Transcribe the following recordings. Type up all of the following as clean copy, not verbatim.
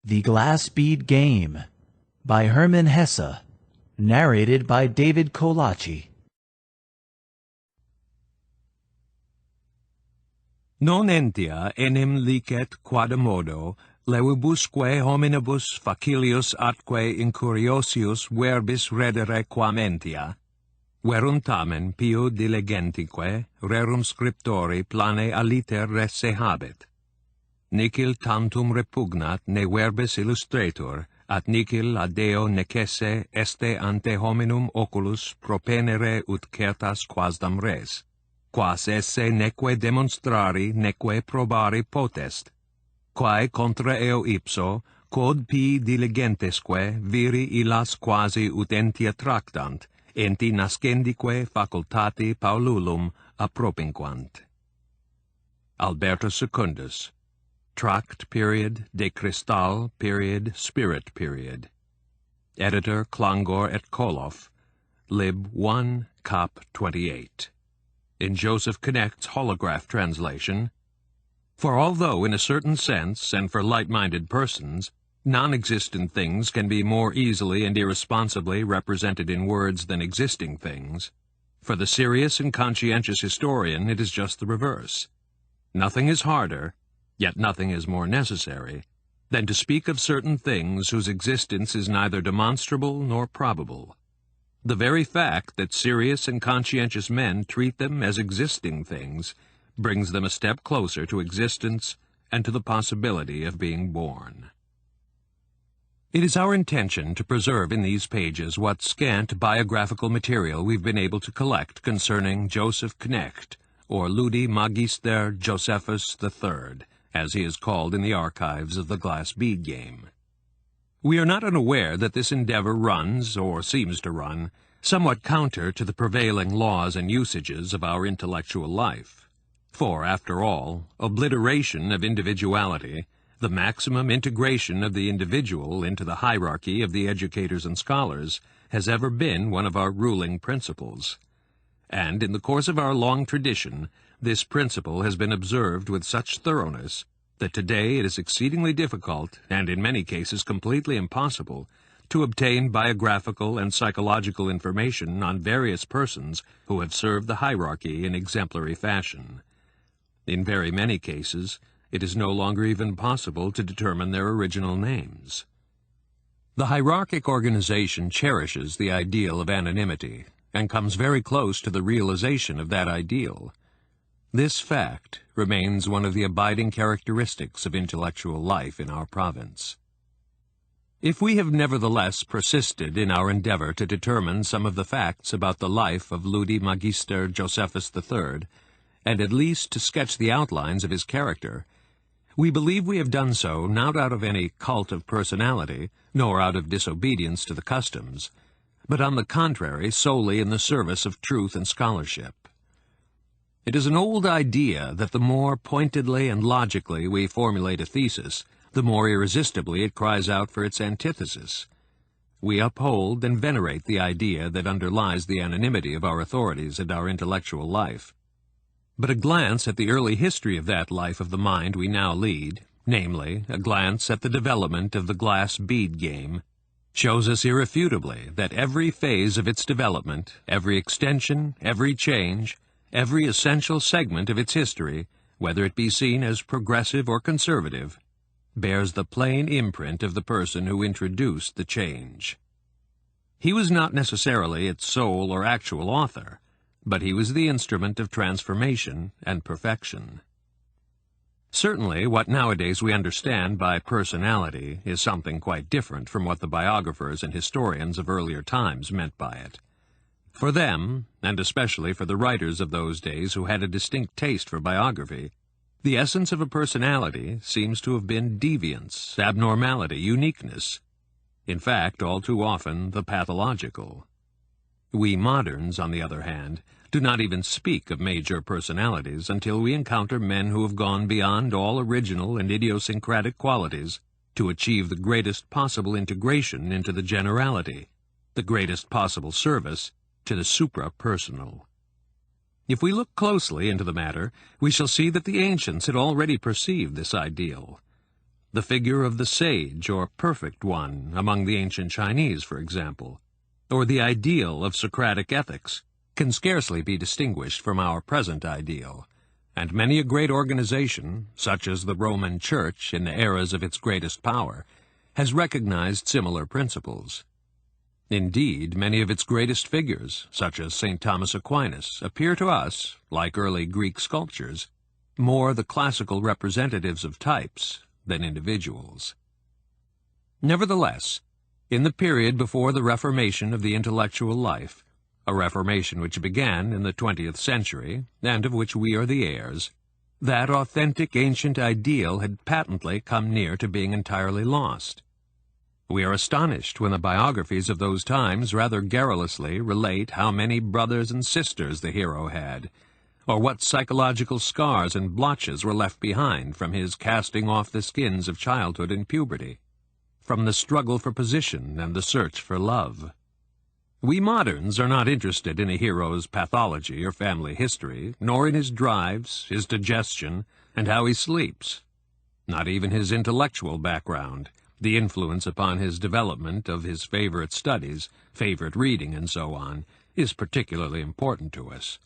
The Glass Bead Game by Hermann Hesse, narrated by David Colaci. Non entia enim licet quadamodo levibusque hominibus facilius atque incuriosius verbis redere quam entia, verum tamen pio diligentique rerum scriptori plane aliter resse habet. Nicil tantum repugnat ne verbis illustrator, at nicil ad Deo necesse este ante hominum oculus propenere ut certas quasdam res, quas esse neque demonstrari neque probari potest, quae contra eo ipso, quod pi diligentesque viri illas quasi ut entia tractant, enti nascendique facultati Paululum appropinquant. Albertus Secundus, Tract period, De Cristal period, Spirit period. Editor Klangor et Koloff, Lib 1, Cap 28. In Joseph Knecht's holograph translation, for although in a certain sense, and for light-minded persons, non-existent things can be more easily and irresponsibly represented in words than existing things, for the serious and conscientious historian it is just the reverse. Nothing is harder, yet nothing is more necessary, than to speak of certain things whose existence is neither demonstrable nor probable. The very fact that serious and conscientious men treat them as existing things brings them a step closer to existence and to the possibility of being born. It is our intention to preserve in these pages what scant biographical material we've been able to collect concerning Joseph Knecht, or Ludi Magister Josephus III, as he is called in the archives of the Glass Bead Game. We are not unaware that this endeavor runs, or seems to run, somewhat counter to the prevailing laws and usages of our intellectual life. For, after all, obliteration of individuality, the maximum integration of the individual into the hierarchy of the educators and scholars, has ever been one of our ruling principles. And in the course of our long tradition, this principle has been observed with such thoroughness that today it is exceedingly difficult, and in many cases completely impossible, to obtain biographical and psychological information on various persons who have served the hierarchy in exemplary fashion. In very many cases, it is no longer even possible to determine their original names. The hierarchic organization cherishes the ideal of anonymity, and comes very close to the realization of that ideal. This fact remains one of the abiding characteristics of intellectual life in our province. If we have nevertheless persisted in our endeavor to determine some of the facts about the life of Ludi Magister Josephus III, and at least to sketch the outlines of his character, we believe we have done so not out of any cult of personality, nor out of disobedience to the customs, but on the contrary solely in the service of truth and scholarship. It is an old idea that the more pointedly and logically we formulate a thesis, the more irresistibly it cries out for its antithesis. We uphold and venerate the idea that underlies the anonymity of our authorities and our intellectual life. But a glance at the early history of that life of the mind we now lead, namely, a glance at the development of the Glass Bead Game, shows us irrefutably that every phase of its development, every extension, every change, every essential segment of its history, whether it be seen as progressive or conservative, bears the plain imprint of the person who introduced the change. He was not necessarily its sole or actual author, but he was the instrument of transformation and perfection. Certainly, what nowadays we understand by personality is something quite different from what the biographers and historians of earlier times meant by it. For them, and especially for the writers of those days who had a distinct taste for biography, the essence of a personality seems to have been deviance, abnormality, uniqueness. In fact, all too often, the pathological. We moderns, on the other hand, do not even speak of major personalities until we encounter men who have gone beyond all original and idiosyncratic qualities to achieve the greatest possible integration into the generality, the greatest possible service to the supra-personal. If we look closely into the matter, we shall see that the ancients had already perceived this ideal. The figure of the sage or perfect one among the ancient Chinese, for example, or the ideal of Socratic ethics, can scarcely be distinguished from our present ideal, and many a great organization, such as the Roman Church in the eras of its greatest power, has recognized similar principles. Indeed, many of its greatest figures, such as St. Thomas Aquinas, appear to us, like early Greek sculptures, more the classical representatives of types than individuals. Nevertheless, in the period before the Reformation of the intellectual life, a Reformation which began in the 20th century, and of which we are the heirs, that authentic ancient ideal had patently come near to being entirely lost. We are astonished when the biographies of those times rather garrulously relate how many brothers and sisters the hero had, or what psychological scars and blotches were left behind from his casting off the skins of childhood and puberty, from the struggle for position and the search for love. We moderns are not interested in a hero's pathology or family history, nor in his drives, his digestion, and how he sleeps. Not even his intellectual background, the influence upon his development of his favorite studies, favorite reading, and so on, is particularly important to us.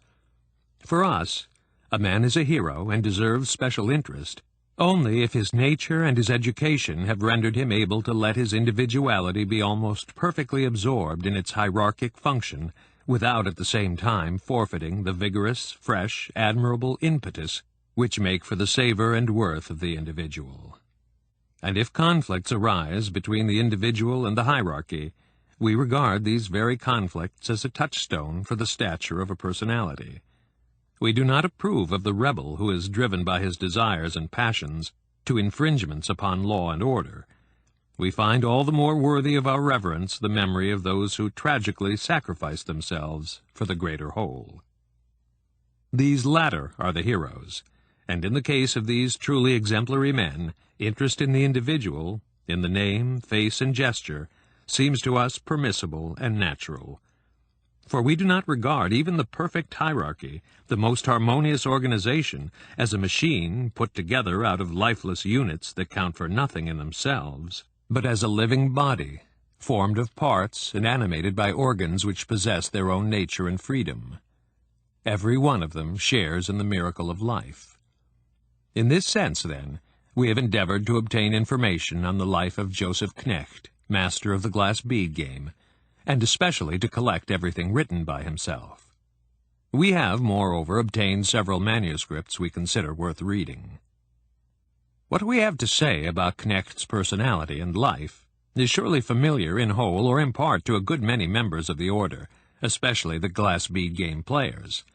For us, a man is a hero and deserves special interest only if his nature and his education have rendered him able to let his individuality be almost perfectly absorbed in its hierarchic function, without at the same time forfeiting the vigorous, fresh, admirable impetus which make for the savor and worth of the individual. And if conflicts arise between the individual and the hierarchy, we regard these very conflicts as a touchstone for the stature of a personality. We do not approve of the rebel who is driven by his desires and passions to infringements upon law and order. We find all the more worthy of our reverence the memory of those who tragically sacrificed themselves for the greater whole. These latter are the heroes, and in the case of these truly exemplary men, interest in the individual, in the name, face, and gesture, seems to us permissible and natural. For we do not regard even the perfect hierarchy, the most harmonious organization, as a machine put together out of lifeless units that count for nothing in themselves, but as a living body, formed of parts and animated by organs which possess their own nature and freedom. Every one of them shares in the miracle of life. In this sense, then, we have endeavored to obtain information on the life of Joseph Knecht, master of the Glass Bead Game, and especially to collect everything written by himself. We have, moreover, obtained several manuscripts we consider worth reading. What we have to say about Knecht's personality and life is surely familiar in whole or in part to a good many members of the order, especially the Glass Bead Game players.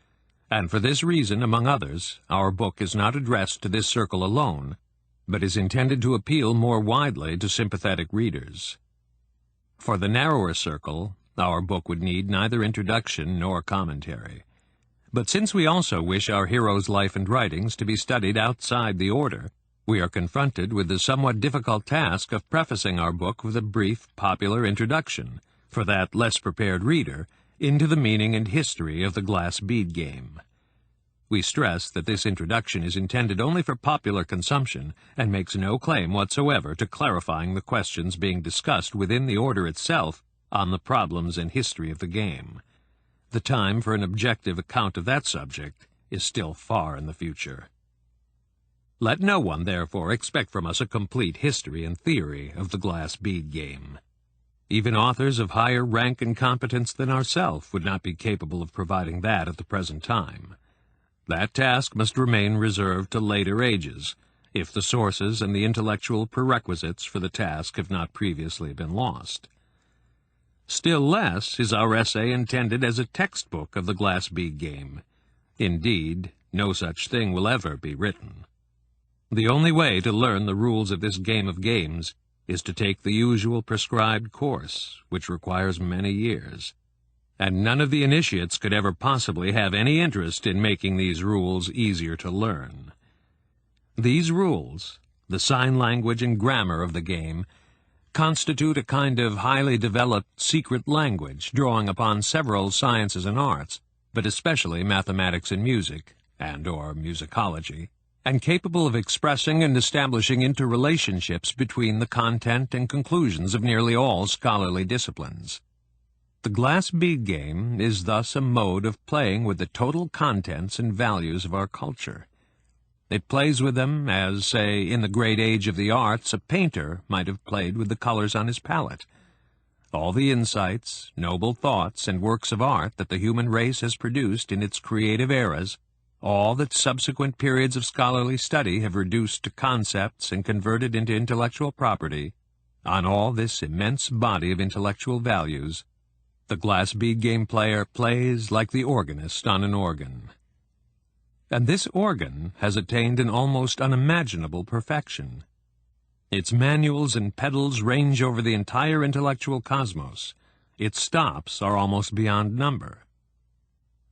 And for this reason, among others, our book is not addressed to this circle alone, but is intended to appeal more widely to sympathetic readers. For the narrower circle, our book would need neither introduction nor commentary. But since we also wish our hero's life and writings to be studied outside the order, we are confronted with the somewhat difficult task of prefacing our book with a brief, popular introduction, for that less prepared reader, into the meaning and history of the Glass Bead Game. We stress that this introduction is intended only for popular consumption and makes no claim whatsoever to clarifying the questions being discussed within the order itself on the problems and history of the game. The time for an objective account of that subject is still far in the future. Let no one, therefore, expect from us a complete history and theory of the Glass Bead Game. Even authors of higher rank and competence than ourselves would not be capable of providing that at the present time. That task must remain reserved to later ages, if the sources and the intellectual prerequisites for the task have not previously been lost. Still less is our essay intended as a textbook of the Glass Bead Game. Indeed, no such thing will ever be written. The only way to learn the rules of this game of games is to take the usual prescribed course, which requires many years. And none of the initiates could ever possibly have any interest in making these rules easier to learn. These rules, the sign language and grammar of the game, constitute a kind of highly developed secret language drawing upon several sciences and arts, but especially mathematics and music, and/or musicology, and capable of expressing and establishing interrelationships between the content and conclusions of nearly all scholarly disciplines. The glass bead game is thus a mode of playing with the total contents and values of our culture. It plays with them as, say, in the great age of the arts, a painter might have played with the colors on his palette. All the insights, noble thoughts, and works of art that the human race has produced in its creative eras, all that subsequent periods of scholarly study have reduced to concepts and converted into intellectual property, on all this immense body of intellectual values, the glass bead game player plays like the organist on an organ. And this organ has attained an almost unimaginable perfection. Its manuals and pedals range over the entire intellectual cosmos. Its stops are almost beyond number.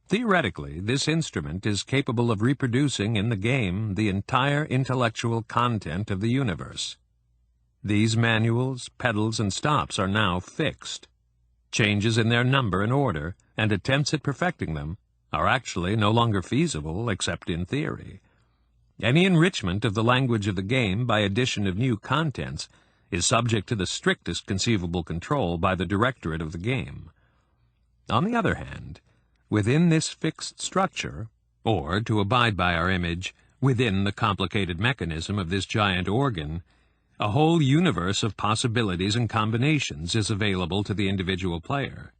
Theoretically, this instrument is capable of reproducing in the game the entire intellectual content of the universe. These manuals, pedals, and stops are now fixed. Changes in their number and order, and attempts at perfecting them, are actually no longer feasible except in theory. Any enrichment of the language of the game by addition of new contents is subject to the strictest conceivable control by the directorate of the game. On the other hand, within this fixed structure, or, to abide by our image, within the complicated mechanism of this giant organ, a whole universe of possibilities and combinations is available to the individual player.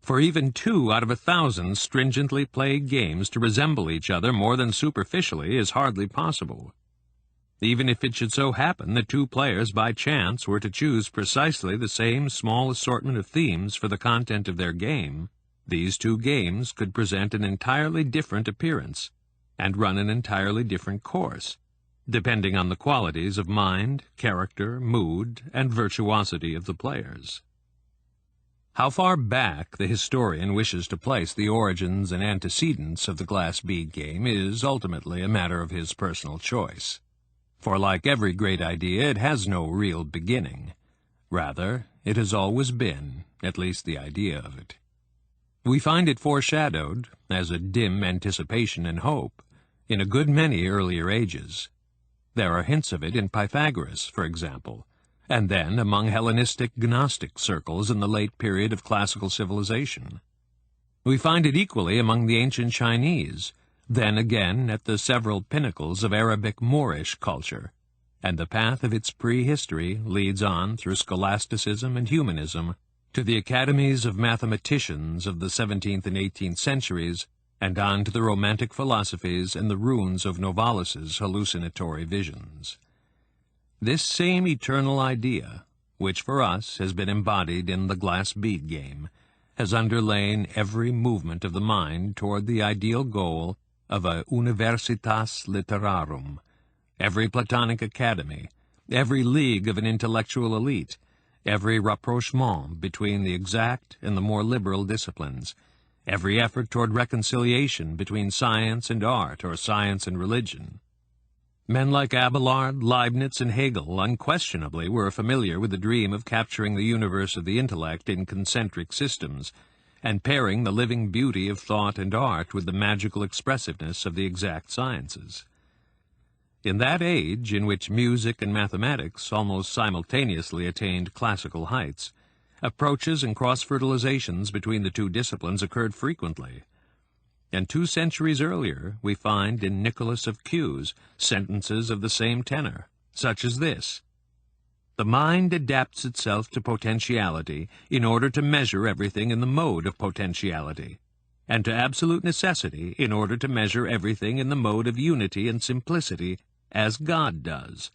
For even 2 out of 1,000 stringently played games to resemble each other more than superficially is hardly possible. Even if it should so happen that 2 players by chance were to choose precisely the same small assortment of themes for the content of their game, these 2 games could present an entirely different appearance and run an entirely different course, depending on the qualities of mind, character, mood, and virtuosity of the players. How far back the historian wishes to place the origins and antecedents of the glass bead game is ultimately a matter of his personal choice. For like every great idea, it has no real beginning. Rather, it has always been, at least the idea of it. We find it foreshadowed, as a dim anticipation and hope, in a good many earlier ages. There are hints of it in Pythagoras, for example, and then among Hellenistic Gnostic circles in the late period of classical civilization. We find it equally among the ancient Chinese, then again at the several pinnacles of Arabic Moorish culture, and the path of its prehistory leads on through scholasticism and humanism to the academies of mathematicians of the 17th and 18th centuries, and on to the Romantic philosophies and the ruins of Novalus's hallucinatory visions. This same eternal idea, which for us has been embodied in the glass bead game, has underlain every movement of the mind toward the ideal goal of a universitas literarum, every Platonic academy, every league of an intellectual elite, every rapprochement between the exact and the more liberal disciplines, every effort toward reconciliation between science and art or science and religion. Men like Abelard, Leibniz, and Hegel unquestionably were familiar with the dream of capturing the universe of the intellect in concentric systems, and pairing the living beauty of thought and art with the magical expressiveness of the exact sciences. In that age in which music and mathematics almost simultaneously attained classical heights, approaches and cross-fertilizations between the 2 disciplines occurred frequently. And 2 centuries earlier, we find in Nicholas of Q's sentences of the same tenor, such as this: "The mind adapts itself to potentiality in order to measure everything in the mode of potentiality, and to absolute necessity in order to measure everything in the mode of unity and simplicity, as God does,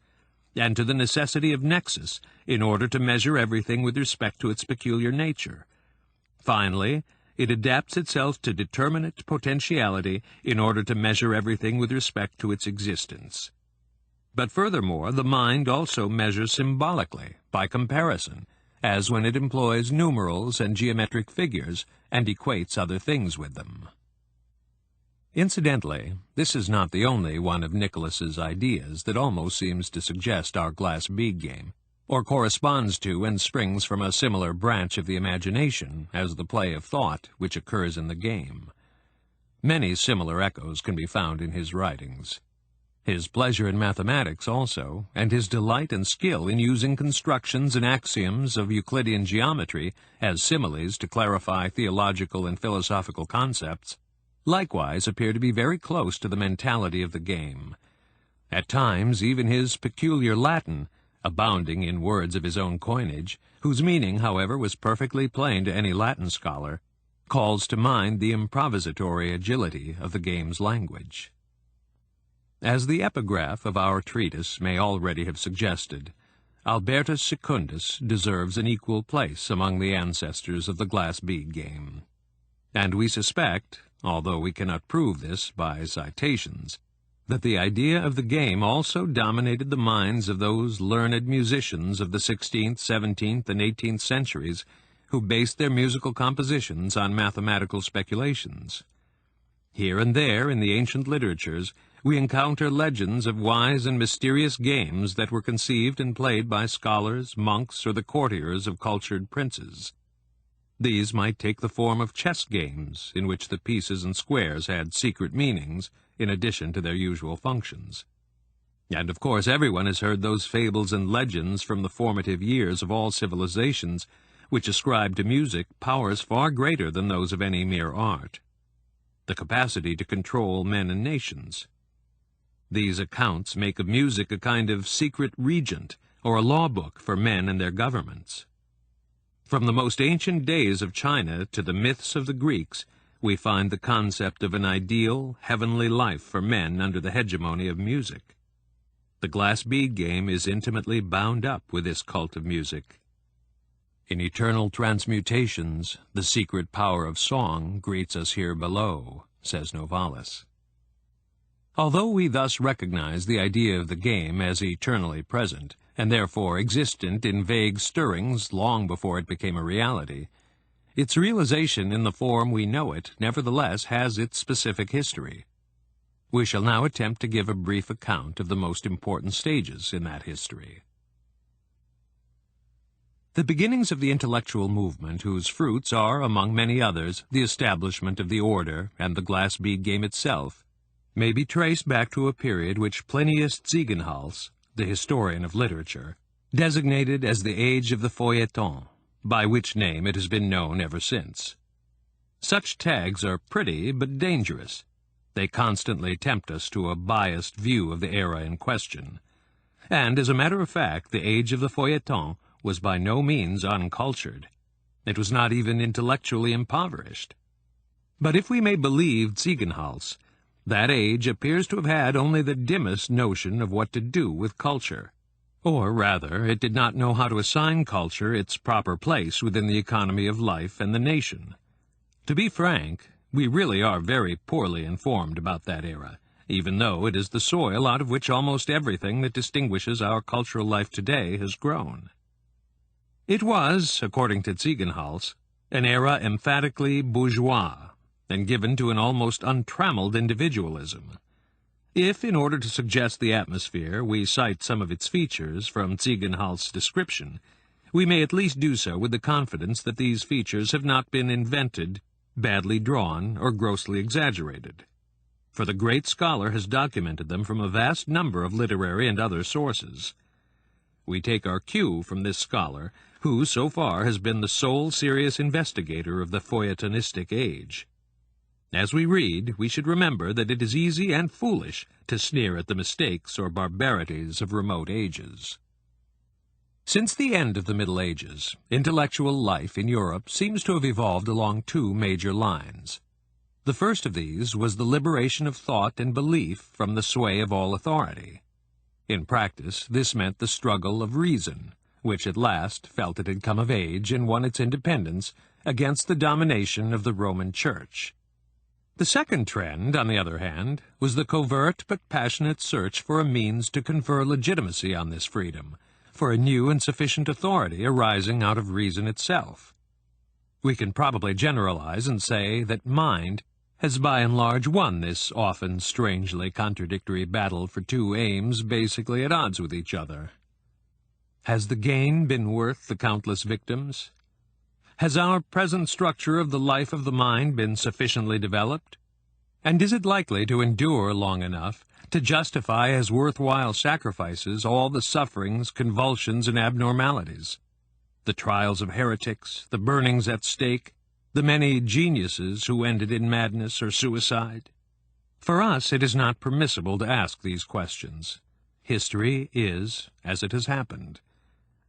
and to the necessity of nexus in order to measure everything with respect to its peculiar nature. Finally, it adapts itself to determinate potentiality in order to measure everything with respect to its existence. But furthermore, the mind also measures symbolically, by comparison, as when it employs numerals and geometric figures and equates other things with them." Incidentally, this is not the only one of Nicholas's ideas that almost seems to suggest our glass bead game, or corresponds to and springs from a similar branch of the imagination as the play of thought which occurs in the game. Many similar echoes can be found in his writings. His pleasure in mathematics also, and his delight and skill in using constructions and axioms of Euclidean geometry as similes to clarify theological and philosophical concepts, likewise appear to be very close to the mentality of the game. At times, even his peculiar Latin, abounding in words of his own coinage, whose meaning, however, was perfectly plain to any Latin scholar, calls to mind the improvisatory agility of the game's language. As the epigraph of our treatise may already have suggested, Albertus Secundus deserves an equal place among the ancestors of the glass bead game. And we suspect, although we cannot prove this by citations, that the idea of the game also dominated the minds of those learned musicians of the 16th, 17th, and 18th centuries who based their musical compositions on mathematical speculations. Here and there in the ancient literatures we encounter legends of wise and mysterious games that were conceived and played by scholars, monks, or the courtiers of cultured princes. These might take the form of chess games, in which the pieces and squares had secret meanings, in addition to their usual functions. And of course everyone has heard those fables and legends from the formative years of all civilizations, which ascribe to music powers far greater than those of any mere art. The capacity to control men and nations. These accounts make of music a kind of secret regent, or a law book for men and their governments. From the most ancient days of China to the myths of the Greeks, we find the concept of an ideal, heavenly life for men under the hegemony of music. The glass bead game is intimately bound up with this cult of music. In eternal transmutations, the secret power of song greets us here below, says Novalis. Although we thus recognize the idea of the game as eternally present, and therefore existent in vague stirrings long before it became a reality, its realization in the form we know it nevertheless has its specific history. We shall now attempt to give a brief account of the most important stages in that history. The beginnings of the intellectual movement, whose fruits are, among many others, the establishment of the order and the glass bead game itself, may be traced back to a period which Plinius Ziegenhals, the historian of literature, designated as the age of the feuilleton, by which name it has been known ever since. Such tags are pretty but dangerous. They constantly tempt us to a biased view of the era in question. And, as a matter of fact, the age of the feuilleton was by no means uncultured. It was not even intellectually impoverished. But if we may believe Ziegenhals, that age appears to have had only the dimmest notion of what to do with culture. Or, rather, it did not know how to assign culture its proper place within the economy of life and the nation. To be frank, we really are very poorly informed about that era, even though it is the soil out of which almost everything that distinguishes our cultural life today has grown. It was, according to Ziegenhals, an era emphatically bourgeois, and given to an almost untrammeled individualism. If, in order to suggest the atmosphere, we cite some of its features from Ziegenhal's description, we may at least do so with the confidence that these features have not been invented, badly drawn, or grossly exaggerated. For the great scholar has documented them from a vast number of literary and other sources. We take our cue from this scholar, who so far has been the sole serious investigator of the feuilletonistic age. As we read, we should remember that it is easy and foolish to sneer at the mistakes or barbarities of remote ages. Since the end of the Middle Ages, intellectual life in Europe seems to have evolved along two major lines. The first of these was the liberation of thought and belief from the sway of all authority. In practice, this meant the struggle of reason, which at last felt it had come of age and won its independence against the domination of the Roman Church. The second trend, on the other hand, was the covert but passionate search for a means to confer legitimacy on this freedom, for a new and sufficient authority arising out of reason itself. We can probably generalize and say that mind has by and large won this often strangely contradictory battle for two aims basically at odds with each other. Has the gain been worth the countless victims? Has our present structure of the life of the mind been sufficiently developed? And is it likely to endure long enough to justify as worthwhile sacrifices all the sufferings, convulsions, and abnormalities, the trials of heretics, the burnings at stake, the many geniuses who ended in madness or suicide? For us, it is not permissible to ask these questions. History is as it has happened.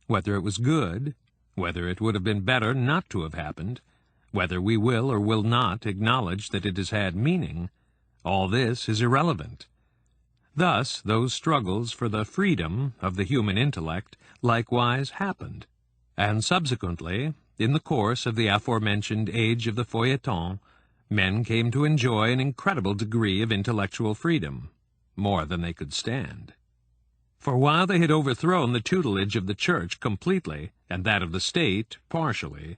Whether it was good, whether it would have been better not to have happened, whether we will or will not acknowledge that it has had meaning, all this is irrelevant. Thus, those struggles for the freedom of the human intellect likewise happened, and subsequently, in the course of the aforementioned age of the feuilleton, men came to enjoy an incredible degree of intellectual freedom, more than they could stand. For while they had overthrown the tutelage of the Church completely, and that of the State partially,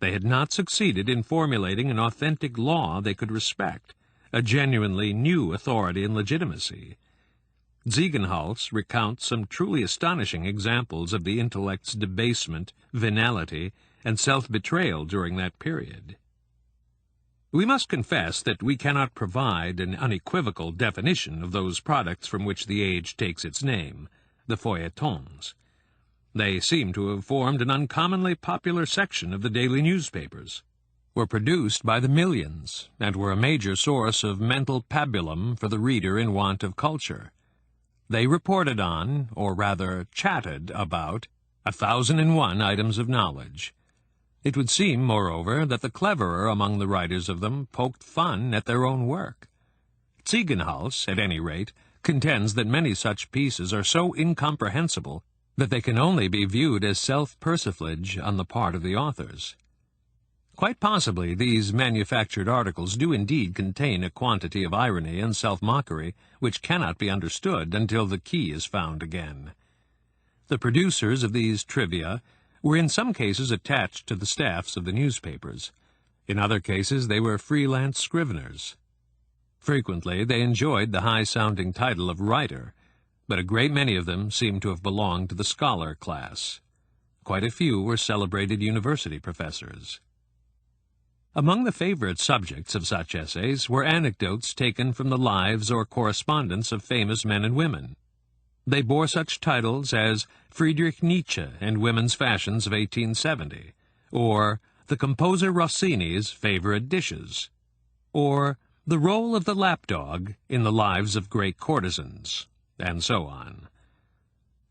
they had not succeeded in formulating an authentic law they could respect, a genuinely new authority and legitimacy. Ziegenhals recounts some truly astonishing examples of the intellect's debasement, venality, and self-betrayal during that period. We must confess that we cannot provide an unequivocal definition of those products from which the age takes its name, the feuilletons. They seem to have formed an uncommonly popular section of the daily newspapers, were produced by the millions, and were a major source of mental pabulum for the reader in want of culture. They reported on, or rather chatted about, 1,001 items of knowledge. It would seem, moreover, that the cleverer among the writers of them poked fun at their own work. Ziegenhals, at any rate, contends that many such pieces are so incomprehensible that they can only be viewed as self-persiflage on the part of the authors. Quite possibly these manufactured articles do indeed contain a quantity of irony and self-mockery which cannot be understood until the key is found again. The producers of these trivia were in some cases attached to the staffs of the newspapers. In other cases they were freelance scriveners. Frequently they enjoyed the high-sounding title of writer, but a great many of them seem to have belonged to the scholar class. Quite a few were celebrated university professors. Among the favorite subjects of such essays were anecdotes taken from the lives or correspondence of famous men and women. They bore such titles as Friedrich Nietzsche and Women's Fashions of 1870, or The Composer Rossini's Favorite Dishes, or The Role of the Lapdog in the Lives of Great Courtesans, and so on.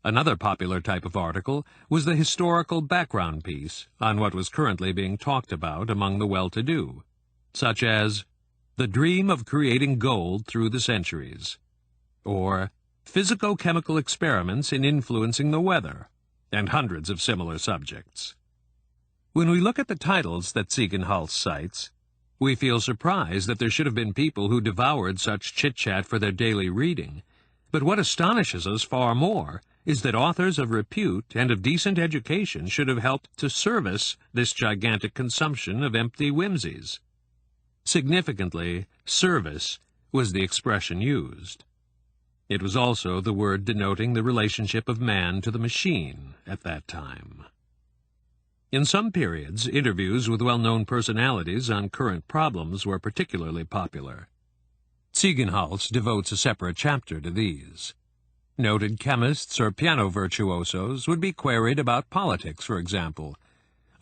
Another popular type of article was the historical background piece on what was currently being talked about among the well-to-do, such as The Dream of Creating Gold Through the Centuries, or Physico-Chemical Experiments in Influencing the Weather, and hundreds of similar subjects. When we look at the titles that Ziegenhals cites, we feel surprised that there should have been people who devoured such chit-chat for their daily reading, but what astonishes us far more is that authors of repute and of decent education should have helped to service this gigantic consumption of empty whimsies. Significantly, service was the expression used. It was also the word denoting the relationship of man to the machine at that time. In some periods, interviews with well-known personalities on current problems were particularly popular. Ziegenhals devotes a separate chapter to these. Noted chemists or piano virtuosos would be queried about politics, for example,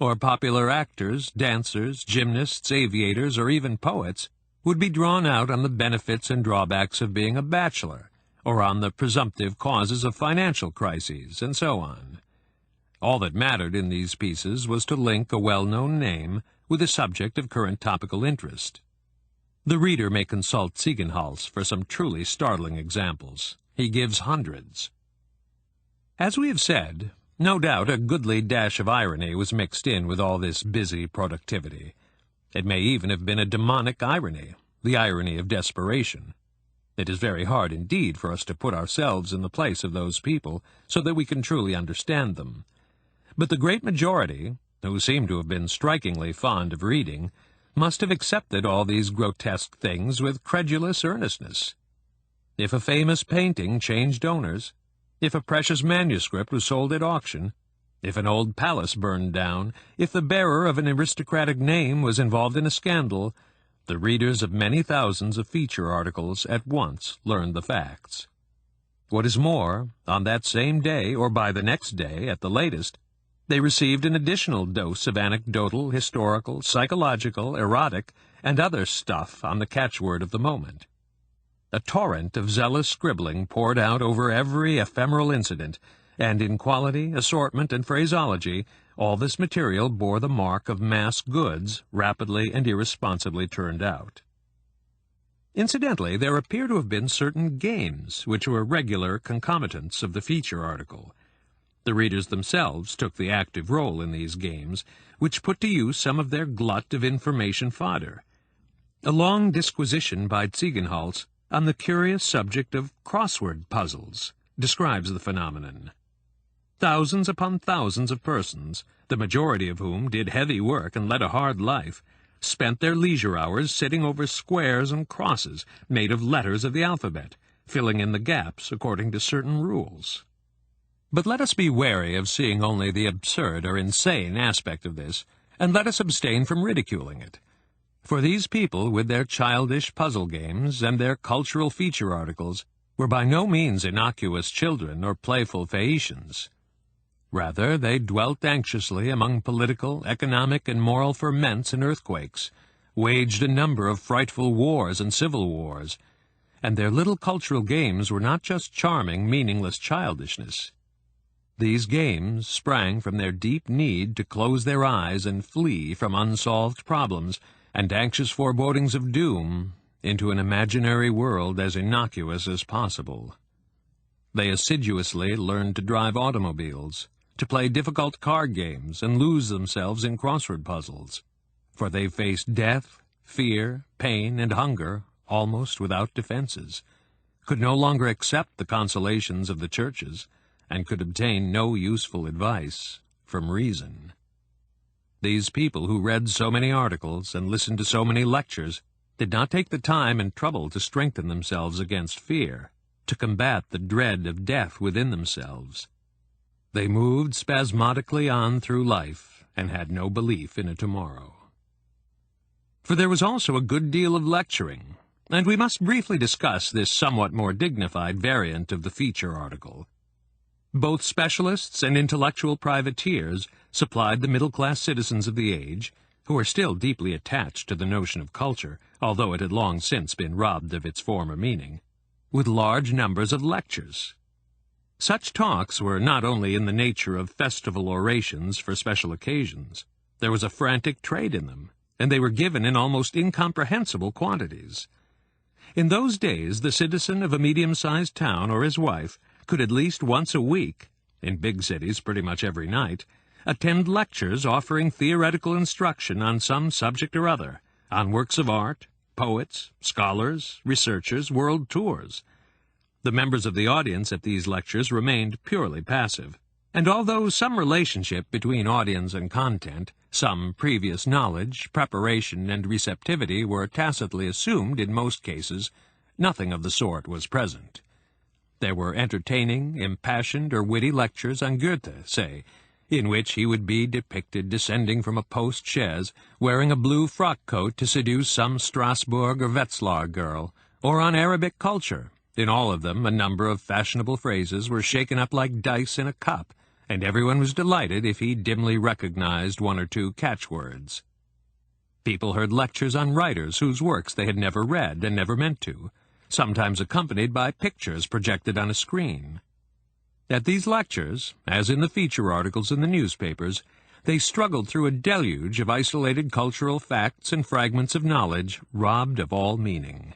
or popular actors, dancers, gymnasts, aviators, or even poets would be drawn out on the benefits and drawbacks of being a bachelor, or on the presumptive causes of financial crises, and so on. All that mattered in these pieces was to link a well-known name with a subject of current topical interest. The reader may consult Ziegenhals for some truly startling examples. He gives hundreds. As we have said, no doubt a goodly dash of irony was mixed in with all this busy productivity. It may even have been a demonic irony, the irony of desperation. It is very hard indeed for us to put ourselves in the place of those people so that we can truly understand them. But the great majority, who seem to have been strikingly fond of reading, must have accepted all these grotesque things with credulous earnestness. If a famous painting changed owners, if a precious manuscript was sold at auction, if an old palace burned down, if the bearer of an aristocratic name was involved in a scandal, The readers of many thousands of feature articles at once learned the facts. What is more, on that same day, or by the next day at the latest, they received an additional dose of anecdotal, historical, psychological, erotic, and other stuff on the catchword of the moment. A torrent of zealous scribbling poured out over every ephemeral incident, and in quality, assortment, and phraseology, all this material bore the mark of mass goods rapidly and irresponsibly turned out. Incidentally, there appear to have been certain games which were regular concomitants of the feature article. The readers themselves took the active role in these games, which put to use some of their glut of information fodder. A long disquisition by Ziegenholz on the curious subject of crossword puzzles describes the phenomenon. Thousands upon thousands of persons, the majority of whom did heavy work and led a hard life, spent their leisure hours sitting over squares and crosses made of letters of the alphabet, filling in the gaps according to certain rules. But let us be wary of seeing only the absurd or insane aspect of this, and let us abstain from ridiculing it. For these people, with their childish puzzle games and their cultural feature articles, were by no means innocuous children or playful Phaeacians. Rather, they dwelt anxiously among political, economic, and moral ferments and earthquakes, waged a number of frightful wars and civil wars, and their little cultural games were not just charming, meaningless childishness. These games sprang from their deep need to close their eyes and flee from unsolved problems and anxious forebodings of doom into an imaginary world as innocuous as possible. They assiduously learned to drive automobiles, to play difficult card games and lose themselves in crossword puzzles, for they faced death, fear, pain, and hunger almost without defenses, could no longer accept the consolations of the churches, and could obtain no useful advice from reason. These people who read so many articles and listened to so many lectures did not take the time and trouble to strengthen themselves against fear, to combat the dread of death within themselves. They moved spasmodically on through life and had no belief in a tomorrow. For there was also a good deal of lecturing, and we must briefly discuss this somewhat more dignified variant of the feature article. Both specialists and intellectual privateers supplied the middle-class citizens of the age, who were still deeply attached to the notion of culture, although it had long since been robbed of its former meaning, with large numbers of lectures. Such talks were not only in the nature of festival orations for special occasions. There was a frantic trade in them, and they were given in almost incomprehensible quantities. In those days, the citizen of a medium-sized town or his wife could at least once a week, in big cities pretty much every night, attend lectures offering theoretical instruction on some subject or other, on works of art, poets, scholars, researchers, world tours. The members of the audience at these lectures remained purely passive, and although some relationship between audience and content, some previous knowledge, preparation, and receptivity were tacitly assumed in most cases, nothing of the sort was present. There were entertaining, impassioned, or witty lectures on Goethe, say, in which he would be depicted descending from a post-chaise, wearing a blue frock-coat to seduce some Strasbourg or Wetzlar girl, or on Arabic culture. In all of them, a number of fashionable phrases were shaken up like dice in a cup, and everyone was delighted if he dimly recognized one or two catchwords. People heard lectures on writers whose works they had never read and never meant to, sometimes accompanied by pictures projected on a screen. At these lectures, as in the feature articles in the newspapers, they struggled through a deluge of isolated cultural facts and fragments of knowledge robbed of all meaning.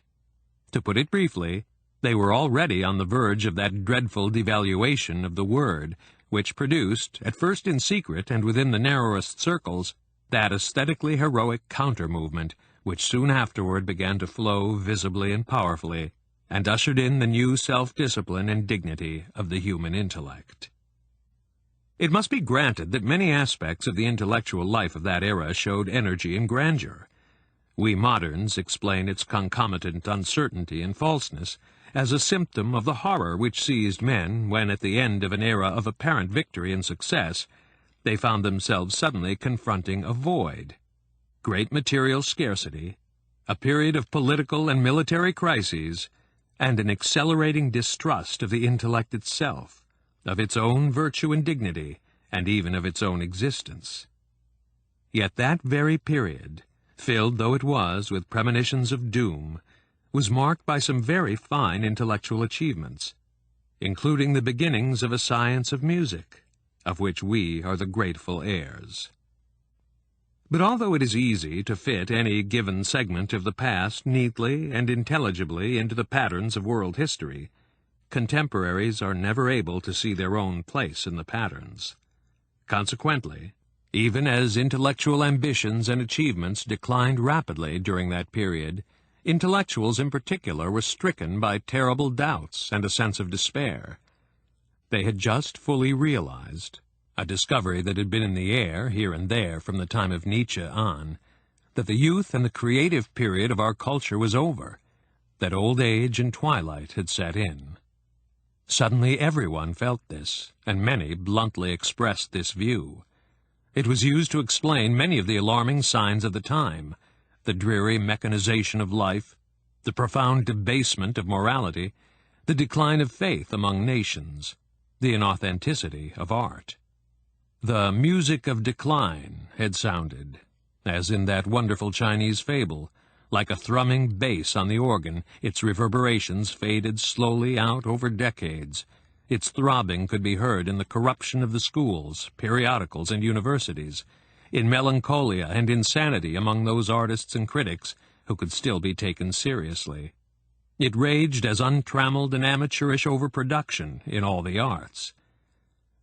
To put it briefly, they were already on the verge of that dreadful devaluation of the word, which produced, at first in secret and within the narrowest circles, that aesthetically heroic counter-movement which soon afterward began to flow visibly and powerfully, and ushered in the new self-discipline and dignity of the human intellect. It must be granted that many aspects of the intellectual life of that era showed energy and grandeur. We moderns explain its concomitant uncertainty and falseness as a symptom of the horror which seized men when, at the end of an era of apparent victory and success, they found themselves suddenly confronting a void, great material scarcity, a period of political and military crises, and an accelerating distrust of the intellect itself, of its own virtue and dignity, and even of its own existence. Yet that very period, filled though it was with premonitions of doom, was marked by some very fine intellectual achievements, including the beginnings of a science of music, of which we are the grateful heirs. But although it is easy to fit any given segment of the past neatly and intelligibly into the patterns of world history, contemporaries are never able to see their own place in the patterns. Consequently, even as intellectual ambitions and achievements declined rapidly during that period, intellectuals in particular were stricken by terrible doubts and a sense of despair. They had just fully realized, a discovery that had been in the air here and there from the time of Nietzsche on, that the youth and the creative period of our culture was over, that old age and twilight had set in. Suddenly everyone felt this, and many bluntly expressed this view. It was used to explain many of the alarming signs of the time, the dreary mechanization of life, the profound debasement of morality, the decline of faith among nations, the inauthenticity of art. The music of decline had sounded, as in that wonderful Chinese fable. Like a thrumming bass on the organ, its reverberations faded slowly out over decades. Its throbbing could be heard in the corruption of the schools, periodicals, and universities, in melancholia and insanity among those artists and critics who could still be taken seriously. It raged as untrammeled and amateurish overproduction in all the arts.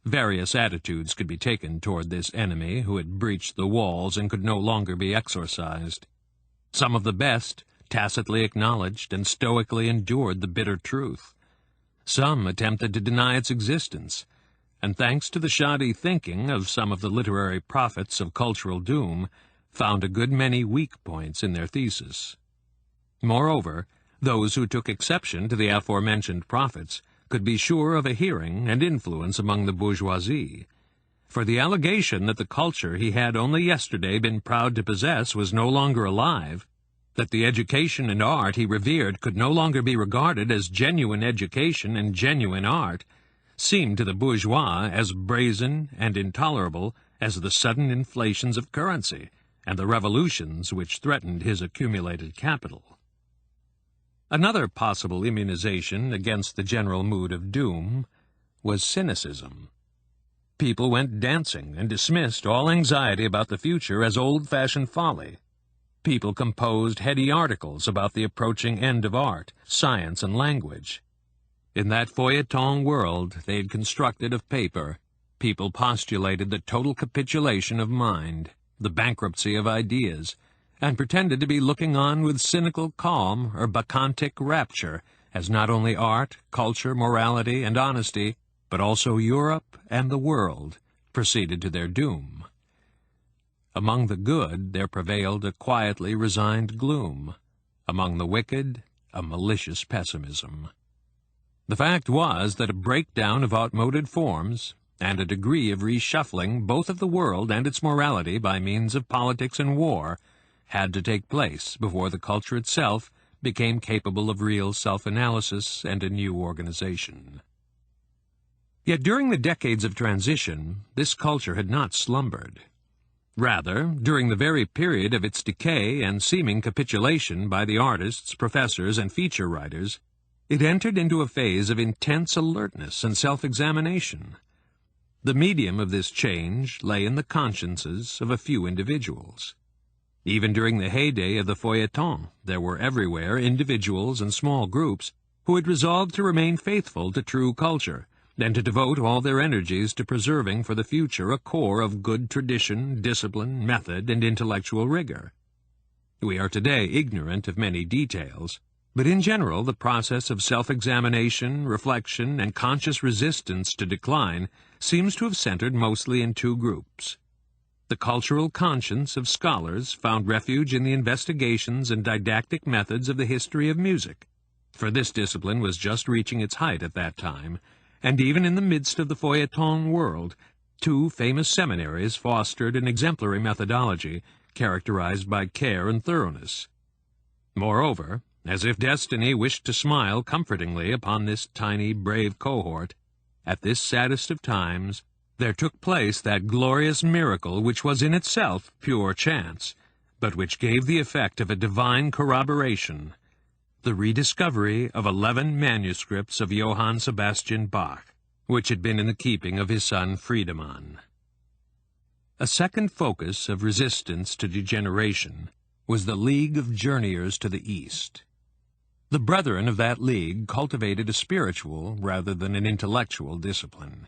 Various attitudes could be taken toward this enemy who had breached the walls and could no longer be exorcised. Some of the best tacitly acknowledged and stoically endured the bitter truth. Some attempted to deny its existence, and thanks to the shoddy thinking of some of the literary prophets of cultural doom, found a good many weak points in their thesis. Moreover, those who took exception to the aforementioned prophets could be sure of a hearing and influence among the bourgeoisie, for the allegation that the culture he had only yesterday been proud to possess was no longer alive, that the education and art he revered could no longer be regarded as genuine education and genuine art, seemed to the bourgeois as brazen and intolerable as the sudden inflations of currency and the revolutions which threatened his accumulated capital. Another possible immunization against the general mood of doom was cynicism. People went dancing and dismissed all anxiety about the future as old-fashioned folly. People composed heady articles about the approaching end of art, science, and language. In that feuilleton world they had constructed of paper, people postulated the total capitulation of mind, the bankruptcy of ideas, and pretended to be looking on with cynical calm or bacchantic rapture as not only art, culture, morality, and honesty, but also Europe and the world proceeded to their doom. Among the good there prevailed a quietly resigned gloom. Among the wicked, a malicious pessimism. The fact was that a breakdown of outmoded forms, and a degree of reshuffling both of the world and its morality by means of politics and war, had to take place before the culture itself became capable of real self-analysis and a new organization. Yet during the decades of transition, this culture had not slumbered. Rather, during the very period of its decay and seeming capitulation by the artists, professors, and feature writers, it entered into a phase of intense alertness and self-examination. The medium of this change lay in the consciences of a few individuals. Even during the heyday of the feuilleton, there were everywhere individuals and small groups who had resolved to remain faithful to true culture, and to devote all their energies to preserving for the future a core of good tradition, discipline, method, and intellectual rigor. We are today ignorant of many details, but in general the process of self-examination, reflection, and conscious resistance to decline seems to have centered mostly in two groups. The cultural conscience of scholars found refuge in the investigations and didactic methods of the history of music, for this discipline was just reaching its height at that time, and even in the midst of the feuilleton world, two famous seminaries fostered an exemplary methodology characterized by care and thoroughness. Moreover, as if destiny wished to smile comfortingly upon this tiny, brave cohort, at this saddest of times there took place that glorious miracle which was in itself pure chance, but which gave the effect of a divine corroboration, the rediscovery of 11 manuscripts of Johann Sebastian Bach, which had been in the keeping of his son Friedemann. A second focus of resistance to degeneration was the League of Journeyers to the East. The brethren of that league cultivated a spiritual rather than an intellectual discipline.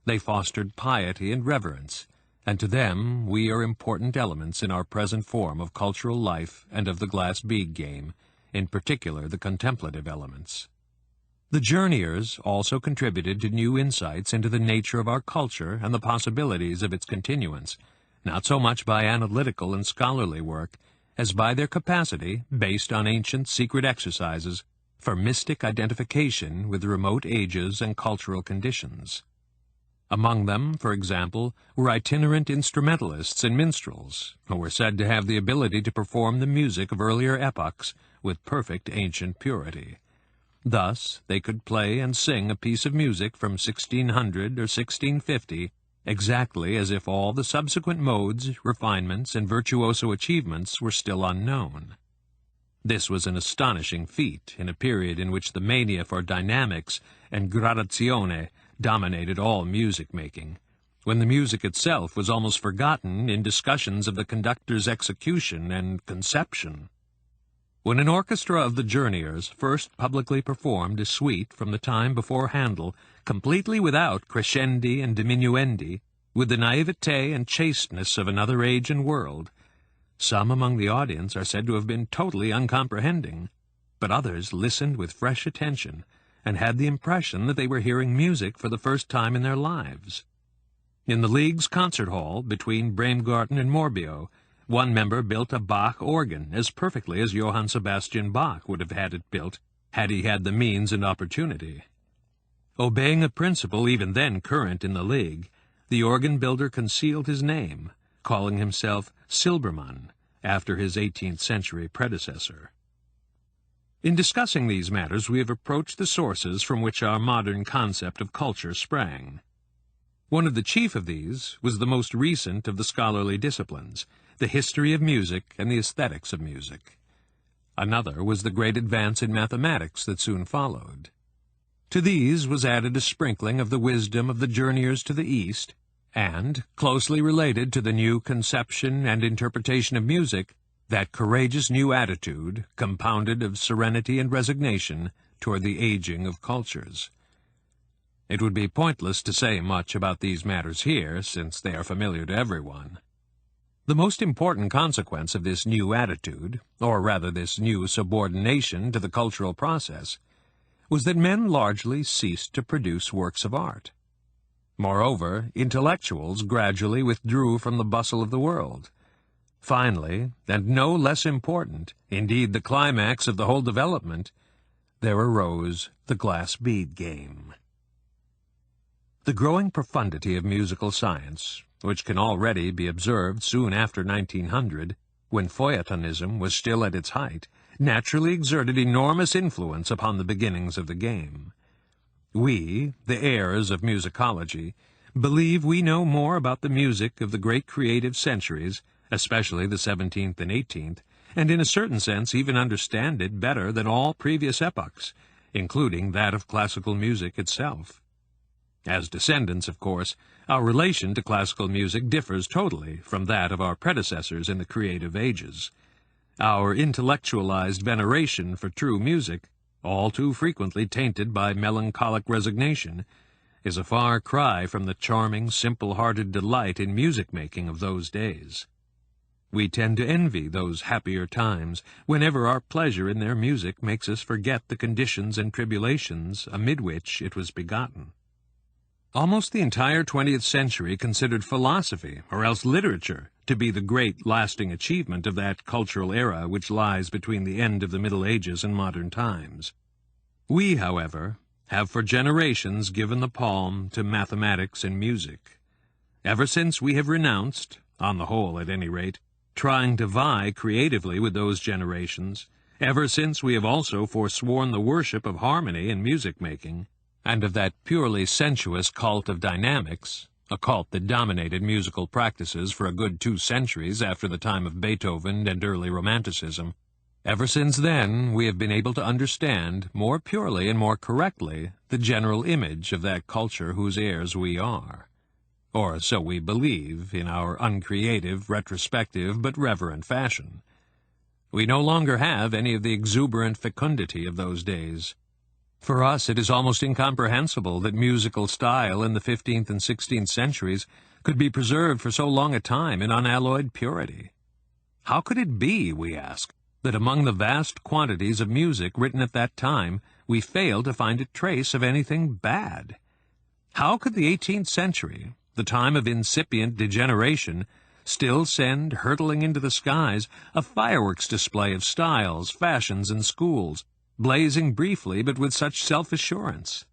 They fostered piety and reverence, and to them we are important elements in our present form of cultural life and of the glass bead game, in particular the contemplative elements. The journeyers also contributed to new insights into the nature of our culture and the possibilities of its continuance, not so much by analytical and scholarly work, as by their capacity, based on ancient secret exercises, for mystic identification with remote ages and cultural conditions. Among them, for example, were itinerant instrumentalists and minstrels, who were said to have the ability to perform the music of earlier epochs with perfect ancient purity. Thus, they could play and sing a piece of music from 1600 or 1650 exactly as if all the subsequent modes, refinements, and virtuoso achievements were still unknown. This was an astonishing feat in a period in which the mania for dynamics and gradazione dominated all music-making, when the music itself was almost forgotten in discussions of the conductor's execution and conception. When an orchestra of the journeyers first publicly performed a suite from the time before Handel, completely without crescendi and diminuendi, with the naivete and chasteness of another age and world, some among the audience are said to have been totally uncomprehending, but others listened with fresh attention, and had the impression that they were hearing music for the first time in their lives. In the League's concert hall, between Bremgarten and Morbio, one member built a Bach organ as perfectly as Johann Sebastian Bach would have had it built, had he had the means and opportunity. Obeying a principle even then current in the League, the organ builder concealed his name, calling himself Silbermann, after his 18th-century predecessor. In discussing these matters, we have approached the sources from which our modern concept of culture sprang. One of the chief of these was the most recent of the scholarly disciplines, the history of music and the aesthetics of music. Another was the great advance in mathematics that soon followed. To these was added a sprinkling of the wisdom of the journeyers to the East, and, closely related to the new conception and interpretation of music, that courageous new attitude, compounded of serenity and resignation, toward the aging of cultures. It would be pointless to say much about these matters here, since they are familiar to everyone. The most important consequence of this new attitude, or rather this new subordination to the cultural process, was that men largely ceased to produce works of art. Moreover, intellectuals gradually withdrew from the bustle of the world. Finally, and no less important, indeed the climax of the whole development, there arose the glass bead game. The growing profundity of musical science, which can already be observed soon after 1900, when feuilletonism was still at its height, naturally exerted enormous influence upon the beginnings of the game. We, the heirs of musicology, believe we know more about the music of the great creative centuries, especially the 17th and 18th, and in a certain sense even understand it better than all previous epochs, including that of classical music itself. As descendants, of course, our relation to classical music differs totally from that of our predecessors in the creative ages. Our intellectualized veneration for true music, all too frequently tainted by melancholic resignation, is a far cry from the charming, simple-hearted delight in music-making of those days. We tend to envy those happier times whenever our pleasure in their music makes us forget the conditions and tribulations amid which it was begotten. Almost the entire 20th century considered philosophy, or else literature, to be the great lasting achievement of that cultural era which lies between the end of the Middle Ages and modern times. We, however, have for generations given the palm to mathematics and music. Ever since we have renounced, on the whole at any rate, trying to vie creatively with those generations, ever since we have also forsworn the worship of harmony in music-making, and of that purely sensuous cult of dynamics, a cult that dominated musical practices for a good 2 centuries after the time of Beethoven and early Romanticism. Ever since then, we have been able to understand, more purely and more correctly, the general image of that culture whose heirs we are. Or so we believe, in our uncreative, retrospective, but reverent fashion. We no longer have any of the exuberant fecundity of those days. For us, it is almost incomprehensible that musical style in the 15th and 16th centuries could be preserved for so long a time in unalloyed purity. How could it be, we ask, that among the vast quantities of music written at that time, we fail to find a trace of anything bad? How could the 18th century, the time of incipient degeneration, still send hurtling into the skies a fireworks display of styles, fashions, and schools, blazing briefly but with such self-assurance?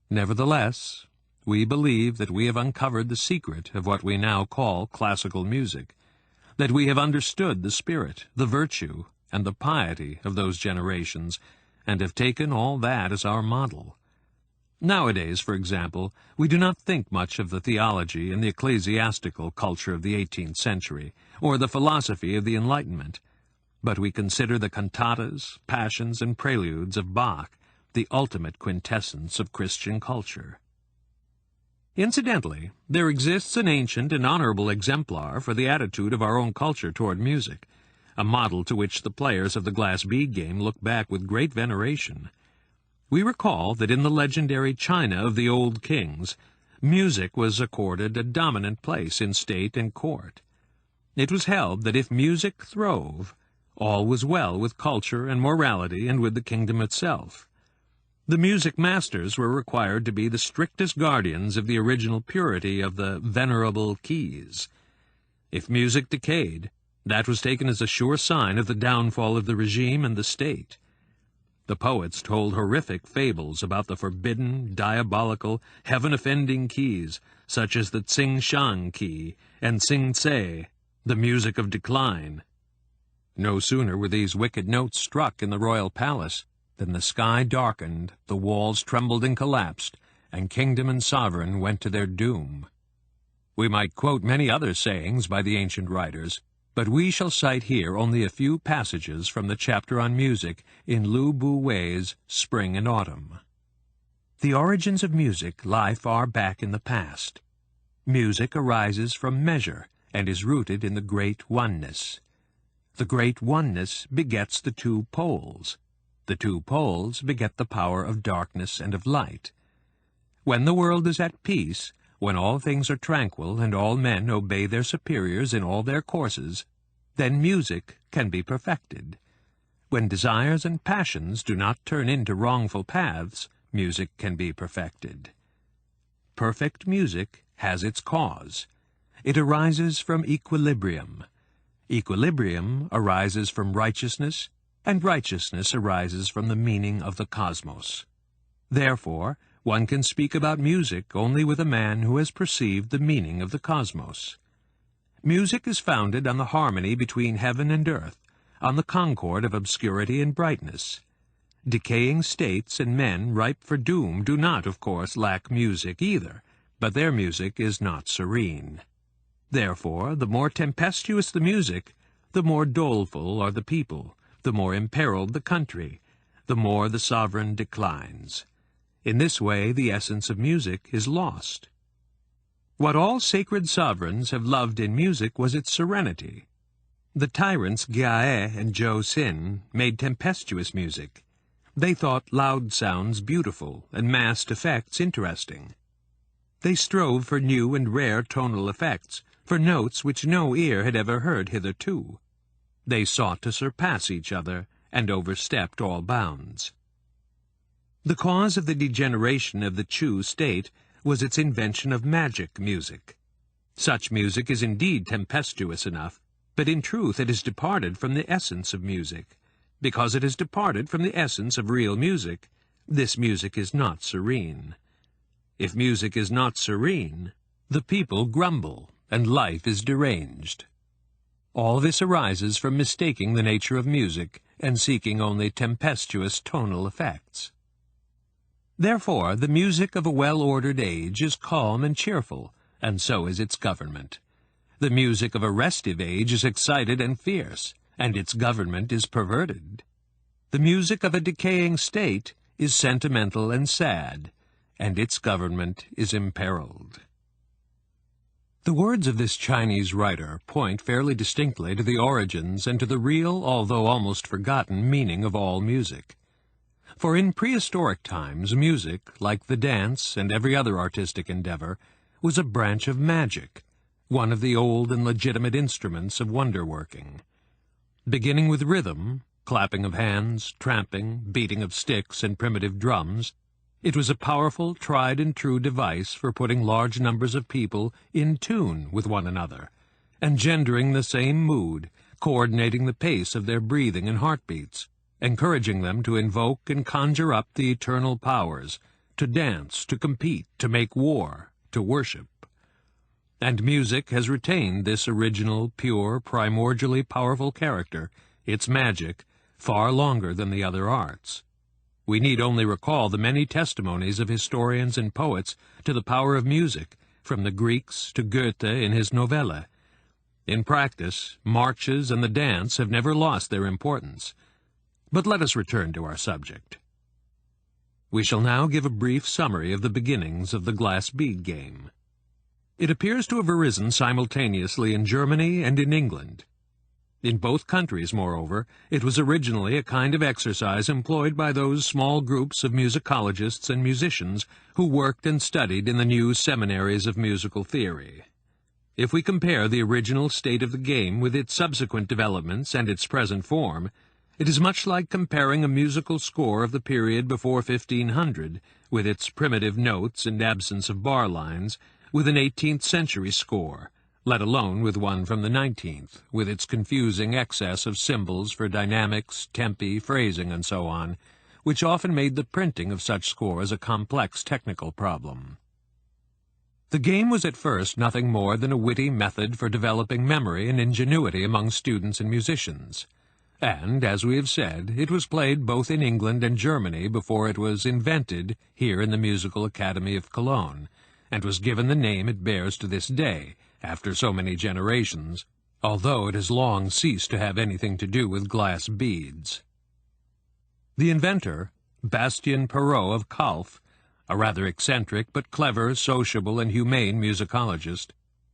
Nevertheless, we believe that we have uncovered the secret of what we now call classical music, that we have understood the spirit, the virtue, and the piety of those generations, and have taken all that as our model. Nowadays, for example, we do not think much of the theology and the ecclesiastical culture of the 18th century, or the philosophy of the Enlightenment, but we consider the cantatas, passions, and preludes of Bach the ultimate quintessence of Christian culture. Incidentally, there exists an ancient and honorable exemplar for the attitude of our own culture toward music, a model to which the players of the Glass Bead Game look back with great veneration. We recall that in the legendary China of the old kings, music was accorded a dominant place in state and court. It was held that if music throve, all was well with culture and morality and with the kingdom itself. The music masters were required to be the strictest guardians of the original purity of the venerable keys. If music decayed, that was taken as a sure sign of the downfall of the regime and the state. The poets told horrific fables about the forbidden, diabolical, heaven-offending keys, such as the Tsing-Shang key and Tsing-Tse, the music of decline. No sooner were these wicked notes struck in the royal palace than the sky darkened, the walls trembled and collapsed, and kingdom and sovereign went to their doom. We might quote many other sayings by the ancient writers, but we shall cite here only a few passages from the chapter on music in Lu Bu Wei's Spring and Autumn. The origins of music lie far back in the past. Music arises from measure and is rooted in the great oneness. The great oneness begets the 2 poles. The 2 poles beget the power of darkness and of light. When the world is at peace, when all things are tranquil and all men obey their superiors in all their courses, then music can be perfected. When desires and passions do not turn into wrongful paths, music can be perfected. Perfect music has its cause. It arises from equilibrium. Equilibrium arises from righteousness, and righteousness arises from the meaning of the cosmos. Therefore, one can speak about music only with a man who has perceived the meaning of the cosmos. Music is founded on the harmony between heaven and earth, on the concord of obscurity and brightness. Decaying states and men ripe for doom do not, of course, lack music either, but their music is not serene. Therefore, the more tempestuous the music, the more doleful are the people, the more imperiled the country, the more the sovereign declines. In this way, the essence of music is lost. What all sacred sovereigns have loved in music was its serenity. The tyrants Gyai and Joseon made tempestuous music. They thought loud sounds beautiful and massed effects interesting. They strove for new and rare tonal effects, for notes which no ear had ever heard hitherto. They sought to surpass each other, and overstepped all bounds. The cause of the degeneration of the Chu state was its invention of magic music. Such music is indeed tempestuous enough, but in truth it has departed from the essence of music. Because it has departed from the essence of real music, this music is not serene. If music is not serene, the people grumble, and life is deranged. All this arises from mistaking the nature of music and seeking only tempestuous tonal effects. Therefore, the music of a well-ordered age is calm and cheerful, and so is its government. The music of a restive age is excited and fierce, and its government is perverted. The music of a decaying state is sentimental and sad, and its government is imperiled. The words of this Chinese writer point fairly distinctly to the origins and to the real, although almost forgotten, meaning of all music. For in prehistoric times, music, like the dance and every other artistic endeavor, was a branch of magic, one of the old and legitimate instruments of wonder-working. Beginning with rhythm, clapping of hands, tramping, beating of sticks, and primitive drums, it was a powerful, tried-and-true device for putting large numbers of people in tune with one another, engendering the same mood, coordinating the pace of their breathing and heartbeats, encouraging them to invoke and conjure up the eternal powers, to dance, to compete, to make war, to worship. And music has retained this original, pure, primordially powerful character, its magic, far longer than the other arts. We need only recall the many testimonies of historians and poets to the power of music, from the Greeks to Goethe in his novella. In practice, marches and the dance have never lost their importance. But let us return to our subject. We shall now give a brief summary of the beginnings of the Glass Bead Game. It appears to have arisen simultaneously in Germany and in England. In both countries, moreover, it was originally a kind of exercise employed by those small groups of musicologists and musicians who worked and studied in the new seminaries of musical theory. If we compare the original state of the game with its subsequent developments and its present form, it is much like comparing a musical score of the period before 1500, with its primitive notes and absence of bar lines, with an 18th-century score, let alone with one from the 19th, with its confusing excess of symbols for dynamics, tempi, phrasing, and so on, which often made the printing of such scores a complex technical problem. The game was at first nothing more than a witty method for developing memory and ingenuity among students and musicians. And, as we have said, it was played both in England and Germany before it was invented here in the Musical Academy of Cologne, and was given the name it bears to this day, after so many generations, although it has long ceased to have anything to do with glass beads. The inventor, Bastien Perrault of Calf, a rather eccentric but clever, sociable, and humane musicologist,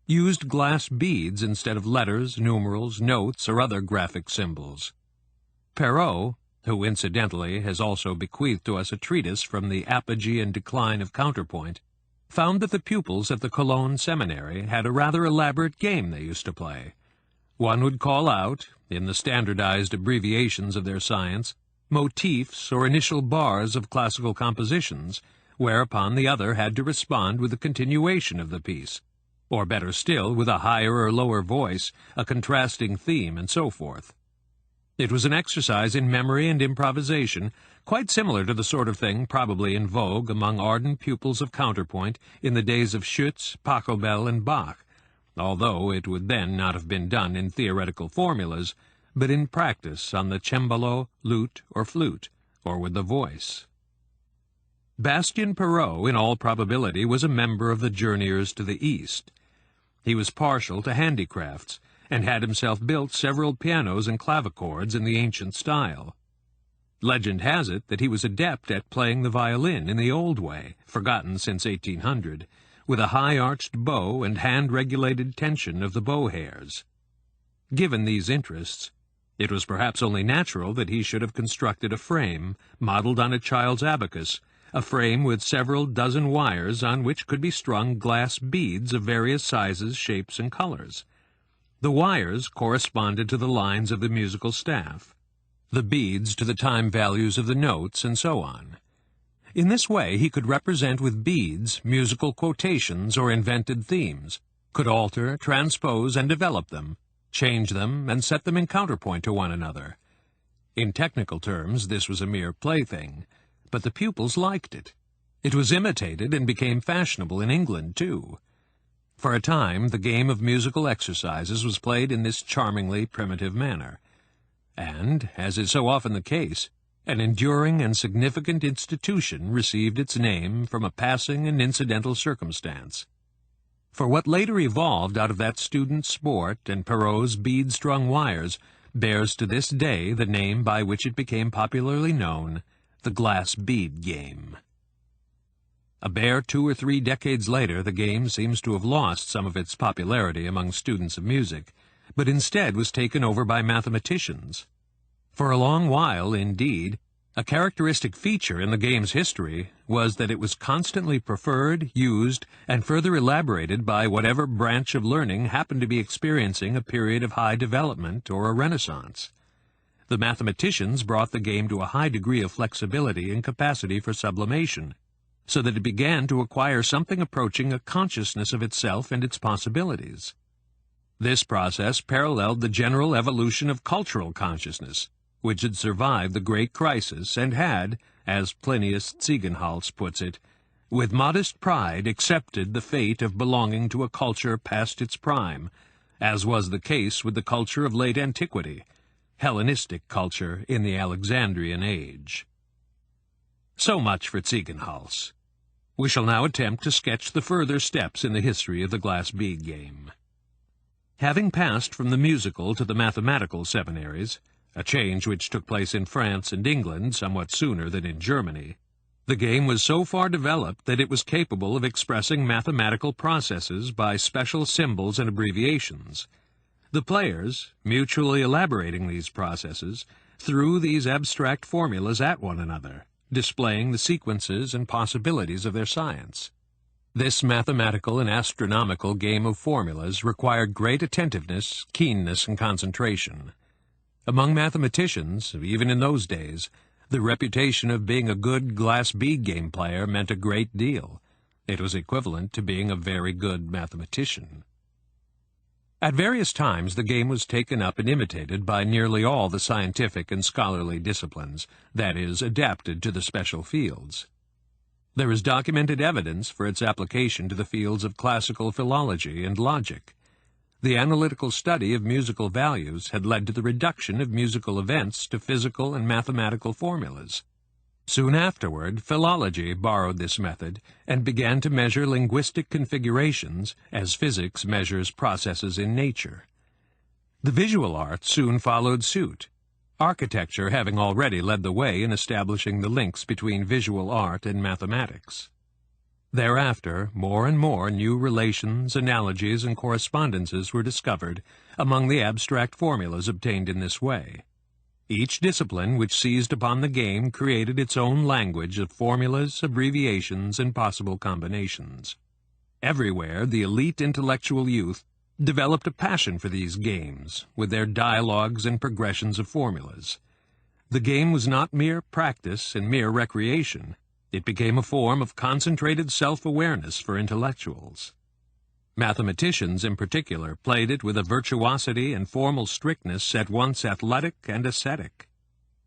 used glass beads instead of letters, numerals, notes, or other graphic symbols. Perrault, who incidentally has also bequeathed to us a treatise from the apogee and decline of counterpoint, found that the pupils at the Cologne Seminary had a rather elaborate game they used to play. One would call out, in the standardized abbreviations of their science, motifs or initial bars of classical compositions, whereupon the other had to respond with a continuation of the piece, or better still, with a higher or lower voice, a contrasting theme, and so forth. It was an exercise in memory and improvisation, quite similar to the sort of thing probably in vogue among ardent pupils of counterpoint in the days of Schütz, Pachelbel, and Bach, although it would then not have been done in theoretical formulas, but in practice on the cembalo, lute, or flute, or with the voice. Bastien Perrault, in all probability, was a member of the Journeyers to the East. He was partial to handicrafts, and had himself built several pianos and clavichords in the ancient style. Legend has it that he was adept at playing the violin in the old way, forgotten since 1800, with a high-arched bow and hand-regulated tension of the bow hairs. Given these interests, it was perhaps only natural that he should have constructed a frame, modeled on a child's abacus, a frame with several dozen wires on which could be strung glass beads of various sizes, shapes, and colors. The wires corresponded to the lines of the musical staff, the beads to the time values of the notes, and so on. In this way he could represent with beads musical quotations or invented themes, could alter, transpose, and develop them, change them, and set them in counterpoint to one another. In technical terms this was a mere plaything, but the pupils liked it. It was imitated and became fashionable in England, too. For a time, the game of musical exercises was played in this charmingly primitive manner. And, as is so often the case, an enduring and significant institution received its name from a passing and incidental circumstance. For what later evolved out of that student sport and Perrault's bead-strung wires bears to this day the name by which it became popularly known, the Glass Bead Game. A bare 2 or 3 decades later, the game seems to have lost some of its popularity among students of music, but instead was taken over by mathematicians. For a long while, indeed, a characteristic feature in the game's history was that it was constantly preferred, used, and further elaborated by whatever branch of learning happened to be experiencing a period of high development or a renaissance. The mathematicians brought the game to a high degree of flexibility and capacity for sublimation, so that it began to acquire something approaching a consciousness of itself and its possibilities. This process paralleled the general evolution of cultural consciousness, which had survived the Great Crisis and had, as Plinius Ziegenhals puts it, with modest pride accepted the fate of belonging to a culture past its prime, as was the case with the culture of late antiquity, Hellenistic culture in the Alexandrian age. So much for Ziegenhals. We shall now attempt to sketch the further steps in the history of the Glass Bead Game. Having passed from the musical to the mathematical seminaries, a change which took place in France and England somewhat sooner than in Germany, the game was so far developed that it was capable of expressing mathematical processes by special symbols and abbreviations. The players, mutually elaborating these processes, threw these abstract formulas at one another, displaying the sequences and possibilities of their science. This mathematical and astronomical game of formulas required great attentiveness, keenness, and concentration. Among mathematicians, even in those days, the reputation of being a good glass bead game player meant a great deal. It was equivalent to being a very good mathematician. At various times the game was taken up and imitated by nearly all the scientific and scholarly disciplines, that is, adapted to the special fields. There is documented evidence for its application to the fields of classical philology and logic. The analytical study of musical values had led to the reduction of musical events to physical and mathematical formulas. Soon afterward, philology borrowed this method and began to measure linguistic configurations as physics measures processes in nature. The visual arts soon followed suit, architecture having already led the way in establishing the links between visual art and mathematics. Thereafter, more and more new relations, analogies, and correspondences were discovered among the abstract formulas obtained in this way. Each discipline which seized upon the game created its own language of formulas, abbreviations, and possible combinations. Everywhere the elite intellectual youth developed a passion for these games, with their dialogues and progressions of formulas. The game was not mere practice and mere recreation. It became a form of concentrated self-awareness for intellectuals. Mathematicians, in particular, played it with a virtuosity and formal strictness at once athletic and ascetic.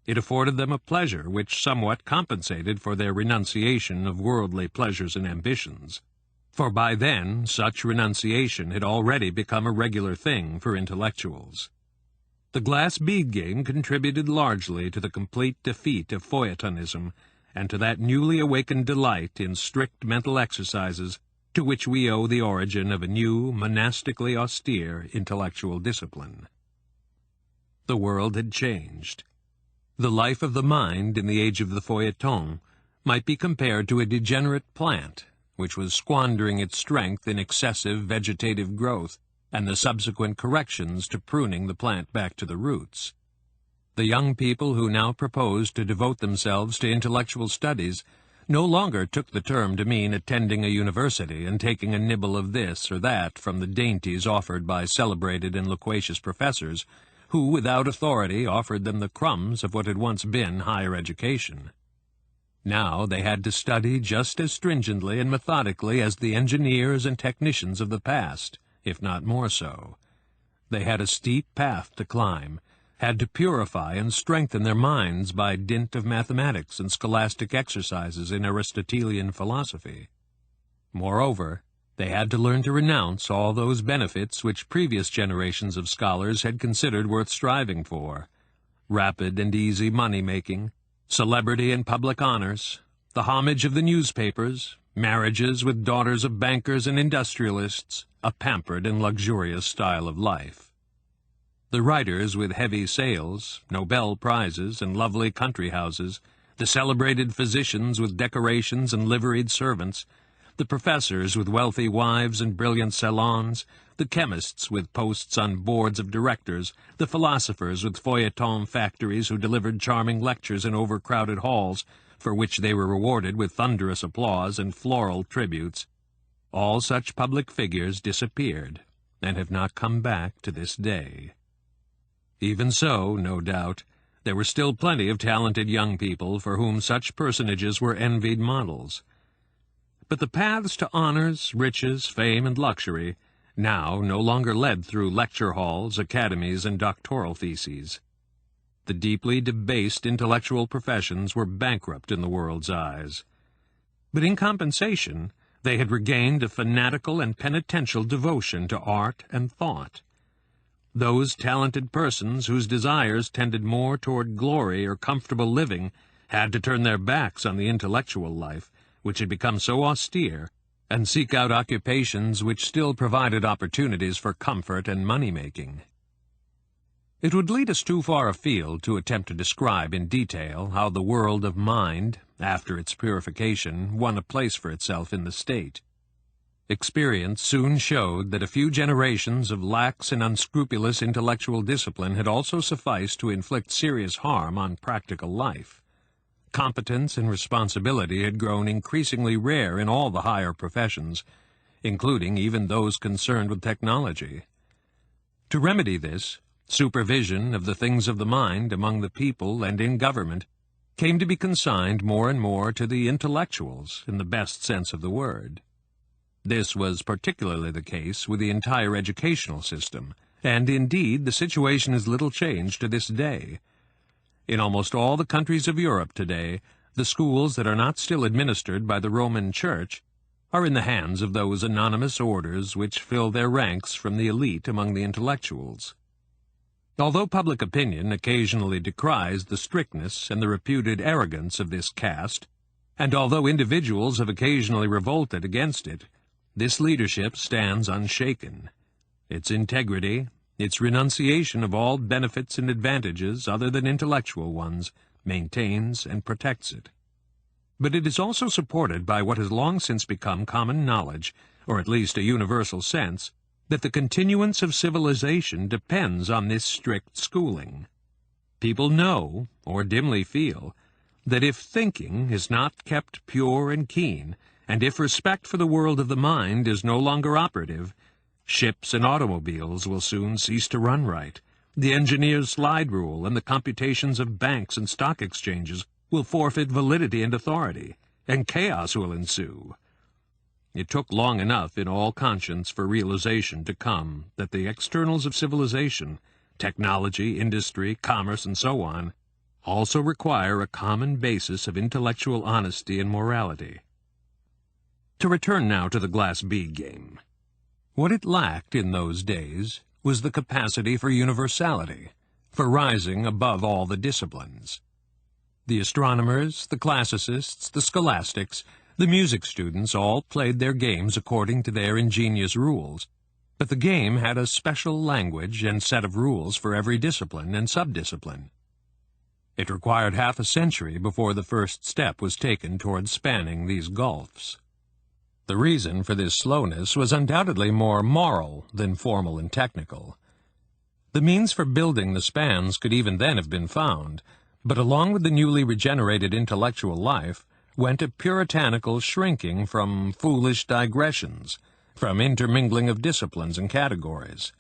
It afforded them a pleasure which somewhat compensated for their renunciation of worldly pleasures and ambitions, for by then such renunciation had already become a regular thing for intellectuals. The glass bead game contributed largely to the complete defeat of feuilletonism and to that newly awakened delight in strict mental exercises to which we owe the origin of a new, monastically austere intellectual discipline. The world had changed. The life of the mind in the age of the feuilleton might be compared to a degenerate plant, which was squandering its strength in excessive vegetative growth and the subsequent corrections to pruning the plant back to the roots. The young people who now proposed to devote themselves to intellectual studies no longer took the term to mean attending a university and taking a nibble of this or that from the dainties offered by celebrated and loquacious professors, who, without authority, offered them the crumbs of what had once been higher education. Now they had to study just as stringently and methodically as the engineers and technicians of the past, if not more so. They had a steep path to climb, had to purify and strengthen their minds by dint of mathematics and scholastic exercises in Aristotelian philosophy. Moreover, They had to learn to renounce all those benefits which previous generations of scholars had considered worth striving for: rapid and easy money-making, celebrity and public honors, the homage of the newspapers, marriages with daughters of bankers and industrialists, a pampered and luxurious style of life. The writers with heavy sales, Nobel Prizes, and lovely country houses, the celebrated physicians with decorations and liveried servants, the professors with wealthy wives and brilliant salons, the chemists with posts on boards of directors, the philosophers with feuilleton factories who delivered charming lectures in overcrowded halls, for which they were rewarded with thunderous applause and floral tributes. All such public figures disappeared, and have not come back to this day. Even so, no doubt, there were still plenty of talented young people for whom such personages were envied models. But the paths to honors, riches, fame, and luxury now no longer led through lecture halls, academies, and doctoral theses. The deeply debased intellectual professions were bankrupt in the world's eyes. But in compensation, they had regained a fanatical and penitential devotion to art and thought. Those talented persons whose desires tended more toward glory or comfortable living had to turn their backs on the intellectual life, which had become so austere, and seek out occupations which still provided opportunities for comfort and money-making. It would lead us too far afield to attempt to describe in detail how the world of mind, after its purification, won a place for itself in the state. Experience soon showed that a few generations of lax and unscrupulous intellectual discipline had also sufficed to inflict serious harm on practical life. Competence and responsibility had grown increasingly rare in all the higher professions, including even those concerned with technology. To remedy this, supervision of the things of the mind among the people and in government came to be consigned more and more to the intellectuals in the best sense of the word. This was particularly the case with the entire educational system, and indeed the situation is little changed to this day. In almost all the countries of Europe today, the schools that are not still administered by the Roman Church are in the hands of those anonymous orders which fill their ranks from the elite among the intellectuals. Although public opinion occasionally decries the strictness and the reputed arrogance of this caste, and although individuals have occasionally revolted against it, this leadership stands unshaken. Its integrity, its renunciation of all benefits and advantages other than intellectual ones, maintains and protects it. But it is also supported by what has long since become common knowledge, or at least a universal sense, that the continuance of civilization depends on this strict schooling. People know, or dimly feel, that if thinking is not kept pure and keen, and if respect for the world of the mind is no longer operative, ships and automobiles will soon cease to run right. The engineer's slide rule and the computations of banks and stock exchanges will forfeit validity and authority, and chaos will ensue. It took long enough in all conscience for realization to come that the externals of civilization, technology, industry, commerce, and so on, also require a common basis of intellectual honesty and morality. To return now to the glass bead game. What it lacked in those days was the capacity for universality, for rising above all the disciplines. The astronomers, the classicists, the scholastics, the music students all played their games according to their ingenious rules, but the game had a special language and set of rules for every discipline and subdiscipline. It required half a century before the first step was taken toward spanning these gulfs. The reason for this slowness was undoubtedly more moral than formal and technical. The means for building the spans could even then have been found, but along with the newly regenerated intellectual life went a puritanical shrinking from foolish digressions, from intermingling of disciplines and categories.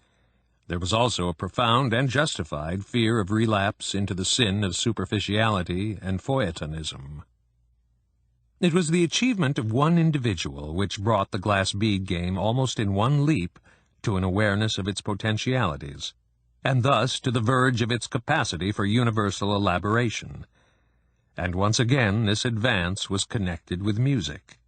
There was also a profound and justified fear of relapse into the sin of superficiality and feuilletonism. It was the achievement of one individual which brought the glass bead game almost in one leap to an awareness of its potentialities, and thus to the verge of its capacity for universal elaboration. And once again this advance was connected with music.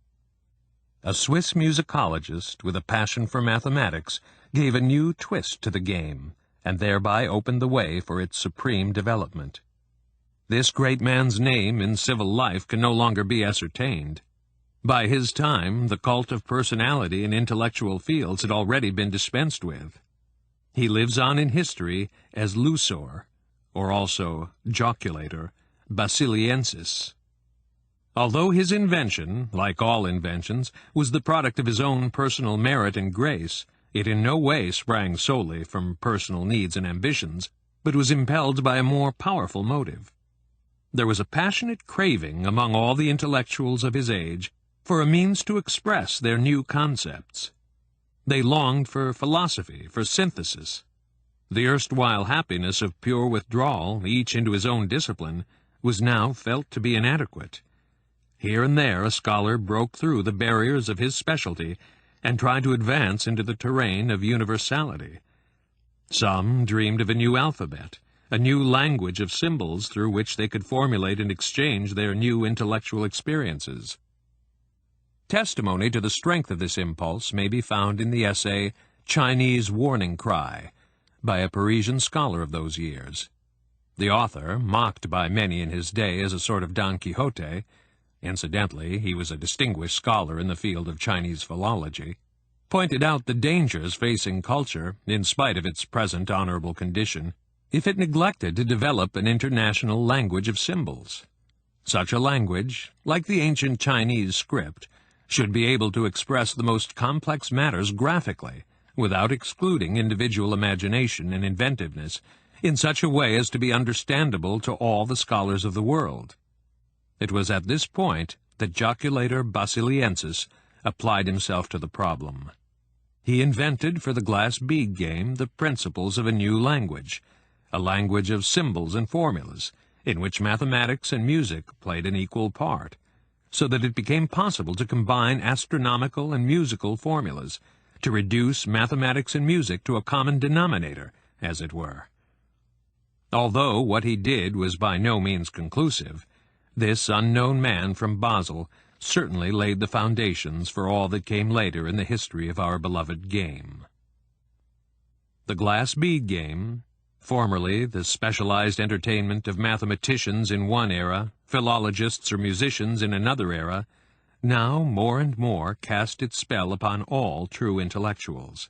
A Swiss musicologist with a passion for mathematics gave a new twist to the game, and thereby opened the way for its supreme development. This great man's name in civil life can no longer be ascertained. By his time, the cult of personality in intellectual fields had already been dispensed with. He lives on in history as Lusor, or also Joculator, Basiliensis. Although his invention, like all inventions, was the product of his own personal merit and grace, it in no way sprang solely from personal needs and ambitions, but was impelled by a more powerful motive. There was a passionate craving among all the intellectuals of his age for a means to express their new concepts. They longed for philosophy, for synthesis. The erstwhile happiness of pure withdrawal, each into his own discipline, was now felt to be inadequate. Here and there a scholar broke through the barriers of his specialty and tried to advance into the terrain of universality. Some dreamed of a new alphabet, a new language of symbols through which they could formulate and exchange their new intellectual experiences. Testimony to the strength of this impulse may be found in the essay Chinese Warning Cry, by a Parisian scholar of those years. The author, mocked by many in his day as a sort of Don Quixote — incidentally, he was a distinguished scholar in the field of Chinese philology — pointed out the dangers facing culture, in spite of its present honorable condition, if it neglected to develop an international language of symbols. Such a language, like the ancient Chinese script, should be able to express the most complex matters graphically, without excluding individual imagination and inventiveness, in such a way as to be understandable to all the scholars of the world. It was at this point that Joculator Basiliensis applied himself to the problem. He invented for the Glass Bead Game the principles of a new language, a language of symbols and formulas, in which mathematics and music played an equal part, so that it became possible to combine astronomical and musical formulas, to reduce mathematics and music to a common denominator, as it were. Although what he did was by no means conclusive, this unknown man from Basel certainly laid the foundations for all that came later in the history of our beloved game. The Glass Bead Game, formerly the specialized entertainment of mathematicians in one era, philologists or musicians in another era, now more and more cast its spell upon all true intellectuals.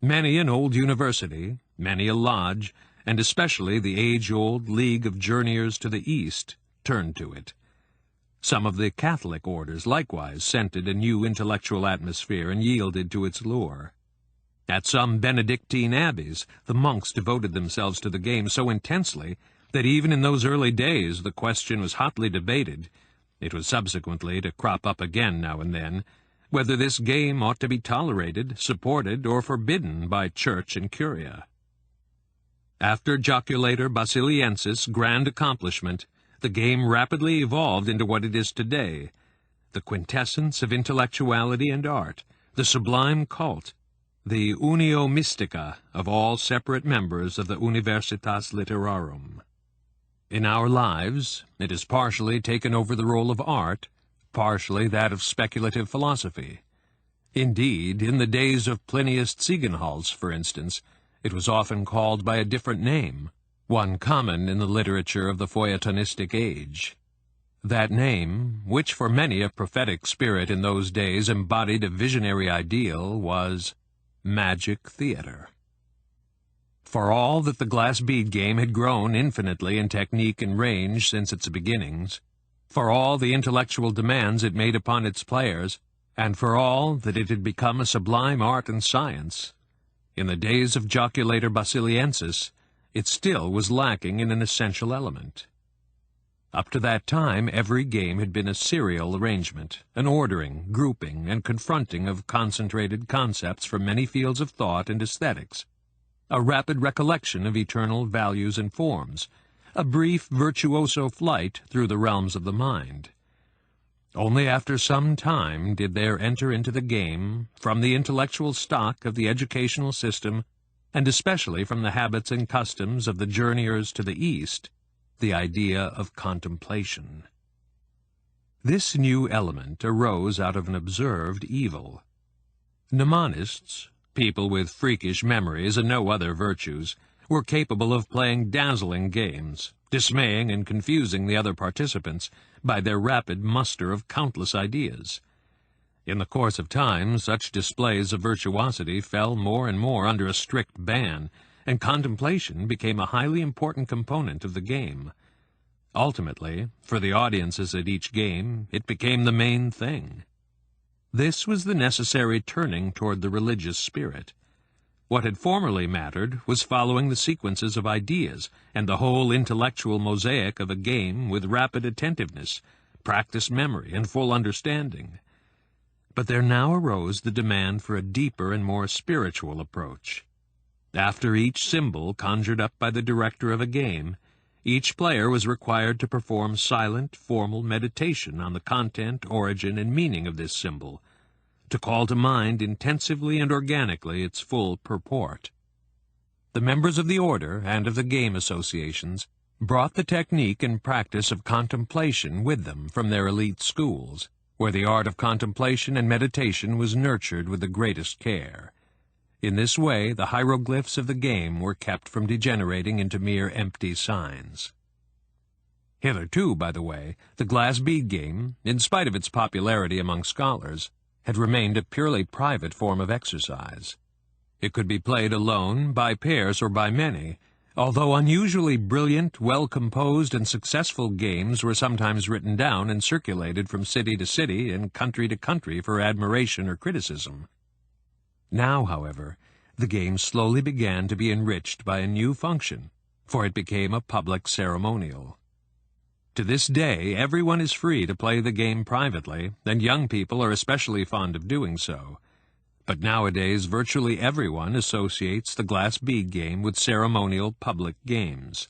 Many an old university, many a lodge, and especially the age-old League of Journeyers to the East, turned to it. Some of the Catholic orders likewise scented a new intellectual atmosphere and yielded to its lure. At some Benedictine abbeys, the monks devoted themselves to the game so intensely that even in those early days the question was hotly debated — it was subsequently to crop up again now and then — whether this game ought to be tolerated, supported, or forbidden by church and curia. After Joculator Basiliensis' grand accomplishment, the game rapidly evolved into what it is today, the quintessence of intellectuality and art, the sublime cult, the unio mystica of all separate members of the Universitas Literarum. In our lives, it has partially taken over the role of art, partially that of speculative philosophy. Indeed, in the days of Plinius Ziegenhals, for instance, it was often called by a different name, one common in the literature of the feuilletonistic age. That name, which for many a prophetic spirit in those days embodied a visionary ideal, was magic theater. For all that the Glass Bead Game had grown infinitely in technique and range since its beginnings, for all the intellectual demands it made upon its players, and for all that it had become a sublime art and science, in the days of Joculator Basiliensis, it still was lacking in an essential element. Up to that time, every game had been a serial arrangement, an ordering, grouping, and confronting of concentrated concepts from many fields of thought and aesthetics, a rapid recollection of eternal values and forms, a brief virtuoso flight through the realms of the mind. Only after some time did there enter into the game, from the intellectual stock of the educational system, and especially from the habits and customs of the journeyers to the East, the idea of contemplation. This new element arose out of an observed evil. Mnemonists, people with freakish memories and no other virtues, were capable of playing dazzling games, dismaying and confusing the other participants by their rapid muster of countless ideas. In the course of time, such displays of virtuosity fell more and more under a strict ban, and contemplation became a highly important component of the game. Ultimately, for the audiences at each game, it became the main thing. This was the necessary turning toward the religious spirit. What had formerly mattered was following the sequences of ideas and the whole intellectual mosaic of a game with rapid attentiveness, practiced memory, and full understanding. But there now arose the demand for a deeper and more spiritual approach. After each symbol conjured up by the director of a game, each player was required to perform silent, formal meditation on the content, origin, and meaning of this symbol, to call to mind intensively and organically its full purport. The members of the order and of the game associations brought the technique and practice of contemplation with them from their elite schools, where the art of contemplation and meditation was nurtured with the greatest care. In this way, the hieroglyphs of the game were kept from degenerating into mere empty signs. Hitherto, by the way, the Glass Bead Game, in spite of its popularity among scholars, had remained a purely private form of exercise. It could be played alone, by pairs, or by many, although unusually brilliant, well-composed, and successful games were sometimes written down and circulated from city to city and country to country for admiration or criticism. Now, however, the game slowly began to be enriched by a new function, for it became a public ceremonial. To this day, everyone is free to play the game privately, and young people are especially fond of doing so. But nowadays, virtually everyone associates the Glass Bead Game with ceremonial public games.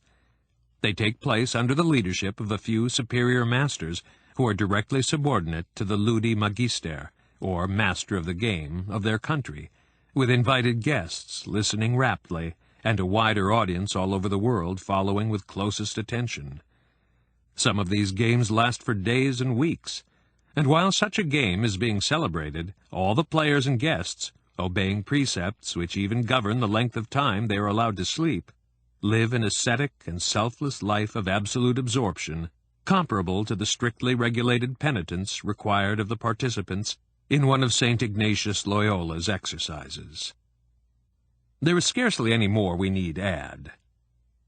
They take place under the leadership of a few superior masters who are directly subordinate to the Ludi Magister, or master of the game, of their country, with invited guests listening raptly, and a wider audience all over the world following with closest attention. Some of these games last for days and weeks, and while such a game is being celebrated, all the players and guests, obeying precepts which even govern the length of time they are allowed to sleep, live an ascetic and selfless life of absolute absorption, comparable to the strictly regulated penitence required of the participants in one of St. Ignatius Loyola's exercises. There is scarcely any more we need add.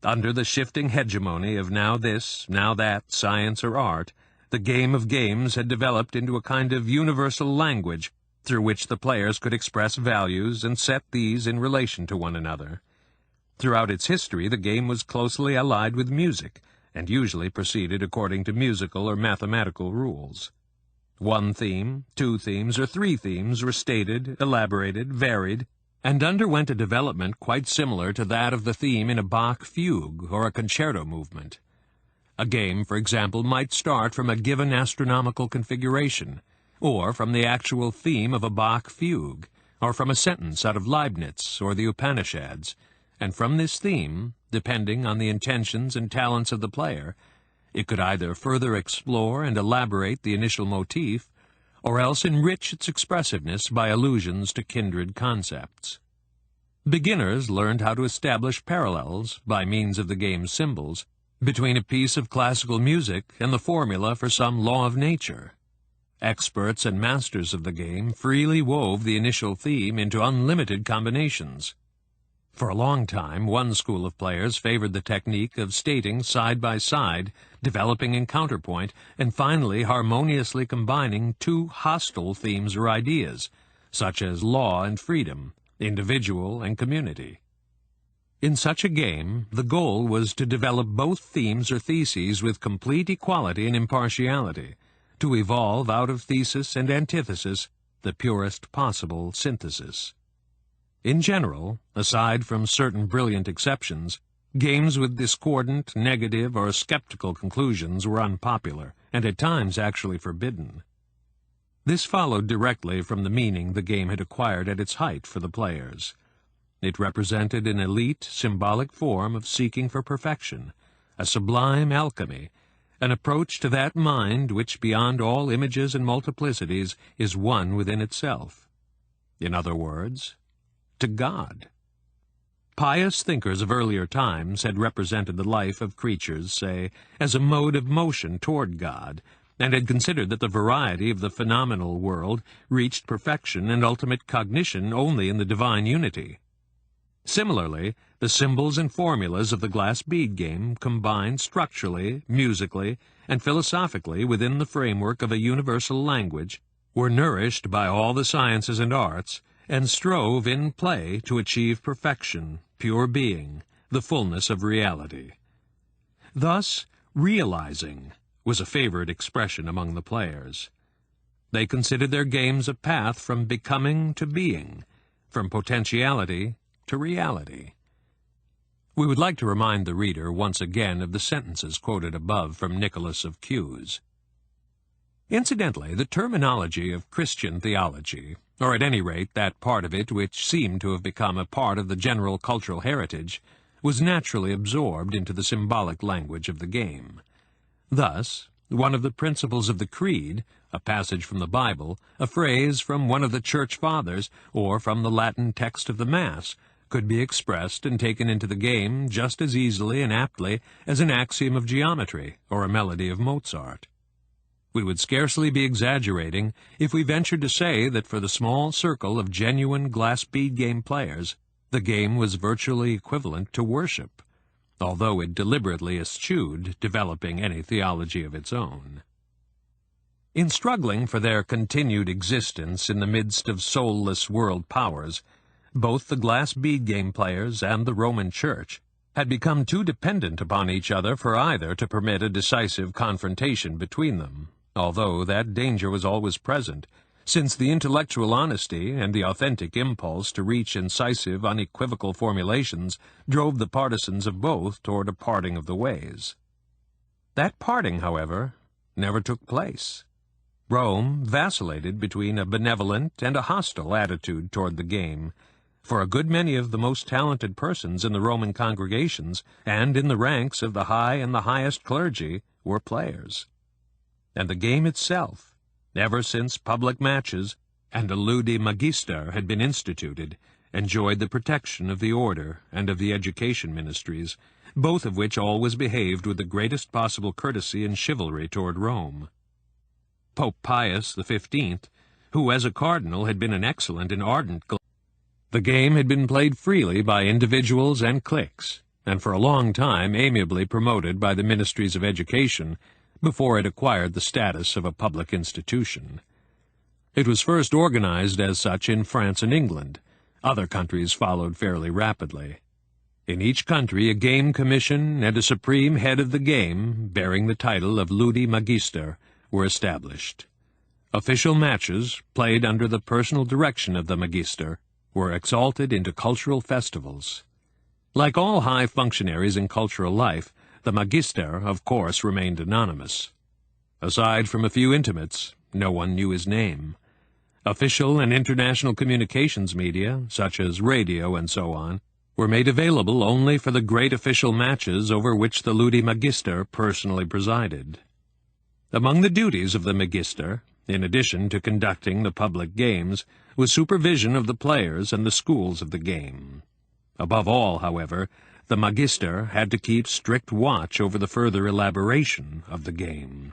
Under the shifting hegemony of now this, now that, science or art, the game of games had developed into a kind of universal language through which the players could express values and set these in relation to one another. Throughout its history, the game was closely allied with music, and usually proceeded according to musical or mathematical rules. One theme, two themes, or three themes were stated, elaborated, varied, and underwent a development quite similar to that of the theme in a Bach fugue or a concerto movement. A game, for example, might start from a given astronomical configuration, or from the actual theme of a Bach fugue, or from a sentence out of Leibniz or the Upanishads, and from this theme, depending on the intentions and talents of the player, it could either further explore and elaborate the initial motif, or else enrich its expressiveness by allusions to kindred concepts. Beginners learned how to establish parallels, by means of the game's symbols, between a piece of classical music and the formula for some law of nature. Experts and masters of the game freely wove the initial theme into unlimited combinations. For a long time, one school of players favored the technique of stating side by side, developing in counterpoint, and finally harmoniously combining two hostile themes or ideas, such as law and freedom, individual and community. In such a game, the goal was to develop both themes or theses with complete equality and impartiality, to evolve out of thesis and antithesis the purest possible synthesis. In general, aside from certain brilliant exceptions, games with discordant, negative, or skeptical conclusions were unpopular, and at times actually forbidden. This followed directly from the meaning the game had acquired at its height for the players. It represented an elite, symbolic form of seeking for perfection, a sublime alchemy, an approach to that mind which beyond all images and multiplicities is one within itself. In other words, to God. Pious thinkers of earlier times had represented the life of creatures, say, as a mode of motion toward God, and had considered that the variety of the phenomenal world reached perfection and ultimate cognition only in the divine unity. Similarly, the symbols and formulas of the glass bead game combined structurally, musically, and philosophically within the framework of a universal language, were nourished by all the sciences and arts, and strove in play to achieve perfection, pure being, the fullness of reality. Thus, realizing was a favorite expression among the players. They considered their games a path from becoming to being, from potentiality to reality. We would like to remind the reader once again of the sentences quoted above from Nicholas of Cues. Incidentally, the terminology of Christian theology, or at any rate that part of it which seemed to have become a part of the general cultural heritage, was naturally absorbed into the symbolic language of the game. Thus, one of the principles of the Creed, a passage from the Bible, a phrase from one of the Church Fathers, or from the Latin text of the Mass, could be expressed and taken into the game just as easily and aptly as an axiom of geometry or a melody of Mozart. We would scarcely be exaggerating if we ventured to say that for the small circle of genuine glass bead game players, the game was virtually equivalent to worship, although it deliberately eschewed developing any theology of its own. In struggling for their continued existence in the midst of soulless world powers, both the glass bead game players and the Roman Church had become too dependent upon each other for either to permit a decisive confrontation between them, although that danger was always present, since the intellectual honesty and the authentic impulse to reach incisive, unequivocal formulations drove the partisans of both toward a parting of the ways. That parting, however, never took place. Rome vacillated between a benevolent and a hostile attitude toward the game, for a good many of the most talented persons in the Roman congregations and in the ranks of the high and the highest clergy were players. And the game itself, ever since public matches and a Ludi Magister had been instituted, enjoyed the protection of the order and of the education ministries, both of which always behaved with the greatest possible courtesy and chivalry toward Rome. Pope Pius XV, who as a cardinal had been an excellent and ardent the game had been played freely by individuals and cliques, and for a long time amiably promoted by the ministries of education, before it acquired the status of a public institution. It was first organized as such in France and England. Other countries followed fairly rapidly. In each country a game commission and a supreme head of the game, bearing the title of Ludi Magister, were established. Official matches, played under the personal direction of the Magister, were exalted into cultural festivals. Like all high functionaries in cultural life, the Magister, of course, remained anonymous. Aside from a few intimates, no one knew his name. Official and international communications media, such as radio and so on, were made available only for the great official matches over which the Ludi Magister personally presided. Among the duties of the Magister, in addition to conducting the public games, was supervision of the players and the schools of the game. Above all, however, the Magister had to keep strict watch over the further elaboration of the game.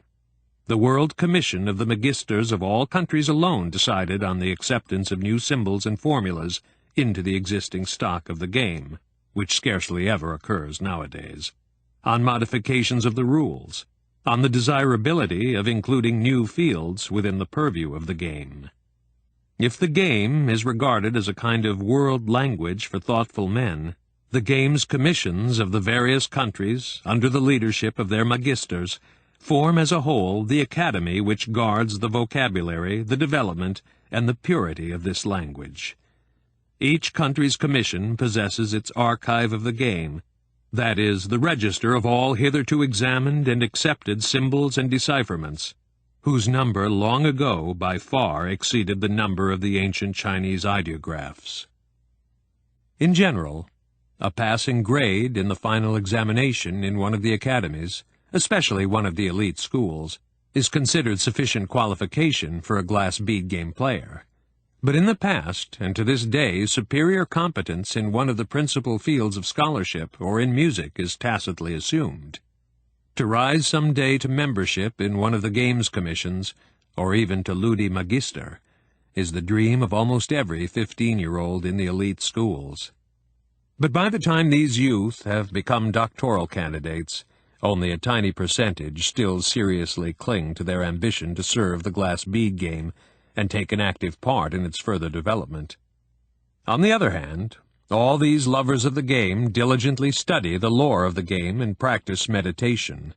The World Commission of the Magisters of all countries alone decided on the acceptance of new symbols and formulas into the existing stock of the game, which scarcely ever occurs nowadays, on modifications of the rules, on the desirability of including new fields within the purview of the game. If the game is regarded as a kind of world language for thoughtful men, the game's commissions of the various countries, under the leadership of their magisters, form as a whole the academy which guards the vocabulary, the development, and the purity of this language. Each country's commission possesses its archive of the game, that is, the register of all hitherto examined and accepted symbols and decipherments, whose number long ago by far exceeded the number of the ancient Chinese ideographs. In general, a passing grade in the final examination in one of the academies, especially one of the elite schools, is considered sufficient qualification for a glass bead game player. But in the past, and to this day, superior competence in one of the principal fields of scholarship or in music is tacitly assumed. To rise some day to membership in one of the games commissions, or even to Ludi Magister, is the dream of almost every 15-year-old in the elite schools. But by the time these youth have become doctoral candidates, only a tiny percentage still seriously cling to their ambition to serve the glass bead game and take an active part in its further development. On the other hand, all these lovers of the game diligently study the lore of the game and practice meditation.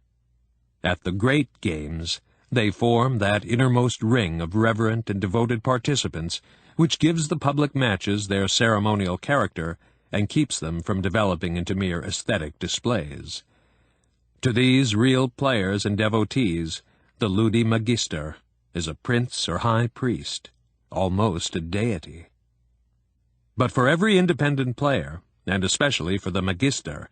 At the great games, they form that innermost ring of reverent and devoted participants which gives the public matches their ceremonial character and keeps them from developing into mere aesthetic displays. To these real players and devotees, the Ludi Magister is a prince or high priest, almost a deity. But for every independent player, and especially for the Magister,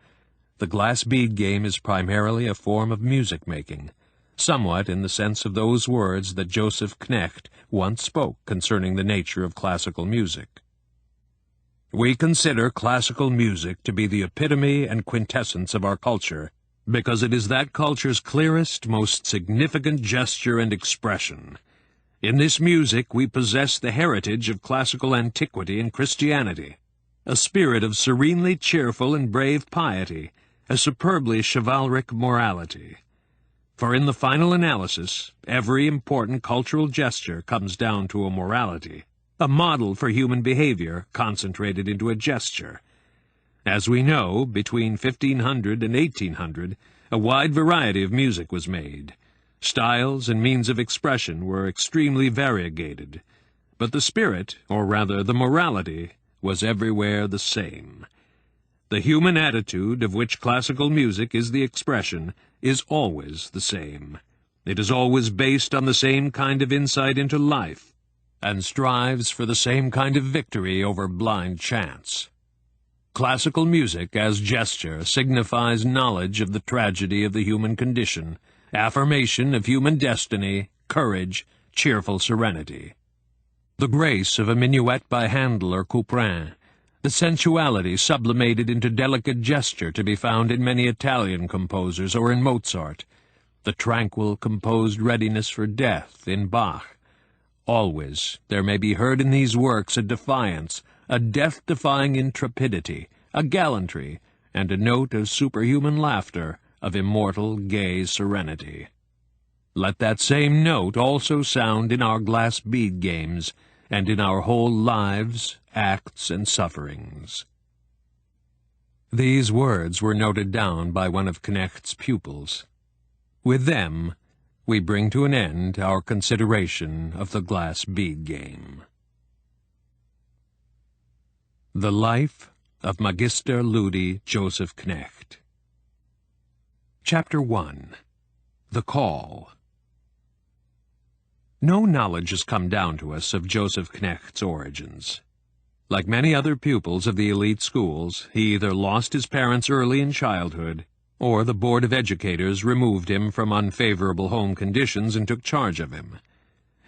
the glass bead game is primarily a form of music-making, somewhat in the sense of those words that Joseph Knecht once spoke concerning the nature of classical music. We consider classical music to be the epitome and quintessence of our culture, because it is that culture's clearest, most significant gesture and expression. In this music we possess the heritage of classical antiquity and Christianity, a spirit of serenely cheerful and brave piety, a superbly chivalric morality. For in the final analysis, every important cultural gesture comes down to a morality, a model for human behavior concentrated into a gesture. As we know, between 1500 and 1800, a wide variety of music was made. Styles and means of expression were extremely variegated, but the spirit, or rather the morality, was everywhere the same. The human attitude of which classical music is the expression is always the same. It is always based on the same kind of insight into life, and strives for the same kind of victory over blind chance. Classical music, as gesture, signifies knowledge of the tragedy of the human condition, affirmation of human destiny, courage, cheerful serenity. The grace of a minuet by Handel or Couperin, the sensuality sublimated into delicate gesture to be found in many Italian composers or in Mozart, the tranquil, composed readiness for death in Bach. Always there may be heard in these works a defiance, a death-defying intrepidity, a gallantry, and a note of superhuman laughter, of immortal, gay serenity. Let that same note also sound in our glass bead games, and in our whole lives, acts, and sufferings. These words were noted down by one of Knecht's pupils. With them, we bring to an end our consideration of the glass bead game. The Life of Magister Ludi Joseph Knecht. Chapter 1. The Call. No knowledge has come down to us of Joseph Knecht's origins. Like many other pupils of the elite schools, he either lost his parents early in childhood, or the Board of Educators removed him from unfavorable home conditions and took charge of him.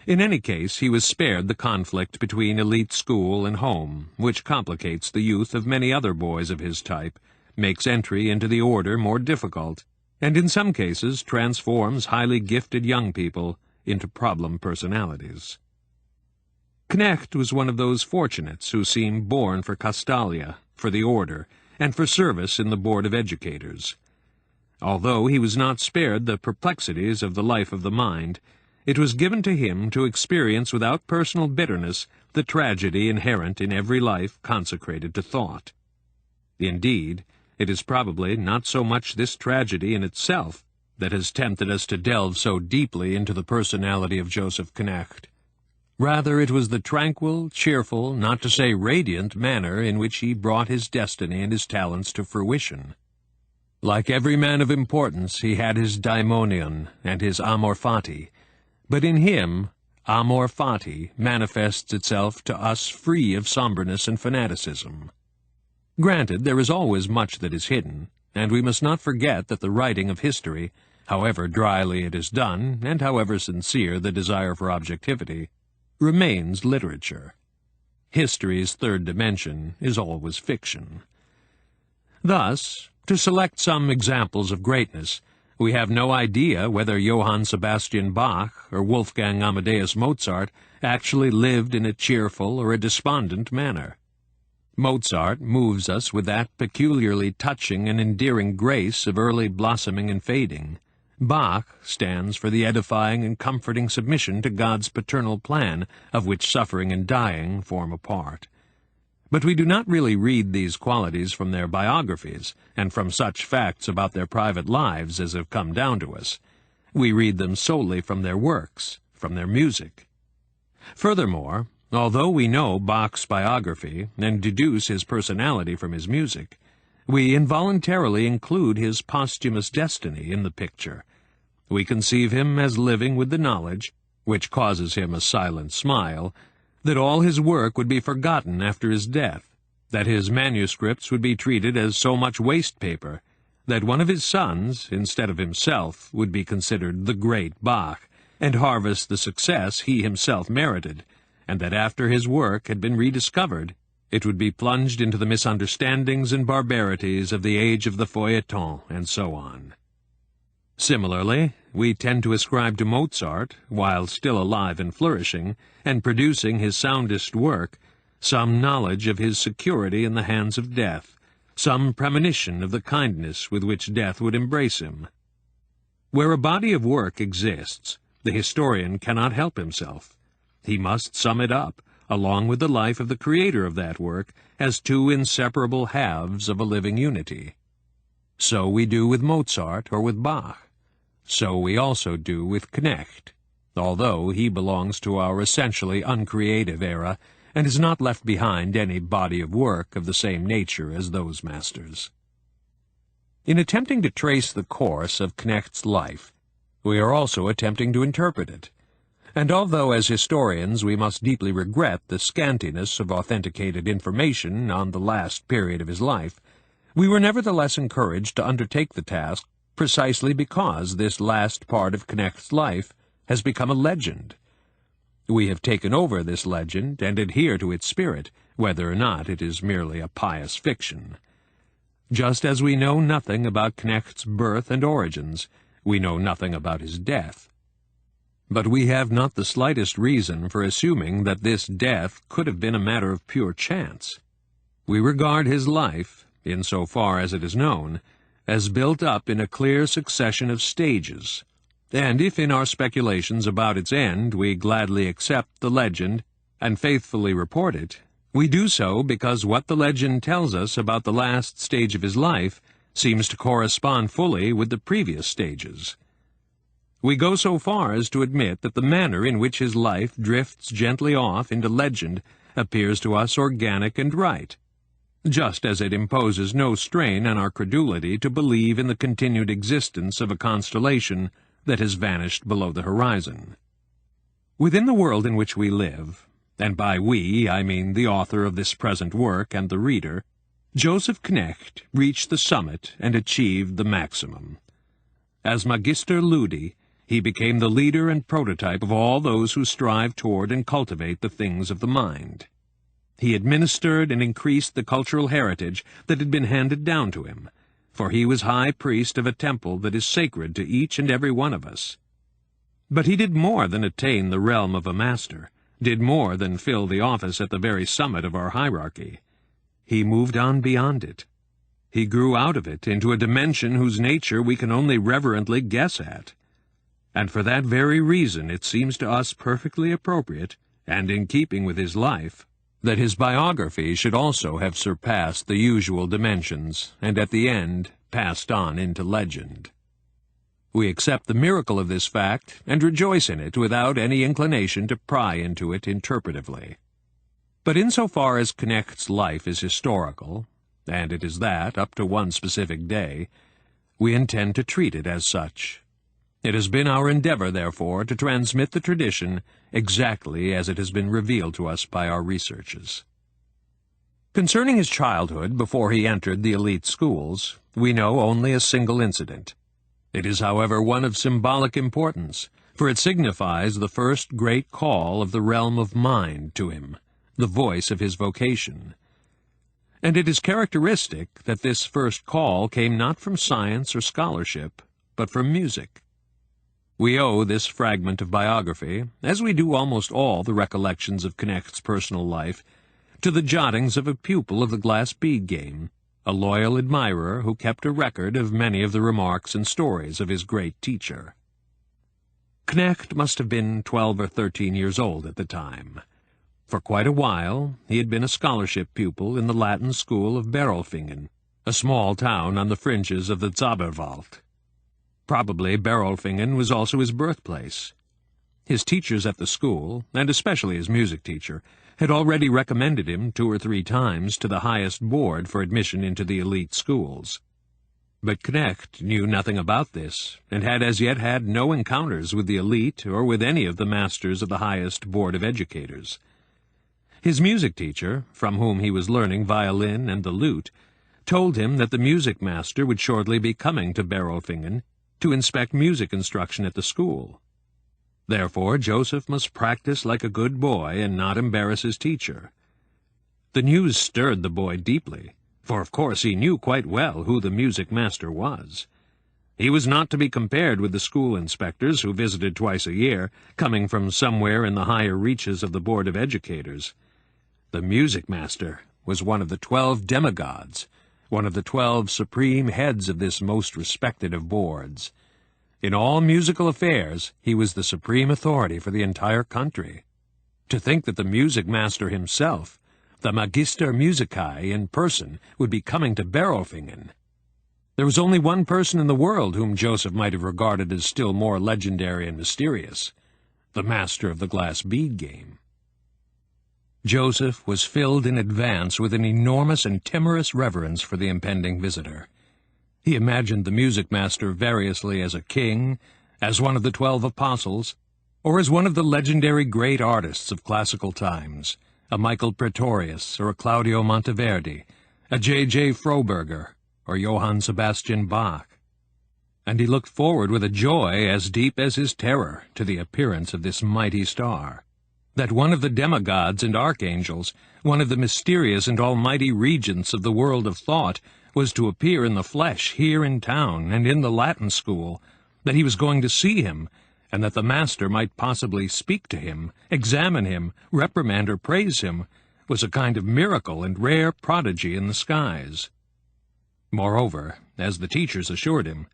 In any case, he was spared the conflict between elite school and home, which complicates the youth of many other boys of his type, makes entry into the order more difficult, and in some cases transforms highly gifted young people into problem personalities. Knecht was one of those fortunates who seem born for Castalia, for the order, and for service in the Board of Educators. Although he was not spared the perplexities of the life of the mind, it was given to him to experience without personal bitterness the tragedy inherent in every life consecrated to thought. Indeed, it is probably not so much this tragedy in itself that has tempted us to delve so deeply into the personality of Joseph Knecht. Rather, it was the tranquil, cheerful, not to say radiant manner in which he brought his destiny and his talents to fruition. Like every man of importance, he had his daimonion and his amor fati, but in him, amor fati manifests itself to us free of somberness and fanaticism. Granted, there is always much that is hidden, and we must not forget that the writing of history, however dryly it is done, and however sincere the desire for objectivity, remains literature. History's third dimension is always fiction. Thus, to select some examples of greatness, we have no idea whether Johann Sebastian Bach or Wolfgang Amadeus Mozart actually lived in a cheerful or a despondent manner. Mozart moves us with that peculiarly touching and endearing grace of early blossoming and fading. Bach stands for the edifying and comforting submission to God's paternal plan, of which suffering and dying form a part. But we do not really read these qualities from their biographies, and from such facts about their private lives as have come down to us. We read them solely from their works, from their music. Furthermore, although we know Bach's biography and deduce his personality from his music, we involuntarily include his posthumous destiny in the picture. We conceive him as living with the knowledge, which causes him a silent smile, that all his work would be forgotten after his death, that his manuscripts would be treated as so much waste paper, that one of his sons, instead of himself, would be considered the great Bach, and harvest the success he himself merited, and that after his work had been rediscovered, it would be plunged into the misunderstandings and barbarities of the age of the feuilleton, and so on. Similarly, we tend to ascribe to Mozart, while still alive and flourishing, and producing his soundest work, some knowledge of his security in the hands of death, some premonition of the kindness with which death would embrace him. Where a body of work exists, the historian cannot help himself. He must sum it up, along with the life of the creator of that work, as two inseparable halves of a living unity. So we do with Mozart or with Bach. So we also do with Knecht, although he belongs to our essentially uncreative era and has not left behind any body of work of the same nature as those masters. In attempting to trace the course of Knecht's life, we are also attempting to interpret it, and although as historians we must deeply regret the scantiness of authenticated information on the last period of his life, we were nevertheless encouraged to undertake the task precisely because this last part of Knecht's life has become a legend. We have taken over this legend and adhere to its spirit, whether or not it is merely a pious fiction. Just as we know nothing about Knecht's birth and origins, we know nothing about his death. But we have not the slightest reason for assuming that this death could have been a matter of pure chance. We regard his life, in so far as it is known, as built up in a clear succession of stages, and if in our speculations about its end we gladly accept the legend and faithfully report it, we do so because what the legend tells us about the last stage of his life seems to correspond fully with the previous stages. We go so far as to admit that the manner in which his life drifts gently off into legend appears to us organic and right, just as it imposes no strain on our credulity to believe in the continued existence of a constellation that has vanished below the horizon. Within the world in which we live, and by we I mean the author of this present work and the reader, Joseph Knecht reached the summit and achieved the maximum. As Magister Ludi, he became the leader and prototype of all those who strive toward and cultivate the things of the mind. He administered and increased the cultural heritage that had been handed down to him, for he was high priest of a temple that is sacred to each and every one of us. But he did more than attain the realm of a master, did more than fill the office at the very summit of our hierarchy. He moved on beyond it. He grew out of it into a dimension whose nature we can only reverently guess at. And for that very reason it seems to us perfectly appropriate, and in keeping with his life, that his biography should also have surpassed the usual dimensions, and at the end passed on into legend. We accept the miracle of this fact, and rejoice in it without any inclination to pry into it interpretively. But insofar as Knecht's life is historical, and it is that up to one specific day, we intend to treat it as such. It has been our endeavor, therefore, to transmit the tradition exactly as it has been revealed to us by our researches. Concerning his childhood before he entered the elite schools, we know only a single incident. It is, however, one of symbolic importance, for it signifies the first great call of the realm of mind to him, the voice of his vocation. And it is characteristic that this first call came not from science or scholarship, but from music. We owe this fragment of biography, as we do almost all the recollections of Knecht's personal life, to the jottings of a pupil of the Glass Bead Game, a loyal admirer who kept a record of many of the remarks and stories of his great teacher. Knecht must have been 12 or 13 years old at the time. For quite a while he had been a scholarship pupil in the Latin school of Berolfingen, a small town on the fringes of the Zauberwald. Probably Berolfingen was also his birthplace. His teachers at the school, and especially his music teacher, had already recommended him 2 or 3 times to the highest board for admission into the elite schools. But Knecht knew nothing about this, and had as yet had no encounters with the elite or with any of the masters of the highest board of educators. His music teacher, from whom he was learning violin and the lute, told him that the music master would shortly be coming to Berolfingen to inspect music instruction at the school. Therefore Joseph must practice like a good boy and not embarrass his teacher. The news stirred the boy deeply, for of course he knew quite well who the music master was. He was not to be compared with the school inspectors who visited twice a year, coming from somewhere in the higher reaches of the Board of Educators. The music master was one of the 12 demigods, one of the 12 supreme heads of this most respected of boards. In all musical affairs, he was the supreme authority for the entire country. To think that the music master himself, the Magister Musicae in person, would be coming to Berolfingen. There was only one person in the world whom Joseph might have regarded as still more legendary and mysterious, the master of the Glass Bead Game. Joseph was filled in advance with an enormous and timorous reverence for the impending visitor. He imagined the music master variously as a king, as one of the 12 apostles, or as one of the legendary great artists of classical times, a Michael Praetorius or a Claudio Monteverdi, a J.J. Froberger or Johann Sebastian Bach. And he looked forward with a joy as deep as his terror to the appearance of this mighty star, that one of the demigods and archangels, one of the mysterious and almighty regents of the world of thought, was to appear in the flesh here in town and in the Latin school, that he was going to see him, and that the master might possibly speak to him, examine him, reprimand or praise him, was a kind of miracle and rare prodigy in the skies. Moreover, as the teachers assured him,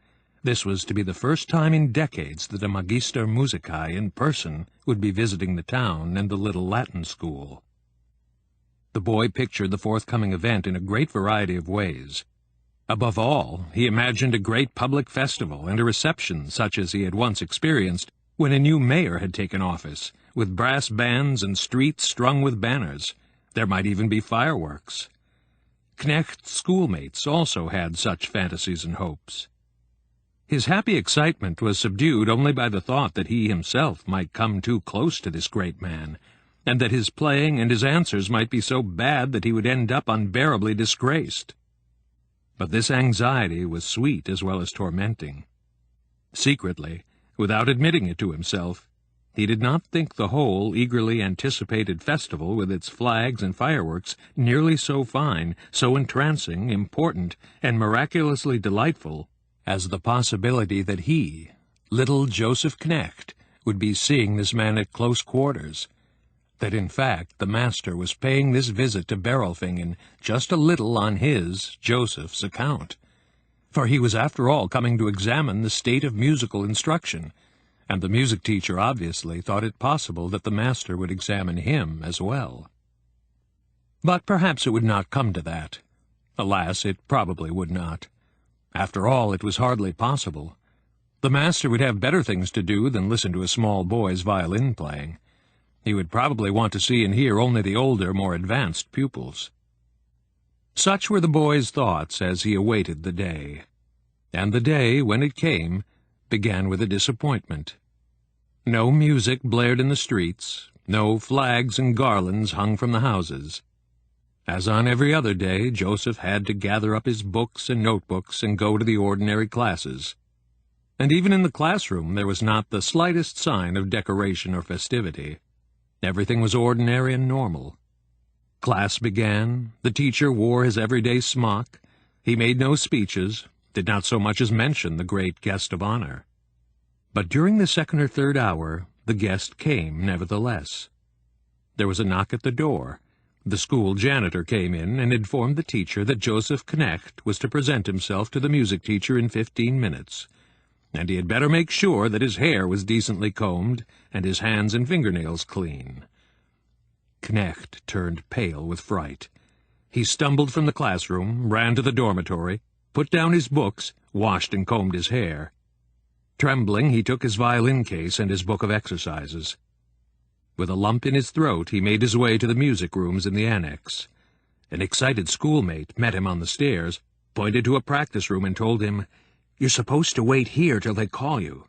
this was to be the first time in decades that a Magister Musicae in person would be visiting the town and the little Latin school. The boy pictured the forthcoming event in a great variety of ways. Above all, he imagined a great public festival and a reception such as he had once experienced when a new mayor had taken office, with brass bands and streets strung with banners. There might even be fireworks. Knecht's schoolmates also had such fantasies and hopes. His happy excitement was subdued only by the thought that he himself might come too close to this great man, and that his playing and his answers might be so bad that he would end up unbearably disgraced. But this anxiety was sweet as well as tormenting. Secretly, without admitting it to himself, he did not think the whole eagerly anticipated festival with its flags and fireworks nearly so fine, so entrancing, important, and miraculously delightful as the possibility that he, little Joseph Knecht, would be seeing this man at close quarters, that in fact the master was paying this visit to Berolfingen just a little on his, Joseph's, account. For he was after all coming to examine the state of musical instruction, and the music teacher obviously thought it possible that the master would examine him as well. But perhaps it would not come to that. Alas, it probably would not. After all, it was hardly possible. The master would have better things to do than listen to a small boy's violin playing. He would probably want to see and hear only the older, more advanced pupils. Such were the boy's thoughts as he awaited the day. And the day, when it came, began with a disappointment. No music blared in the streets, no flags and garlands hung from the houses. As on every other day, Joseph had to gather up his books and notebooks and go to the ordinary classes. And even in the classroom there was not the slightest sign of decoration or festivity. Everything was ordinary and normal. Class began. The teacher wore his everyday smock. He made no speeches, did not so much as mention the great guest of honor. But during the second or third hour, the guest came nevertheless. There was a knock at the door. The school janitor came in and informed the teacher that Joseph Knecht was to present himself to the music teacher in 15 minutes, and he had better make sure that his hair was decently combed and his hands and fingernails clean. Knecht turned pale with fright. He stumbled from the classroom, ran to the dormitory, put down his books, washed and combed his hair. Trembling, he took his violin case and his book of exercises. With a lump in his throat, he made his way to the music rooms in the annex. An excited schoolmate met him on the stairs, pointed to a practice room and told him, "You're supposed to wait here till they call you."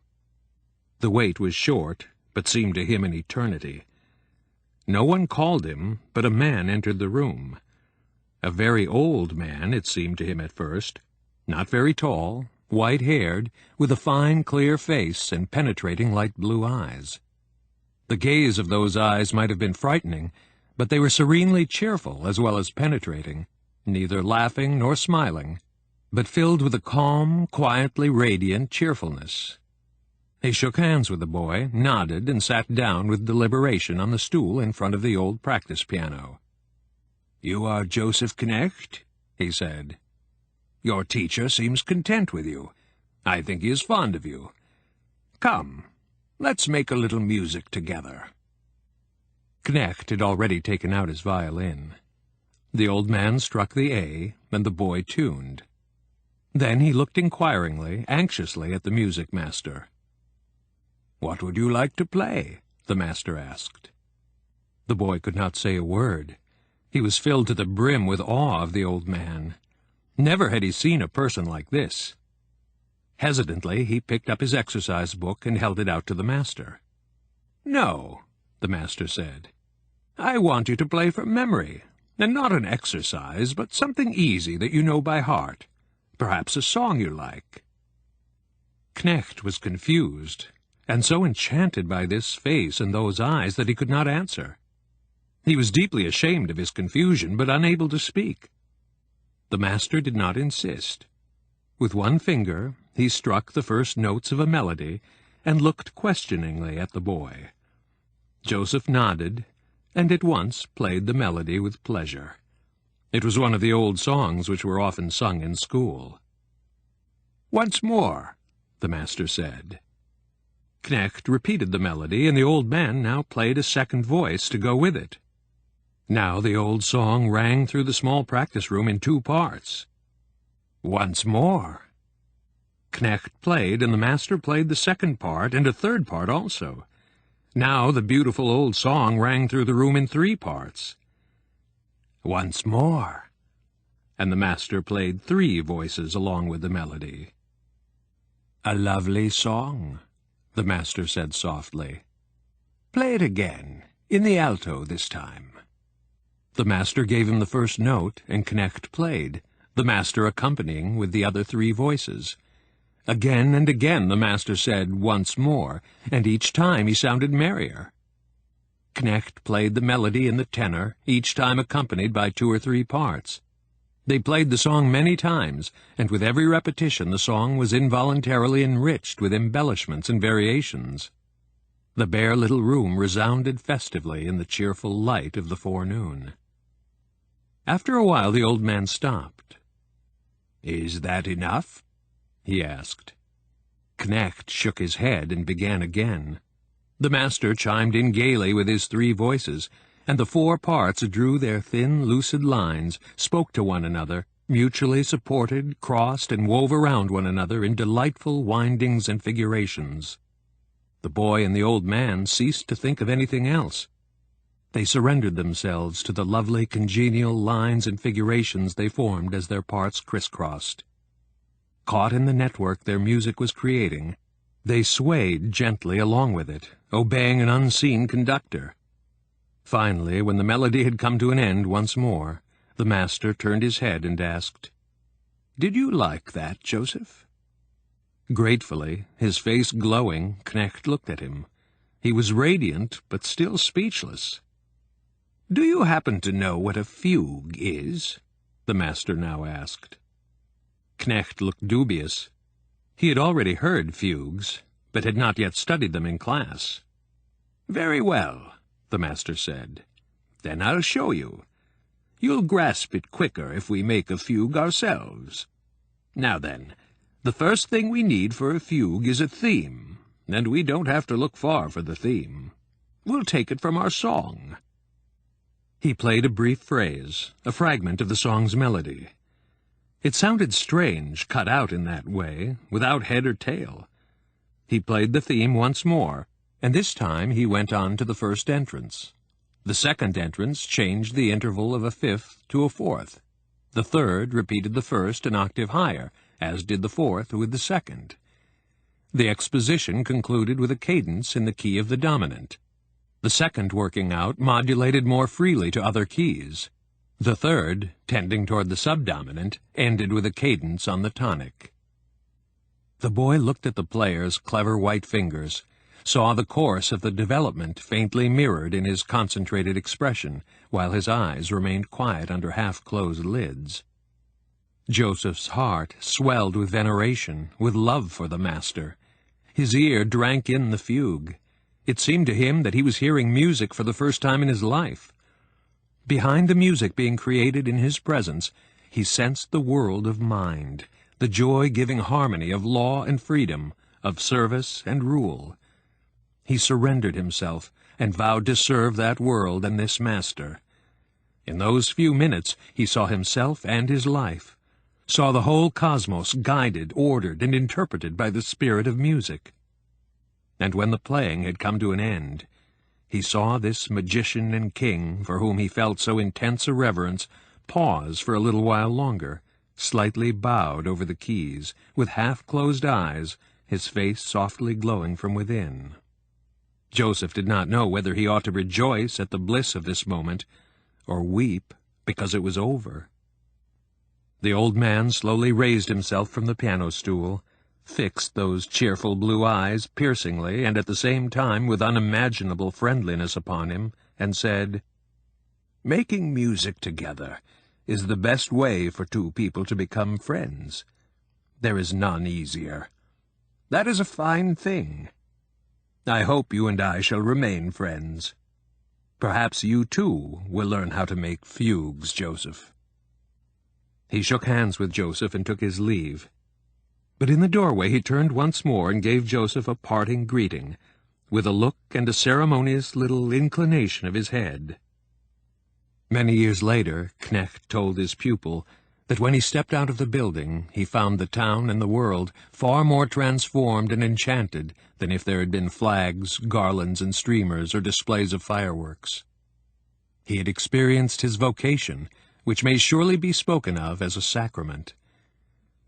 The wait was short, but seemed to him an eternity. No one called him, but a man entered the room. A very old man, it seemed to him at first, not very tall, white-haired, with a fine, clear face and penetrating light blue eyes. The gaze of those eyes might have been frightening, but they were serenely cheerful as well as penetrating, neither laughing nor smiling, but filled with a calm, quietly radiant cheerfulness. He shook hands with the boy, nodded, and sat down with deliberation on the stool in front of the old practice piano. "You are Joseph Knecht?" he said. "Your teacher seems content with you. I think he is fond of you. Come, let's make a little music together." Knecht had already taken out his violin. The old man struck the A, and the boy tuned. Then he looked inquiringly, anxiously at the music master. "What would you like to play?" the master asked. The boy could not say a word. He was filled to the brim with awe of the old man. Never had he seen a person like this. Hesitantly, he picked up his exercise book and held it out to the master. "No," the master said. "I want you to play from memory, and not an exercise, but something easy that you know by heart. Perhaps a song you like." Knecht was confused, and so enchanted by this face and those eyes that he could not answer. He was deeply ashamed of his confusion, but unable to speak. The master did not insist. With one finger, he struck the first notes of a melody and looked questioningly at the boy. Joseph nodded, and at once played the melody with pleasure. It was one of the old songs which were often sung in school. "Once more," the master said. Knecht repeated the melody, and the old man now played a second voice to go with it. Now the old song rang through the small practice room in 2 parts. "Once more." Knecht played, and the master played the second part and a third part also. Now the beautiful old song rang through the room in 3 parts. "Once more." And the master played 3 voices along with the melody. "A lovely song," the master said softly. "Play it again, in the alto this time." The master gave him the first note, and Knecht played, the master accompanying with the other 3 voices. Again and again the master said, "Once more," and each time he sounded merrier. Knecht played the melody in the tenor, each time accompanied by 2 or 3 parts. They played the song many times, and with every repetition the song was involuntarily enriched with embellishments and variations. The bare little room resounded festively in the cheerful light of the forenoon. After a while the old man stopped. "Is that enough?" he asked. Knecht shook his head and began again. The master chimed in gaily with his 3 voices, and the 4 parts drew their thin, lucid lines, spoke to one another, mutually supported, crossed, and wove around one another in delightful windings and figurations. The boy and the old man ceased to think of anything else. They surrendered themselves to the lovely congenial lines and figurations they formed as their parts crisscrossed. Caught in the network their music was creating, they swayed gently along with it, obeying an unseen conductor. Finally, when the melody had come to an end once more, the master turned his head and asked, "Did you like that, Joseph?" Gratefully, his face glowing, Knecht looked at him. He was radiant, but still speechless. "Do you happen to know what a fugue is?" the master now asked. Knecht looked dubious. He had already heard fugues, but had not yet studied them in class. "Very well," the master said. "Then I'll show you. You'll grasp it quicker if we make a fugue ourselves. Now then, the first thing we need for a fugue is a theme, and we don't have to look far for the theme. We'll take it from our song." He played a brief phrase, a fragment of the song's melody. It sounded strange, cut out in that way, without head or tail. He played the theme once more, and this time he went on to the first entrance. The second entrance changed the interval of a fifth to a fourth. The third repeated the first an octave higher, as did the fourth with the second. The exposition concluded with a cadence in the key of the dominant. The second working out modulated more freely to other keys. The third, tending toward the subdominant, ended with a cadence on the tonic. The boy looked at the player's clever white fingers, saw the course of the development faintly mirrored in his concentrated expression, while his eyes remained quiet under half-closed lids. Joseph's heart swelled with veneration, with love for the master. His ear drank in the fugue. It seemed to him that he was hearing music for the first time in his life. Behind the music being created in his presence, he sensed the world of mind, the joy-giving harmony of law and freedom, of service and rule. He surrendered himself and vowed to serve that world and this master. In those few minutes he saw himself and his life, saw the whole cosmos guided, ordered, and interpreted by the spirit of music. And when the playing had come to an end, he saw this magician and king, for whom he felt so intense a reverence, pause for a little while longer, slightly bowed over the keys, with half-closed eyes, his face softly glowing from within. Joseph did not know whether he ought to rejoice at the bliss of this moment, or weep because it was over. The old man slowly raised himself from the piano-stool, fixed those cheerful blue eyes piercingly and at the same time with unimaginable friendliness upon him, and said, "Making music together is the best way for two people to become friends. There is none easier. That is a fine thing. I hope you and I shall remain friends. Perhaps you, too, will learn how to make fugues, Joseph." He shook hands with Joseph and took his leave. But in the doorway he turned once more and gave Joseph a parting greeting, with a look and a ceremonious little inclination of his head. Many years later, Knecht told his pupil that when he stepped out of the building, he found the town and the world far more transformed and enchanted than if there had been flags, garlands, and streamers, or displays of fireworks. He had experienced his vocation, which may surely be spoken of as a sacrament.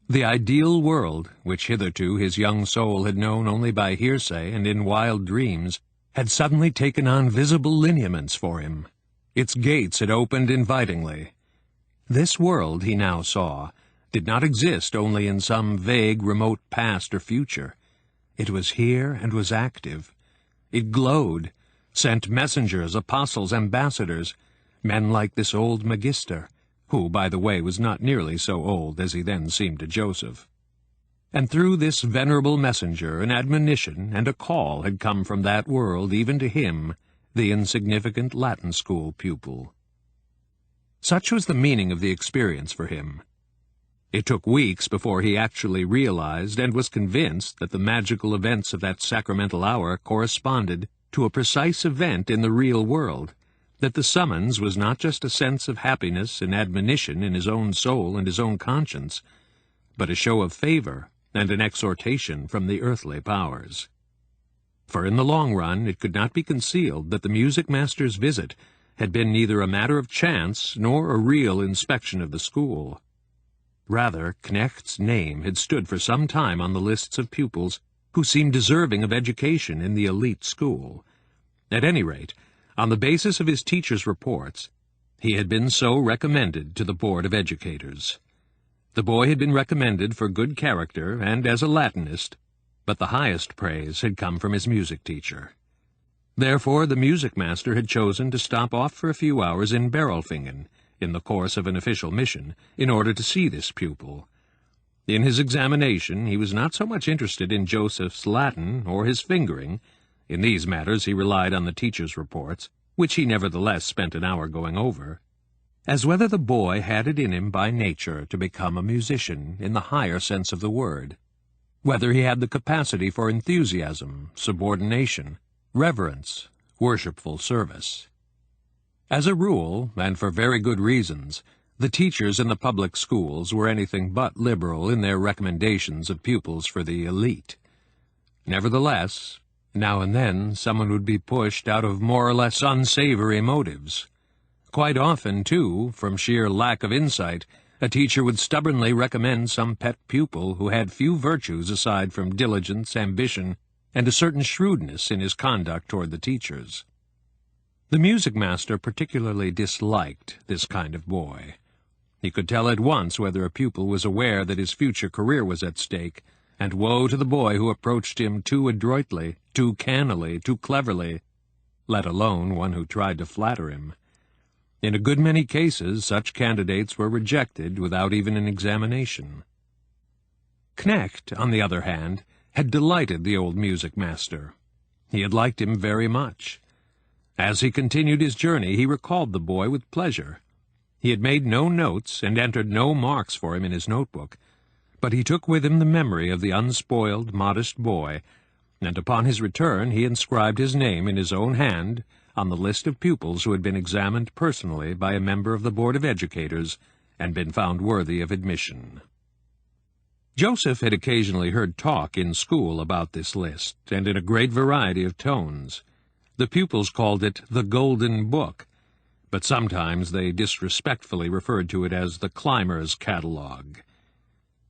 The ideal world, which hitherto his young soul had known only by hearsay and in wild dreams, had suddenly taken on visible lineaments for him. Its gates had opened invitingly. This world, he now saw, did not exist only in some vague, remote past or future. It was here and was active. It glowed, sent messengers, apostles, ambassadors, men like this old Magister, who, by the way, was not nearly so old as he then seemed to Joseph. And through this venerable messenger an admonition and a call had come from that world even to him, the insignificant Latin school pupil. Such was the meaning of the experience for him. It took weeks before he actually realized and was convinced that the magical events of that sacramental hour corresponded to a precise event in the real world, that the summons was not just a sense of happiness and admonition in his own soul and his own conscience, but a show of favor and an exhortation from the earthly powers. For in the long run it could not be concealed that the music master's visit had been neither a matter of chance nor a real inspection of the school. Rather, Knecht's name had stood for some time on the lists of pupils who seemed deserving of education in the elite school. At any rate, on the basis of his teacher's reports, he had been so recommended to the Board of Educators. The boy had been recommended for good character and as a Latinist, but the highest praise had come from his music teacher. Therefore the music master had chosen to stop off for a few hours in Berolfingen, in the course of an official mission, in order to see this pupil. In his examination he was not so much interested in Joseph's Latin or his fingering. In these matters he relied on the teacher's reports, which he nevertheless spent an hour going over, as whether the boy had it in him by nature to become a musician in the higher sense of the word, whether he had the capacity for enthusiasm, subordination, reverence, worshipful service. As a rule, and for very good reasons, the teachers in the public schools were anything but liberal in their recommendations of pupils for the elite. Nevertheless, now and then someone would be pushed out of more or less unsavory motives. Quite often, too, from sheer lack of insight, a teacher would stubbornly recommend some pet pupil who had few virtues aside from diligence, ambition, and a certain shrewdness in his conduct toward the teachers. The music master particularly disliked this kind of boy. He could tell at once whether a pupil was aware that his future career was at stake, and woe to the boy who approached him too adroitly, too cannily, too cleverly, let alone one who tried to flatter him. In a good many cases, such candidates were rejected without even an examination. Knecht, on the other hand, had delighted the old music master. He had liked him very much. As he continued his journey, he recalled the boy with pleasure. He had made no notes and entered no marks for him in his notebook, but he took with him the memory of the unspoiled, modest boy, and upon his return he inscribed his name in his own hand on the list of pupils who had been examined personally by a member of the Board of Educators and been found worthy of admission. Joseph had occasionally heard talk in school about this list, and in a great variety of tones. The pupils called it the Golden Book, but sometimes they disrespectfully referred to it as the Climber's Catalogue.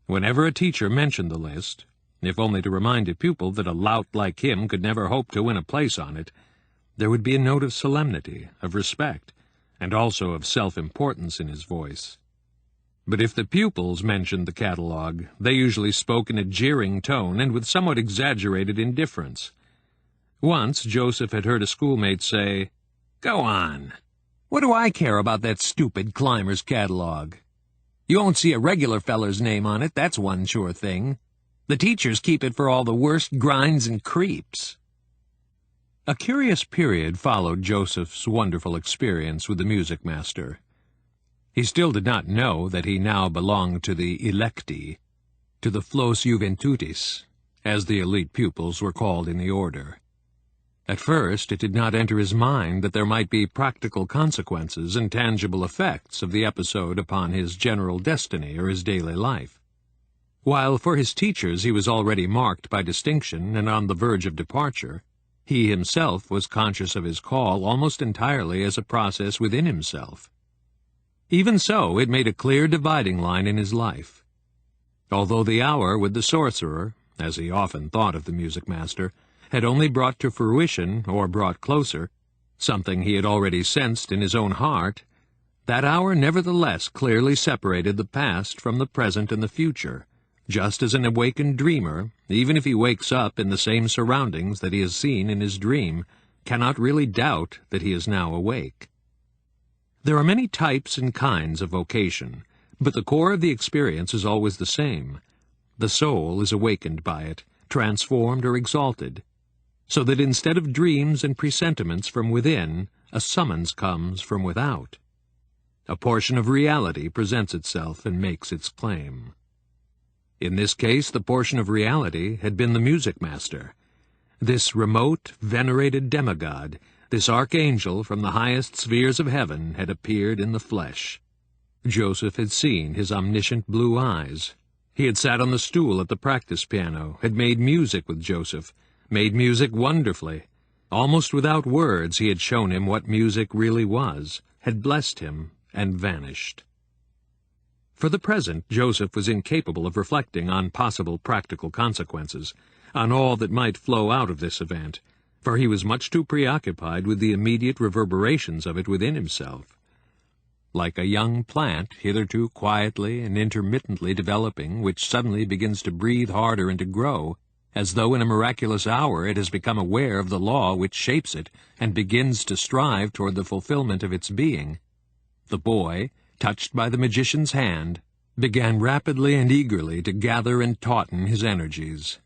Whenever a teacher mentioned the list, if only to remind a pupil that a lout like him could never hope to win a place on it, there would be a note of solemnity, of respect, and also of self-importance in his voice. But if the pupils mentioned the catalogue, they usually spoke in a jeering tone and with somewhat exaggerated indifference. Once Joseph had heard a schoolmate say, "Go on. What do I care about that stupid Climber's Catalogue? You won't see a regular feller's name on it, that's one sure thing. The teachers keep it for all the worst grinds and creeps." A curious period followed Joseph's wonderful experience with the music master. He still did not know that he now belonged to the electi, to the flos juventutis, as the elite pupils were called in the order. At first it did not enter his mind that there might be practical consequences and tangible effects of the episode upon his general destiny or his daily life. While for his teachers he was already marked by distinction and on the verge of departure, he himself was conscious of his call almost entirely as a process within himself. Even so, it made a clear dividing line in his life. Although the hour with the sorcerer, as he often thought of the music master, had only brought to fruition, or brought closer, something he had already sensed in his own heart, that hour nevertheless clearly separated the past from the present and the future, just as an awakened dreamer, even if he wakes up in the same surroundings that he has seen in his dream, cannot really doubt that he is now awake. There are many types and kinds of vocation, but the core of the experience is always the same. The soul is awakened by it, transformed or exalted, so that instead of dreams and presentiments from within, a summons comes from without. A portion of reality presents itself and makes its claim. In this case, the portion of reality had been the music master. This remote, venerated demigod, this archangel from the highest spheres of heaven, had appeared in the flesh. Joseph had seen his omniscient blue eyes. He had sat on the stool at the practice piano, had made music with Joseph, made music wonderfully. Almost without words he had shown him what music really was, had blessed him, and vanished. For the present, Joseph was incapable of reflecting on possible practical consequences, on all that might flow out of this event, for he was much too preoccupied with the immediate reverberations of it within himself. like a young plant hitherto quietly and intermittently developing, which suddenly begins to breathe harder and to grow, as though in a miraculous hour it has become aware of the law which shapes it and begins to strive toward the fulfillment of its being. The boy, touched by the magician's hand, began rapidly and eagerly to gather and tauten his energies.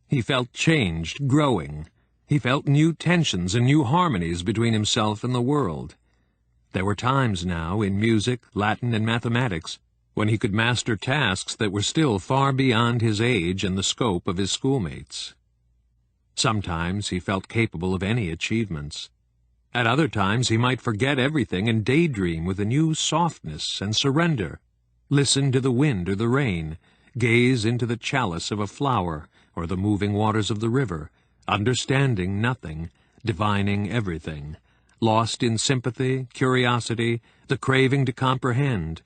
He felt changed, growing. He felt new tensions and new harmonies between himself and the world. There were times now, in music, Latin, and mathematics, when he could master tasks that were still far beyond his age and the scope of his schoolmates. Sometimes he felt capable of any achievements. At other times he might forget everything and daydream with a new softness and surrender, listen to the wind or the rain, gaze into the chalice of a flower or the moving waters of the river, understanding nothing, divining everything, lost in sympathy, curiosity, the craving to comprehend,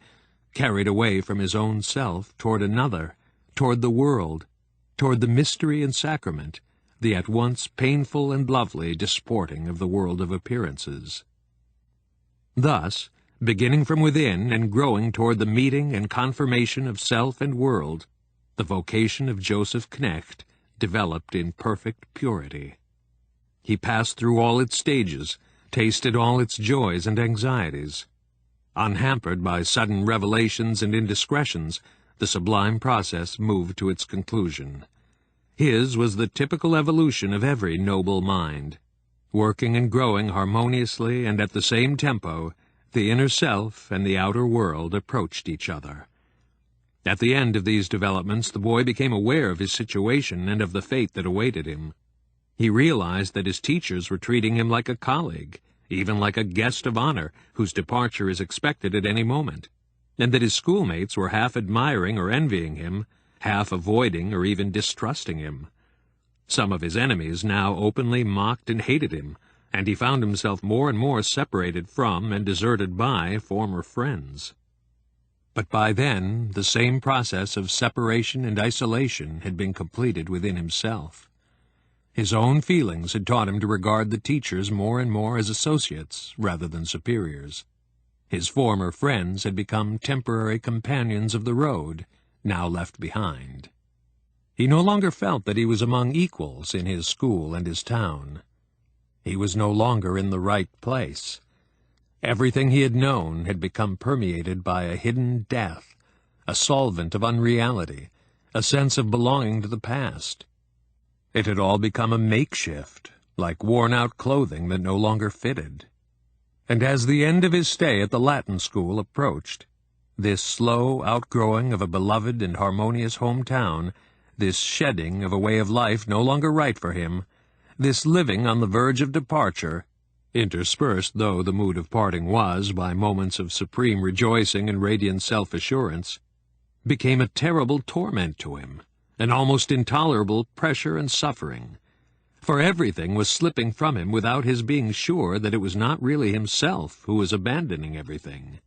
carried away from his own self toward another, toward the world, toward the mystery and sacrament, the at once painful and lovely disporting of the world of appearances. Thus, beginning from within and growing toward the meeting and confirmation of self and world, the vocation of Joseph Knecht developed in perfect purity. He passed through all its stages, tasted all its joys and anxieties. Unhampered by sudden revelations and indiscretions, the sublime process moved to its conclusion. His was the typical evolution of every noble mind. Working and growing harmoniously and at the same tempo, the inner self and the outer world approached each other. At the end of these developments, the boy became aware of his situation and of the fate that awaited him. He realized that his teachers were treating him like a colleague, even like a guest of honor whose departure is expected at any moment, and that his schoolmates were half admiring or envying him, half avoiding or even distrusting him. Some of his enemies now openly mocked and hated him, and he found himself more and more separated from and deserted by former friends. But by then, the same process of separation and isolation had been completed within himself. His own feelings had taught him to regard the teachers more and more as associates rather than superiors. His former friends had become temporary companions of the road, now left behind. He no longer felt that he was among equals in his school and his town. He was no longer in the right place. Everything he had known had become permeated by a hidden death, a solvent of unreality, a sense of belonging to the past. It had all become a makeshift, like worn-out clothing that no longer fitted. And as the end of his stay at the Latin school approached, this slow outgrowing of a beloved and harmonious hometown, this shedding of a way of life no longer right for him, this living on the verge of departure, interspersed though the mood of parting was by moments of supreme rejoicing and radiant self-assurance, became a terrible torment to him, an almost intolerable pressure and suffering. For everything was slipping from him without his being sure that it was not really himself who was abandoning everything.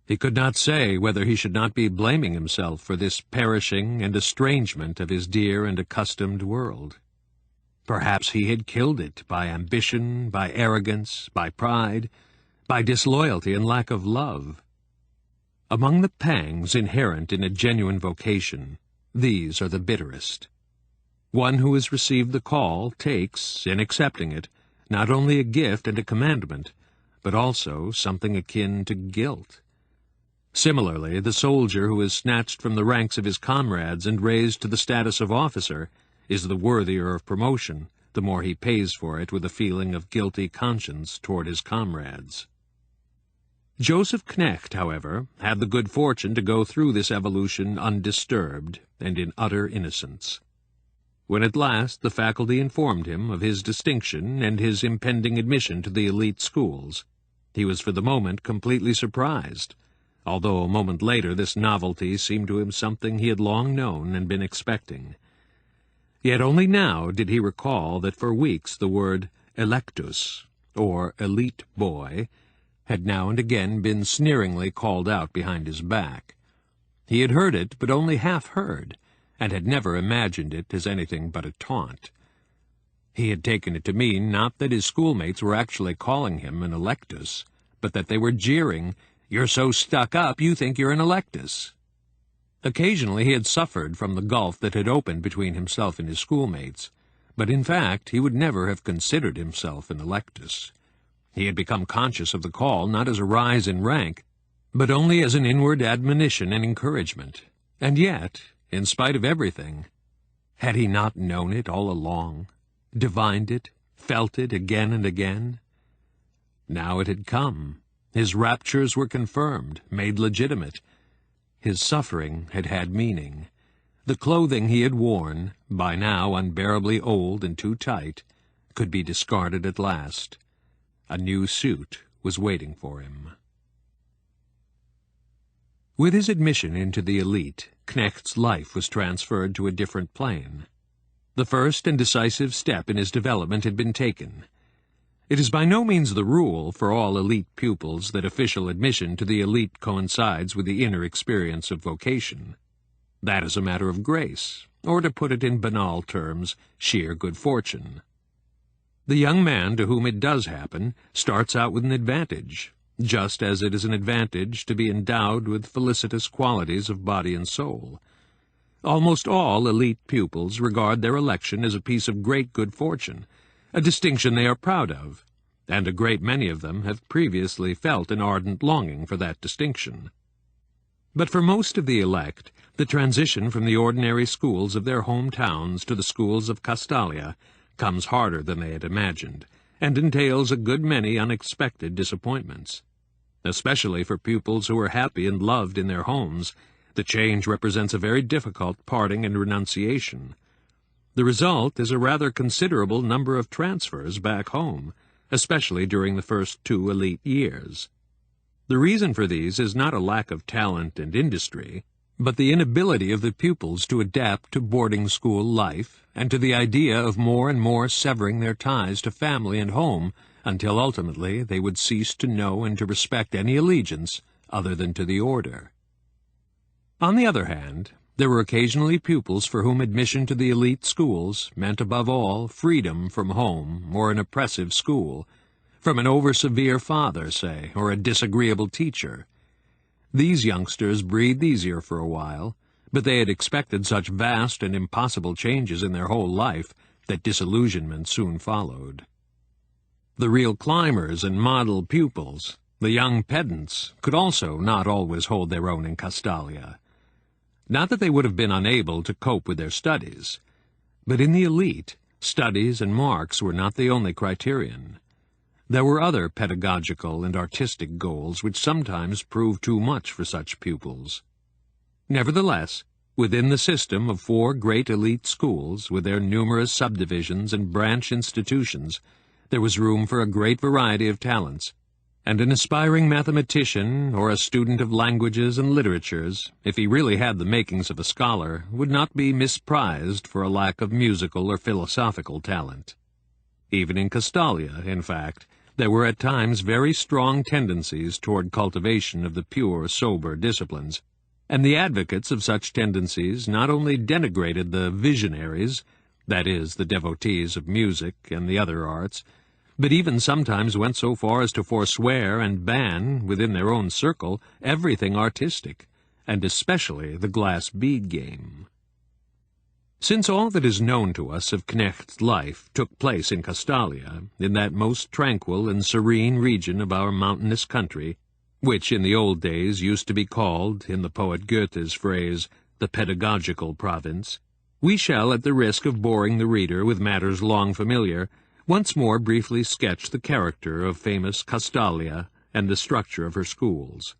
He could not say whether he should not be blaming himself for this perishing and estrangement of his dear and accustomed world. Perhaps he had killed it by ambition, by arrogance, by pride, by disloyalty and lack of love. Among the pangs inherent in a genuine vocation, these are the bitterest. One who has received the call takes, in accepting it, not only a gift and a commandment, but also something akin to guilt. Similarly, the soldier who is snatched from the ranks of his comrades and raised to the status of officer is the worthier of promotion, the more he pays for it with a feeling of guilty conscience toward his comrades. Joseph Knecht, however, had the good fortune to go through this evolution undisturbed and in utter innocence. When at last the faculty informed him of his distinction and his impending admission to the elite schools, he was for the moment completely surprised, although a moment later this novelty seemed to him something he had long known and been expecting. Yet only now did he recall that for weeks the word electus, or elite boy, had now and again been sneeringly called out behind his back. He had heard it, but only half heard, and had never imagined it as anything but a taunt. He had taken it to mean not that his schoolmates were actually calling him an electus, but that they were jeering, "You're so stuck up you think you're an electus." Occasionally he had suffered from the gulf that had opened between himself and his schoolmates, but in fact he would never have considered himself an electus. He had become conscious of the call not as a rise in rank, but only as an inward admonition and encouragement. And yet, in spite of everything, had he not known it all along, divined it, felt it again and again? Now it had come. His raptures were confirmed, made legitimate. His suffering had had meaning. The clothing he had worn, by now unbearably old and too tight, could be discarded at last. A new suit was waiting for him. With his admission into the elite, Knecht's life was transferred to a different plane. The first and decisive step in his development had been taken. It is by no means the rule for all elite pupils that official admission to the elite coincides with the inner experience of vocation. That is a matter of grace, or to put it in banal terms, sheer good fortune. The young man to whom it does happen starts out with an advantage, just as it is an advantage to be endowed with felicitous qualities of body and soul. Almost all elite pupils regard their election as a piece of great good fortune, a distinction they are proud of, and a great many of them have previously felt an ardent longing for that distinction. But for most of the elect, the transition from the ordinary schools of their hometowns to the schools of Castalia comes harder than they had imagined, and entails a good many unexpected disappointments. Especially for pupils who are happy and loved in their homes, the change represents a very difficult parting and renunciation. The result is a rather considerable number of transfers back home, especially during the first 2 elite years. The reason for these is not a lack of talent and industry, but the inability of the pupils to adapt to boarding school life and to the idea of more and more severing their ties to family and home until ultimately they would cease to know and to respect any allegiance other than to the order. On the other hand, there were occasionally pupils for whom admission to the elite schools meant above all freedom from home or an oppressive school, from an over-severe father, say, or a disagreeable teacher. These youngsters breathed easier for a while, but they had expected such vast and impossible changes in their whole life that disillusionment soon followed. The real climbers and model pupils, the young pedants, could also not always hold their own in Castalia. Not that they would have been unable to cope with their studies, but in the elite, studies and marks were not the only criterion. There were other pedagogical and artistic goals which sometimes proved too much for such pupils. Nevertheless, within the system of 4 great elite schools, with their numerous subdivisions and branch institutions, there was room for a great variety of talents, and an aspiring mathematician or a student of languages and literatures, if he really had the makings of a scholar, would not be misprized for a lack of musical or philosophical talent. Even in Castalia, in fact, there were at times very strong tendencies toward cultivation of the pure, sober disciplines, and the advocates of such tendencies not only denigrated the visionaries, that is, the devotees of music and the other arts, but even sometimes went so far as to forswear and ban, within their own circle, everything artistic, and especially the glass bead game. Since all that is known to us of Knecht's life took place in Castalia, in that most tranquil and serene region of our mountainous country, which in the old days used to be called, in the poet Goethe's phrase, the pedagogical province, we shall, at the risk of boring the reader with matters long familiar, once more briefly sketch the character of famous Castalia and the structure of her schools.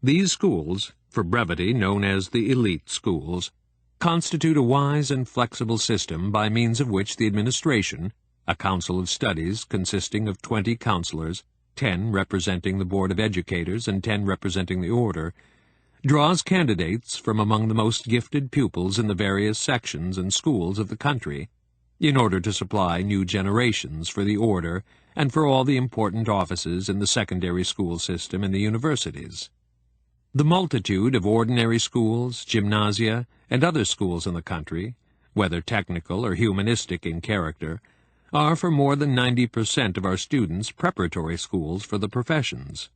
These schools, for brevity known as the elite schools, constitute a wise and flexible system by means of which the administration, a council of studies consisting of 20 counselors, 10 representing the Board of Educators and 10 representing the Order, draws candidates from among the most gifted pupils in the various sections and schools of the country, in order to supply new generations for the Order and for all the important offices in the secondary school system and the universities. The multitude of ordinary schools, gymnasia, and other schools in the country, whether technical or humanistic in character, are for more than 90% of our students preparatory schools for the professions.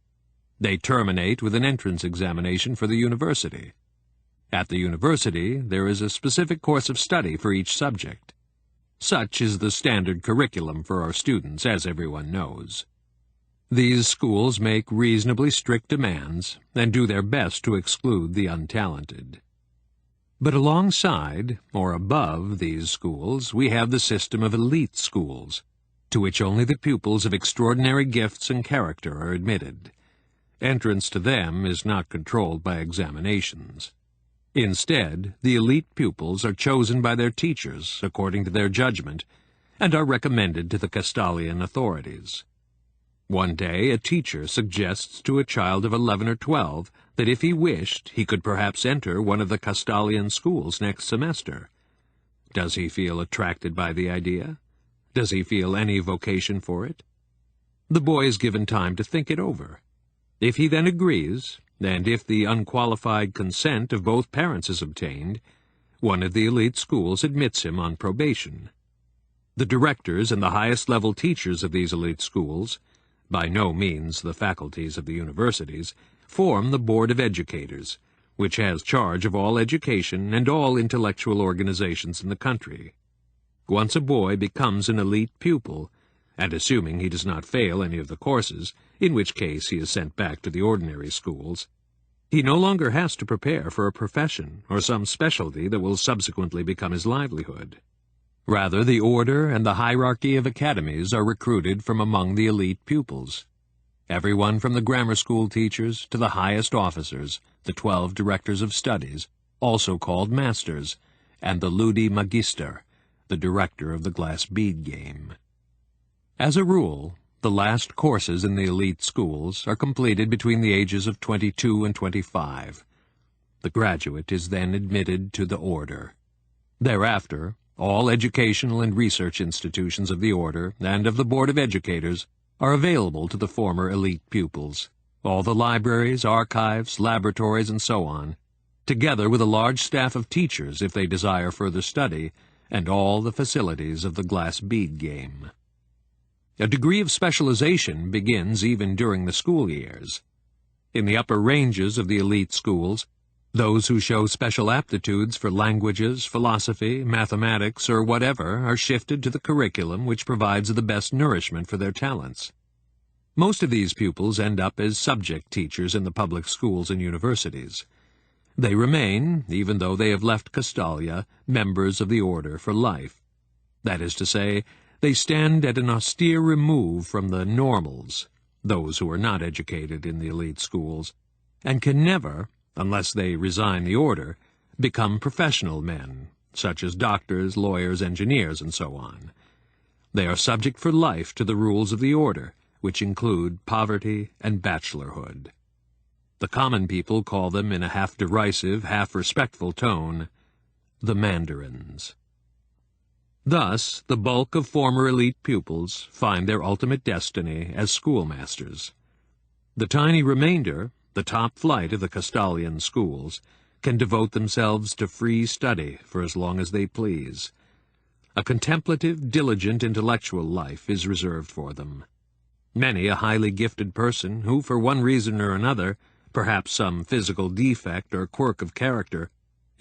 They terminate with an entrance examination for the university. At the university, there is a specific course of study for each subject. Such is the standard curriculum for our students, as everyone knows. These schools make reasonably strict demands and do their best to exclude the untalented. But alongside, or above, these schools, we have the system of elite schools, to which only the pupils of extraordinary gifts and character are admitted. Entrance to them is not controlled by examinations. Instead, the elite pupils are chosen by their teachers according to their judgment and are recommended to the Castalian authorities. One day, a teacher suggests to a child of 11 or 12 that if he wished, he could perhaps enter one of the Castalian schools next semester. Does he feel attracted by the idea? Does he feel any vocation for it? The boy is given time to think it over. If he then agrees, and if the unqualified consent of both parents is obtained, one of the elite schools admits him on probation. The directors and the highest-level teachers of these elite schools, by no means the faculties of the universities, form the Board of Educators, which has charge of all education and all intellectual organizations in the country. Once a boy becomes an elite pupil, and assuming he does not fail any of the courses, in which case he is sent back to the ordinary schools, he no longer has to prepare for a profession or some specialty that will subsequently become his livelihood. Rather, the order and the hierarchy of academies are recruited from among the elite pupils. Everyone from the grammar school teachers to the highest officers, the 12 directors of studies, also called masters, and the Ludi Magister, the director of the Glass Bead Game. As a rule, the last courses in the elite schools are completed between the ages of 22 and 25. The graduate is then admitted to the order. Thereafter, all educational and research institutions of the order and of the Board of Educators are available to the former elite pupils. All the libraries, archives, laboratories, and so on, together with a large staff of teachers if they desire further study, and all the facilities of the Glass Bead Game. A degree of specialization begins even during the school years. In the upper ranges of the elite schools, those who show special aptitudes for languages, philosophy, mathematics, or whatever are shifted to the curriculum which provides the best nourishment for their talents. Most of these pupils end up as subject teachers in the public schools and universities. They remain, even though they have left Castalia, members of the order for life. That is to say, they stand at an austere remove from the normals, those who are not educated in the elite schools, and can never, unless they resign the order, become professional men, such as doctors, lawyers, engineers, and so on. They are subject for life to the rules of the order, which include poverty and bachelorhood. The common people call them in a half-derisive, half-respectful tone, the mandarins. Thus, the bulk of former elite pupils find their ultimate destiny as schoolmasters. The tiny remainder, the top flight of the Castalian schools, can devote themselves to free study for as long as they please. A contemplative, diligent intellectual life is reserved for them. Many a highly gifted person who, for one reason or another, perhaps some physical defect or quirk of character,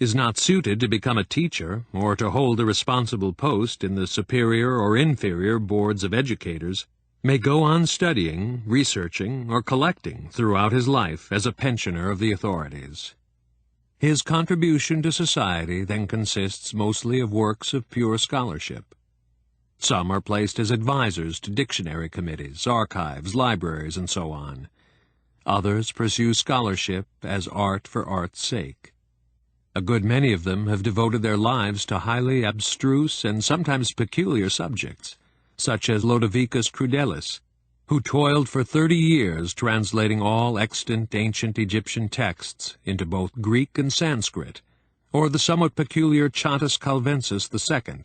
is not suited to become a teacher or to hold a responsible post in the superior or inferior boards of educators, may go on studying, researching, or collecting throughout his life as a pensioner of the authorities. His contribution to society then consists mostly of works of pure scholarship. Some are placed as advisors to dictionary committees, archives, libraries, and so on. Others pursue scholarship as art for art's sake. A good many of them have devoted their lives to highly abstruse and sometimes peculiar subjects, such as Lodovicus Crudelis, who toiled for 30 years translating all extant ancient Egyptian texts into both Greek and Sanskrit, or the somewhat peculiar Chantus Calvensis II,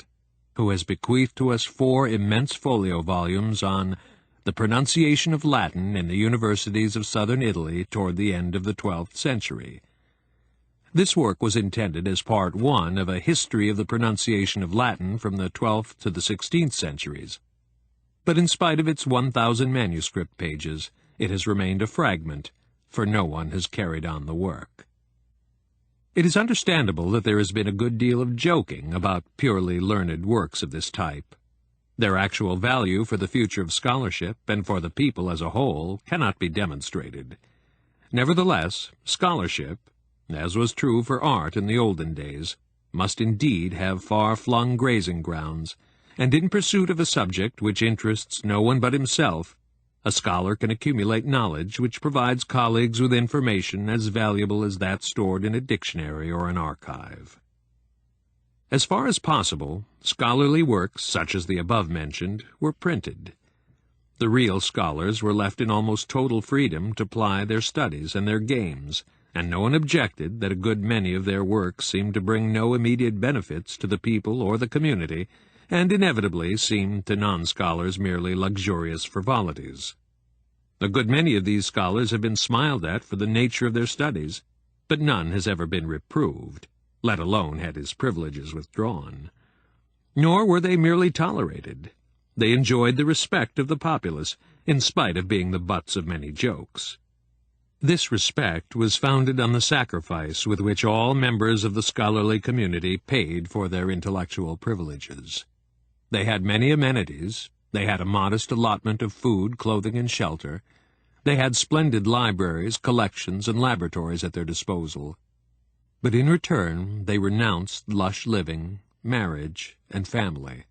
who has bequeathed to us 4 immense folio volumes on the pronunciation of Latin in the universities of southern Italy toward the end of the 12th century. This work was intended as part 1 of a history of the pronunciation of Latin from the 12th to the 16th centuries. But in spite of its 1,000 manuscript pages, it has remained a fragment, for no one has carried on the work. It is understandable that there has been a good deal of joking about purely learned works of this type. Their actual value for the future of scholarship and for the people as a whole cannot be demonstrated. Nevertheless, scholarship, as was true for art in the olden days, must indeed have far-flung grazing grounds, and in pursuit of a subject which interests no one but himself, a scholar can accumulate knowledge which provides colleagues with information as valuable as that stored in a dictionary or an archive. As far as possible, scholarly works, such as the above-mentioned, were printed. The real scholars were left in almost total freedom to ply their studies and their games, and no one objected that a good many of their works seemed to bring no immediate benefits to the people or the community, and inevitably seemed to non-scholars merely luxurious frivolities. A good many of these scholars have been smiled at for the nature of their studies, but none has ever been reproved, let alone had his privileges withdrawn. Nor were they merely tolerated. They enjoyed the respect of the populace, in spite of being the butts of many jokes. This respect was founded on the sacrifice with which all members of the scholarly community paid for their intellectual privileges. They had many amenities. They had a modest allotment of food, clothing, and shelter. They had splendid libraries, collections, and laboratories at their disposal. But in return they renounced lush living, marriage, and family.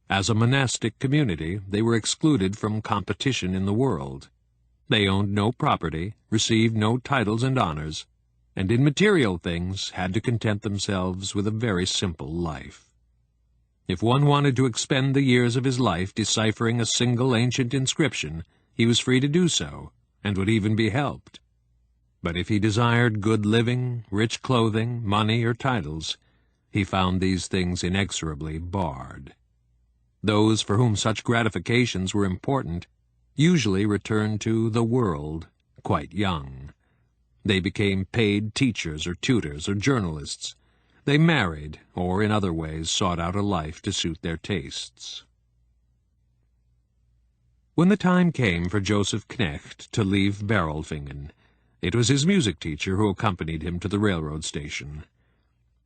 As a monastic community, they were excluded from competition in the world. They owned no property, received no titles and honors, and in material things had to content themselves with a very simple life. If one wanted to expend the years of his life deciphering a single ancient inscription, he was free to do so, and would even be helped. But if he desired good living, rich clothing, money, or titles, he found these things inexorably barred. Those for whom such gratifications were important usually returned to the world quite young. They became paid teachers or tutors or journalists. They married, or in other ways sought out a life to suit their tastes. When the time came for Joseph Knecht to leave Berolfingen, it was his music teacher who accompanied him to the railroad station.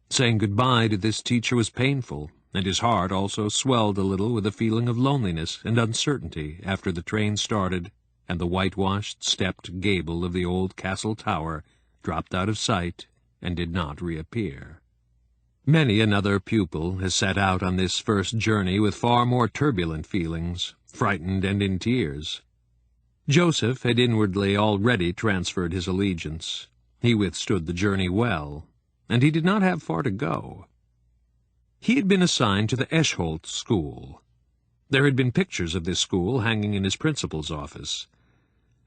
Saying goodbye to this teacher was painful, and his heart also swelled a little with a feeling of loneliness and uncertainty after the train started and the whitewashed, stepped gable of the old castle tower dropped out of sight and did not reappear. Many another pupil has set out on this first journey with far more turbulent feelings, frightened and in tears. Joseph had inwardly already transferred his allegiance. He withstood the journey well, and he did not have far to go. He had been assigned to the Eschholz school. There had been pictures of this school hanging in his principal's office.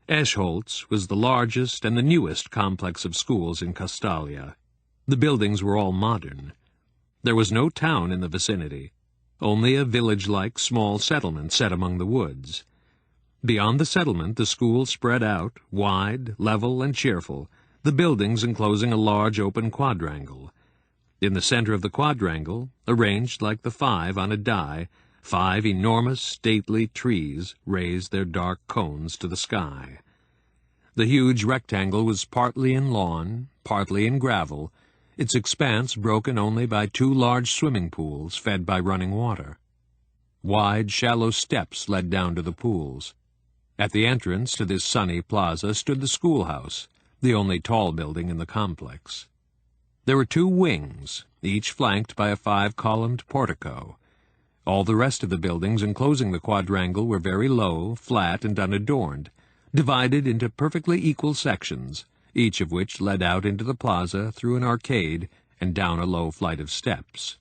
Eschholz was the largest and the newest complex of schools in Castalia. The buildings were all modern. There was no town in the vicinity, only a village-like small settlement set among the woods. Beyond the settlement the school spread out, wide, level, and cheerful, the buildings enclosing a large open quadrangle. In the center of the quadrangle, arranged like the five on a die, 5 enormous, stately trees raised their dark cones to the sky. The huge rectangle was partly in lawn, partly in gravel, its expanse broken only by 2 large swimming pools fed by running water. Wide, shallow steps led down to the pools. At the entrance to this sunny plaza stood the schoolhouse, the only tall building in the complex. There were 2 wings, each flanked by a 5-columned portico. All the rest of the buildings enclosing the quadrangle were very low, flat, and unadorned, divided into perfectly equal sections, each of which led out into the plaza through an arcade and down a low flight of steps.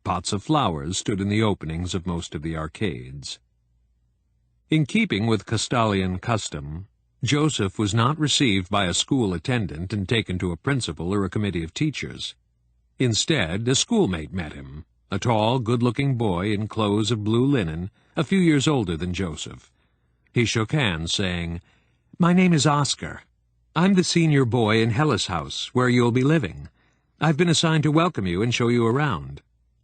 Pots of flowers stood in the openings of most of the arcades. In keeping with Castalian custom, Joseph was not received by a school attendant and taken to a principal or a committee of teachers. Instead, a schoolmate met him, a tall, good-looking boy in clothes of blue linen, a few years older than Joseph. He shook hands, saying, "My name is Oscar. I'm the senior boy in Hellas House, where you'll be living. I've been assigned to welcome you and show you around.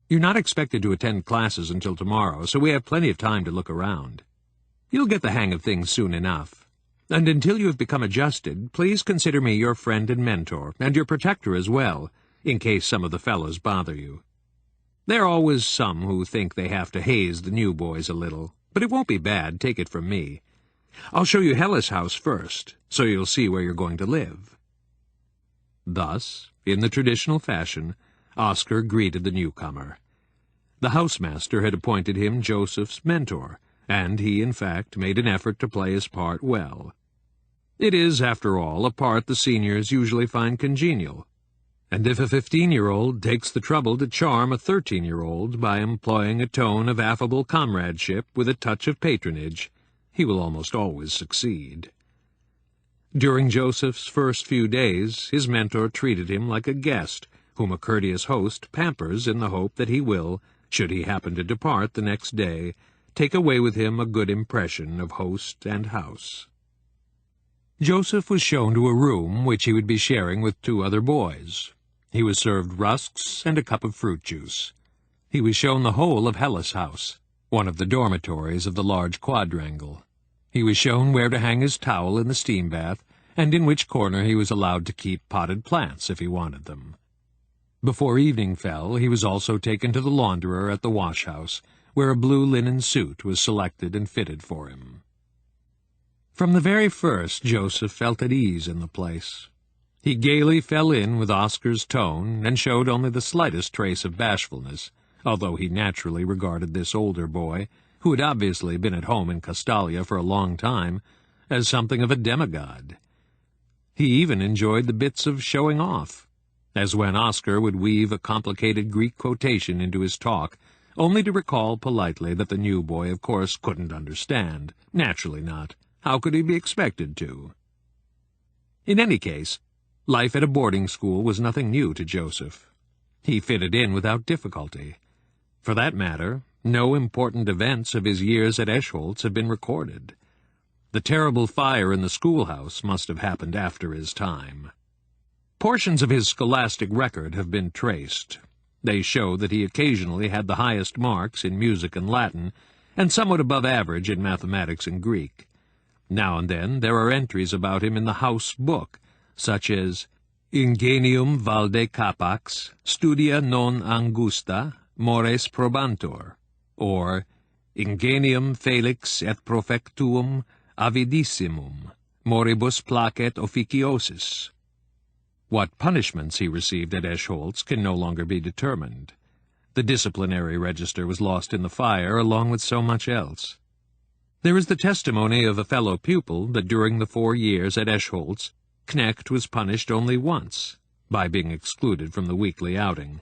You're not expected to attend classes until tomorrow, so we have plenty of time to look around. You'll get the hang of things soon enough. And until you have become adjusted, please consider me your friend and mentor, and your protector as well, in case some of the fellows bother you. There are always some who think they have to haze the new boys a little, but it won't be bad, take it from me. I'll show you Hella's house first, so you'll see where you're going to live." Thus, in the traditional fashion, Oscar greeted the newcomer. The housemaster had appointed him Joseph's mentor, and he, in fact, made an effort to play his part well. It is, after all, a part the seniors usually find congenial, and if a 15-year-old takes the trouble to charm a 13-year-old by employing a tone of affable comradeship with a touch of patronage, he will almost always succeed. During Joseph's first few days, his mentor treated him like a guest, whom a courteous host pampers in the hope that he will, should he happen to depart the next day, take away with him a good impression of host and house. Joseph was shown to a room which he would be sharing with 2 other boys. He was served rusks and a cup of fruit juice. He was shown the whole of Hella's house, one of the dormitories of the large quadrangle. He was shown where to hang his towel in the steam bath, and in which corner he was allowed to keep potted plants if he wanted them. Before evening fell, he was also taken to the launderer at the wash-house, where a blue linen suit was selected and fitted for him. From the very first, Joseph felt at ease in the place. He gaily fell in with Oscar's tone, and showed only the slightest trace of bashfulness, although he naturally regarded this older boy, who had obviously been at home in Castalia for a long time, as something of a demigod. He even enjoyed the bits of showing off, as when Oscar would weave a complicated Greek quotation into his talk, only to recall politely that the new boy, of course, couldn't understand. Naturally not. How could he be expected to? In any case, life at a boarding school was nothing new to Joseph. He fitted in without difficulty. For that matter, no important events of his years at Eschholz have been recorded. The terrible fire in the schoolhouse must have happened after his time. Portions of his scholastic record have been traced. They show that he occasionally had the highest marks in music and Latin, and somewhat above average in mathematics and Greek. Now and then there are entries about him in the house book, such as Ingenium valde capax, studia non angusta, mores probantur, or Ingenium felix et profectuum avidissimum, moribus placet officiosis. What punishments he received at Eschholz can no longer be determined. The disciplinary register was lost in the fire along with so much else. There is the testimony of a fellow pupil that during the 4 years at Eschholz, Knecht was punished only once, by being excluded from the weekly outing,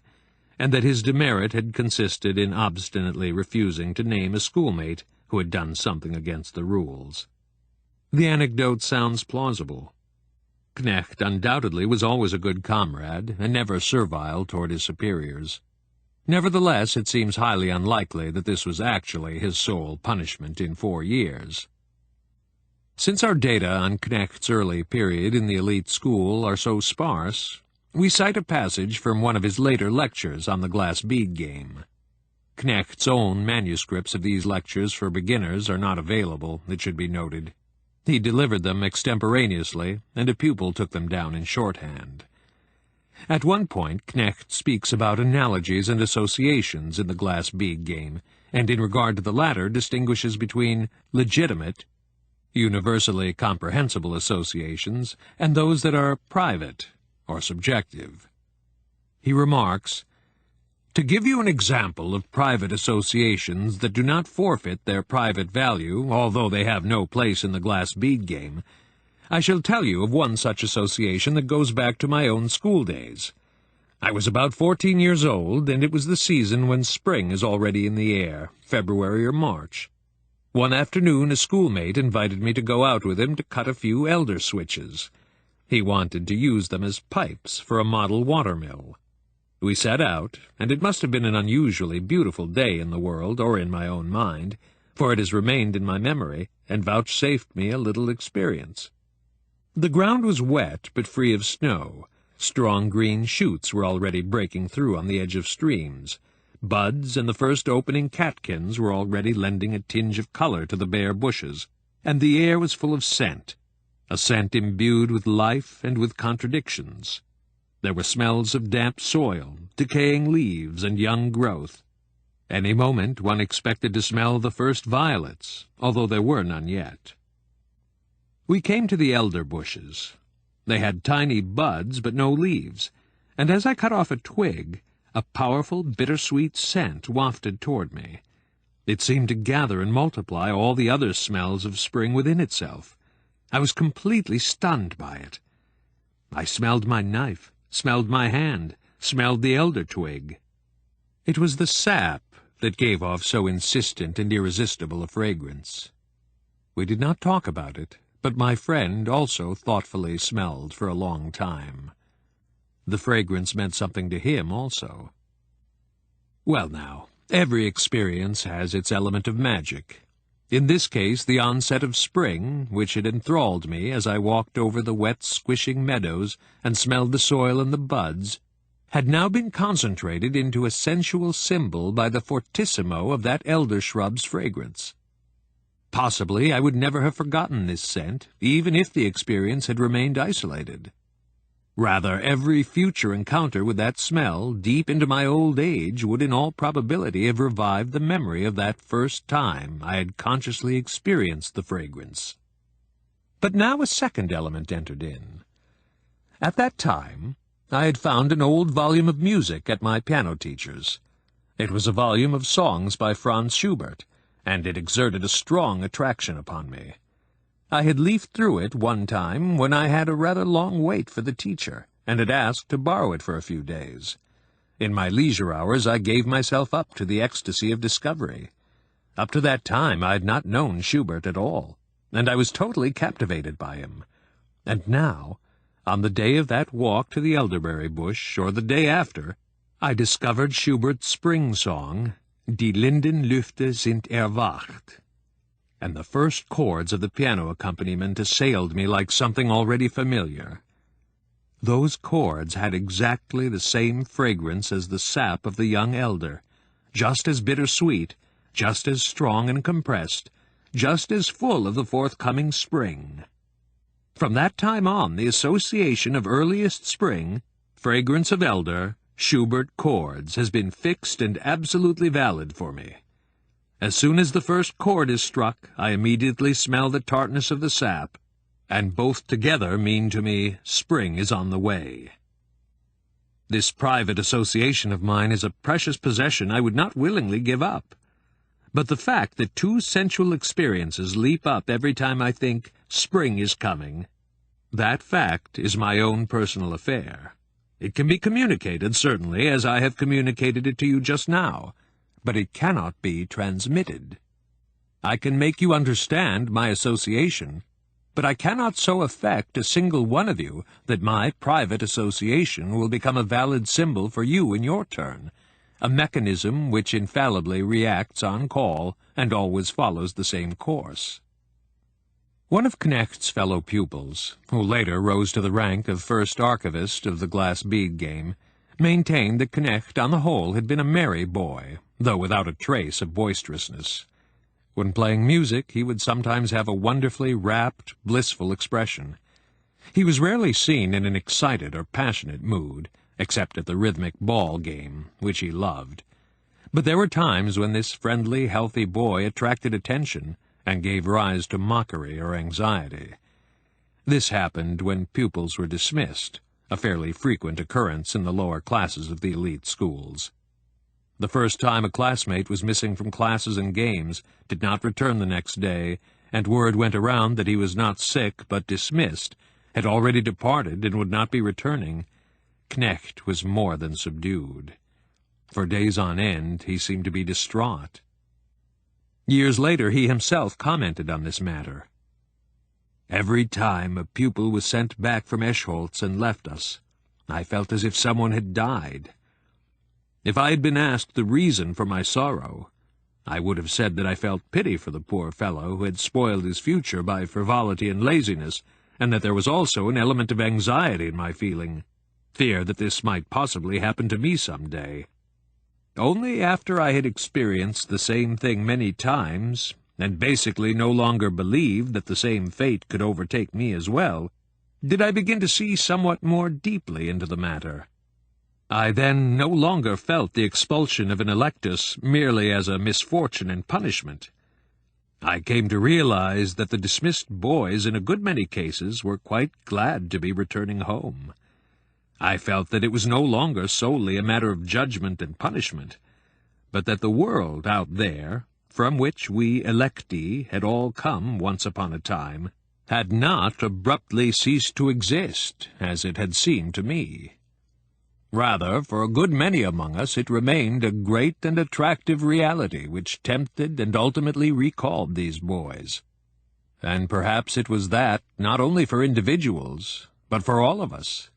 and that his demerit had consisted in obstinately refusing to name a schoolmate who had done something against the rules. The anecdote sounds plausible. Knecht undoubtedly was always a good comrade, and never servile toward his superiors. Nevertheless, it seems highly unlikely that this was actually his sole punishment in 4 years. Since our data on Knecht's early period in the elite school are so sparse, we cite a passage from one of his later lectures on the Glass Bead Game. Knecht's own manuscripts of these lectures for beginners are not available, it should be noted. He delivered them extemporaneously, and a pupil took them down in shorthand. At one point, Knecht speaks about analogies and associations in the Glass Bead Game, and in regard to the latter distinguishes between legitimate, universally comprehensible associations, and those that are private or subjective. He remarks, "To give you an example of private associations that do not forfeit their private value, although they have no place in the Glass Bead Game, I shall tell you of one such association that goes back to my own school days. I was about 14 years old, and it was the season when spring is already in the air, February or March. One afternoon a schoolmate invited me to go out with him to cut a few elder switches. He wanted to use them as pipes for a model watermill. We set out, and it must have been an unusually beautiful day in the world, or in my own mind, for it has remained in my memory, and vouchsafed me a little experience. The ground was wet, but free of snow. Strong green shoots were already breaking through on the edge of streams. Buds and the first opening catkins were already lending a tinge of color to the bare bushes, and the air was full of scent, a scent imbued with life and with contradictions. There were smells of damp soil, decaying leaves, and young growth. Any moment one expected to smell the first violets, although there were none yet. We came to the elder bushes. They had tiny buds but no leaves, and as I cut off a twig, a powerful, bittersweet scent wafted toward me. It seemed to gather and multiply all the other smells of spring within itself. I was completely stunned by it. I smelled my knife, smelled my hand, smelled the elder twig. It was the sap that gave off so insistent and irresistible a fragrance. We did not talk about it, but my friend also thoughtfully smelled for a long time. The fragrance meant something to him also. Well now, every experience has its element of magic. In this case, the onset of spring, which had enthralled me as I walked over the wet, squishing meadows and smelled the soil and the buds, had now been concentrated into a sensual symbol by the fortissimo of that elder shrub's fragrance. Possibly I would never have forgotten this scent, even if the experience had remained isolated. Rather, every future encounter with that smell, deep into my old age, would in all probability have revived the memory of that first time I had consciously experienced the fragrance. But now a second element entered in. At that time, I had found an old volume of music at my piano teacher's. It was a volume of songs by Franz Schubert, and it exerted a strong attraction upon me. I had leafed through it one time when I had a rather long wait for the teacher, and had asked to borrow it for a few days. In my leisure hours I gave myself up to the ecstasy of discovery. Up to that time I had not known Schubert at all, and I was totally captivated by him. And now, on the day of that walk to the elderberry bush, or the day after, I discovered Schubert's spring song, Die Lindenlüfte sind erwacht, and the first chords of the piano accompaniment assailed me like something already familiar. Those chords had exactly the same fragrance as the sap of the young elder, just as bittersweet, just as strong and compressed, just as full of the forthcoming spring. From that time on, the association of earliest spring, fragrance of elder, Schubert chords has been fixed and absolutely valid for me. As soon as the first chord is struck, I immediately smell the tartness of the sap, and both together mean to me spring is on the way. This private association of mine is a precious possession I would not willingly give up. But the fact that two sensual experiences leap up every time I think spring is coming, that fact is my own personal affair. It can be communicated, certainly, as I have communicated it to you just now, but it cannot be transmitted. I can make you understand my association, but I cannot so affect a single one of you that my private association will become a valid symbol for you in your turn, a mechanism which infallibly reacts on call and always follows the same course. One of Knecht's fellow pupils, who later rose to the rank of first archivist of the Glass Bead Game, maintained that Knecht on the whole had been a merry boy, though without a trace of boisterousness. When playing music, he would sometimes have a wonderfully rapt, blissful expression. He was rarely seen in an excited or passionate mood, except at the rhythmic ball game, which he loved. But there were times when this friendly, healthy boy attracted attention and gave rise to mockery or anxiety. This happened when pupils were dismissed, a fairly frequent occurrence in the lower classes of the elite schools. The first time a classmate was missing from classes and games, did not return the next day, and word went around that he was not sick but dismissed, had already departed and would not be returning, Knecht was more than subdued. For days on end he seemed to be distraught. Years later he himself commented on this matter. Every time a pupil was sent back from Eschholz and left us, I felt as if someone had died. If I had been asked the reason for my sorrow, I would have said that I felt pity for the poor fellow who had spoiled his future by frivolity and laziness, and that there was also an element of anxiety in my feeling, fear that this might possibly happen to me some day. Only after I had experienced the same thing many times, and basically no longer believed that the same fate could overtake me as well, did I begin to see somewhat more deeply into the matter. I then no longer felt the expulsion of an electus merely as a misfortune and punishment. I came to realize that the dismissed boys in a good many cases were quite glad to be returning home. I felt that it was no longer solely a matter of judgment and punishment, but that the world out there, from which we electi had all come once upon a time, had not abruptly ceased to exist, as it had seemed to me. Rather, for a good many among us, it remained a great and attractive reality which tempted and ultimately recalled these boys. And perhaps it was that, not only for individuals, but for all of us.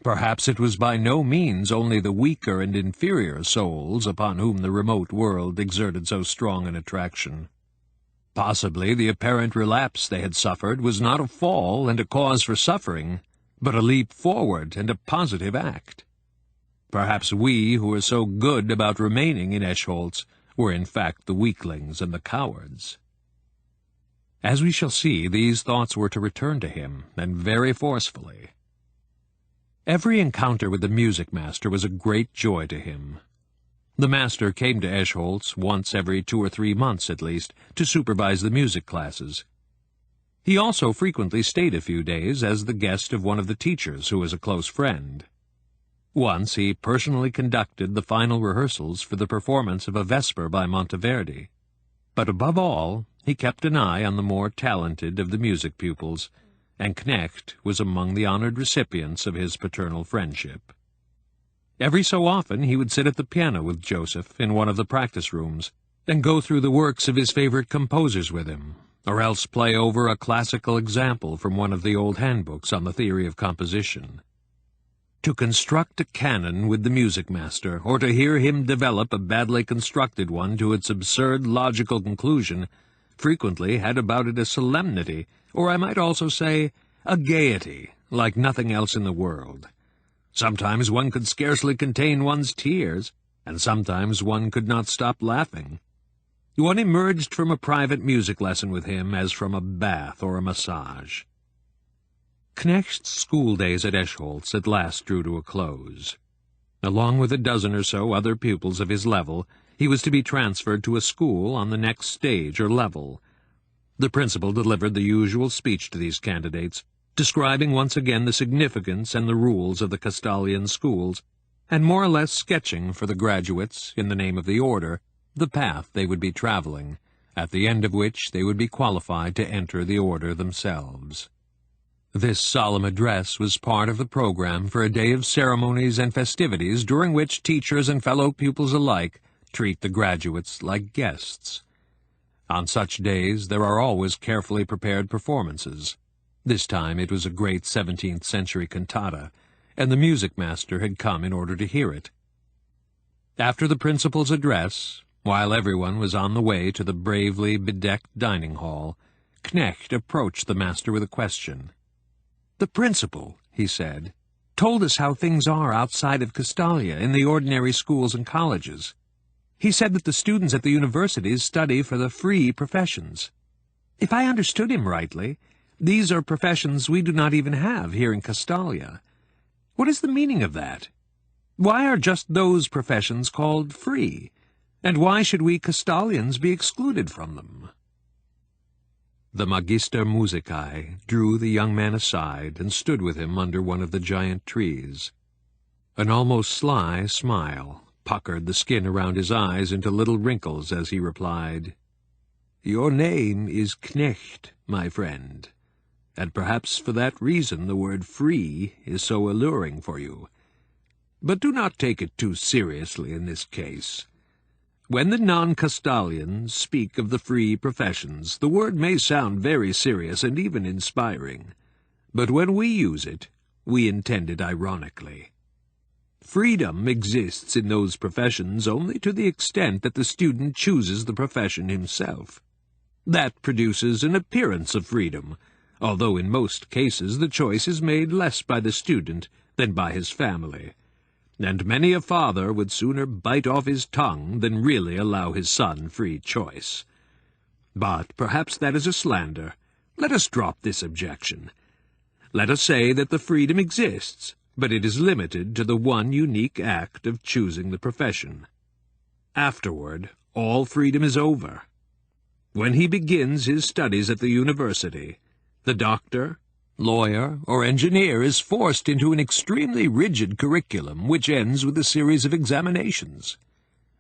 Perhaps it was by no means only the weaker and inferior souls upon whom the remote world exerted so strong an attraction. Possibly the apparent relapse they had suffered was not a fall and a cause for suffering, but a leap forward and a positive act. Perhaps we, who are so good about remaining in Eschholz, were in fact the weaklings and the cowards. As we shall see, these thoughts were to return to him, and very forcefully. Every encounter with the music master was a great joy to him. The master came to Eschholz once every 2 or 3 months at least, to supervise the music classes. He also frequently stayed a few days as the guest of one of the teachers who was a close friend. Once he personally conducted the final rehearsals for the performance of a Vesper by Monteverdi. But above all, he kept an eye on the more talented of the music pupils, and Knecht was among the honored recipients of his paternal friendship. Every so often he would sit at the piano with Joseph in one of the practice rooms, and go through the works of his favorite composers with him, or else play over a classical example from one of the old handbooks on the theory of composition. To construct a canon with the music master, or to hear him develop a badly constructed one to its absurd logical conclusion, frequently had about it a solemnity, or I might also say, a gaiety, like nothing else in the world. Sometimes one could scarcely contain one's tears, and sometimes one could not stop laughing. One emerged from a private music lesson with him as from a bath or a massage. Knecht's school days at Eschholz at last drew to a close. Along with a dozen or so other pupils of his level, he was to be transferred to a school on the next stage or level. The principal delivered the usual speech to these candidates, describing once again the significance and the rules of the Castalian schools, and more or less sketching for the graduates, in the name of the order, the path they would be traveling, at the end of which they would be qualified to enter the order themselves. This solemn address was part of the program for a day of ceremonies and festivities during which teachers and fellow pupils alike treat the graduates like guests. On such days there are always carefully prepared performances. This time it was a great 17th-century cantata, and the music master had come in order to hear it. After the principal's address, while everyone was on the way to the bravely bedecked dining hall, Knecht approached the master with a question. "The principal," he said, "told us how things are outside of Castalia in the ordinary schools and colleges. He said that the students at the universities study for the free professions. If I understood him rightly, these are professions we do not even have here in Castalia. What is the meaning of that? Why are just those professions called free, and why should we Castalians be excluded from them?" The Magister Musicae drew the young man aside and stood with him under one of the giant trees. An almost sly smile puckered the skin around his eyes into little wrinkles as he replied, "Your name is Knecht, my friend, and perhaps for that reason the word free is so alluring for you. But do not take it too seriously in this case. When the non-Castalians speak of the free professions, the word may sound very serious and even inspiring, but when we use it, we intend it ironically. Freedom exists in those professions only to the extent that the student chooses the profession himself. That produces an appearance of freedom, although in most cases the choice is made less by the student than by his family, and many a father would sooner bite off his tongue than really allow his son free choice. But perhaps that is a slander. Let us drop this objection. Let us say that the freedom exists, but it is limited to the one unique act of choosing the profession. Afterward, all freedom is over. When he begins his studies at the university, the doctor, lawyer, or engineer is forced into an extremely rigid curriculum which ends with a series of examinations.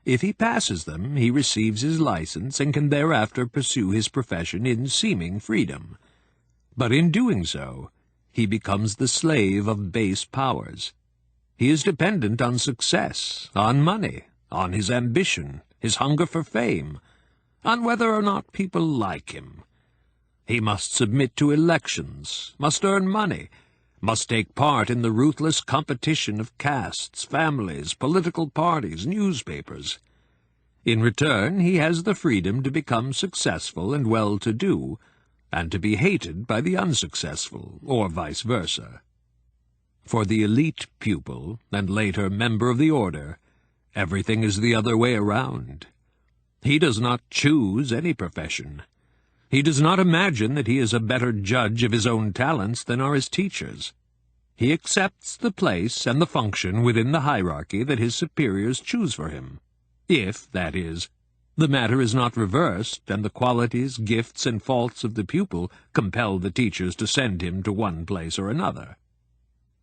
If he passes them, he receives his license and can thereafter pursue his profession in seeming freedom. But in doing so, he becomes the slave of base powers. He is dependent on success, on money, on his ambition, his hunger for fame, on whether or not people like him. He must submit to elections, must earn money, must take part in the ruthless competition of castes, families, political parties, newspapers. In return, he has the freedom to become successful and well-to-do, and to be hated by the unsuccessful, or vice versa. For the elite pupil, and later member of the order, everything is the other way around. He does not choose any profession. He does not imagine that he is a better judge of his own talents than are his teachers. He accepts the place and the function within the hierarchy that his superiors choose for him, if, that is, the matter is not reversed, and the qualities, gifts, and faults of the pupil compel the teachers to send him to one place or another.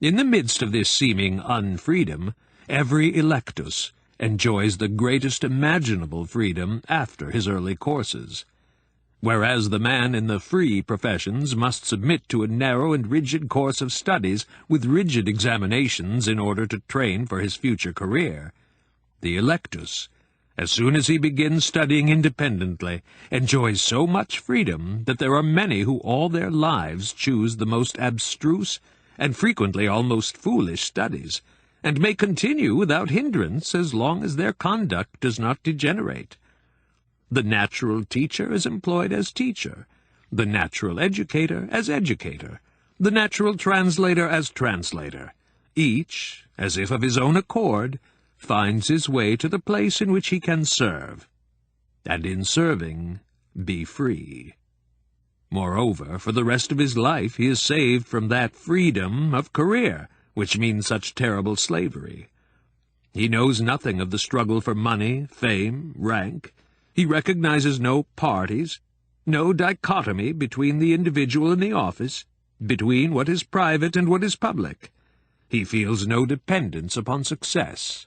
In the midst of this seeming unfreedom, every electus enjoys the greatest imaginable freedom after his early courses, whereas the man in the free professions must submit to a narrow and rigid course of studies with rigid examinations in order to train for his future career. The electus, as soon as he begins studying independently, enjoys so much freedom that there are many who all their lives choose the most abstruse and frequently almost foolish studies, and may continue without hindrance as long as their conduct does not degenerate. The natural teacher is employed as teacher, the natural educator as educator, the natural translator as translator. Each, as if of his own accord, finds his way to the place in which he can serve, and in serving be free. Moreover, for the rest of his life he is saved from that freedom of career which means such terrible slavery. He knows nothing of the struggle for money, fame, rank. He recognizes no parties, no dichotomy between the individual and the office, between what is private and what is public. He feels no dependence upon success.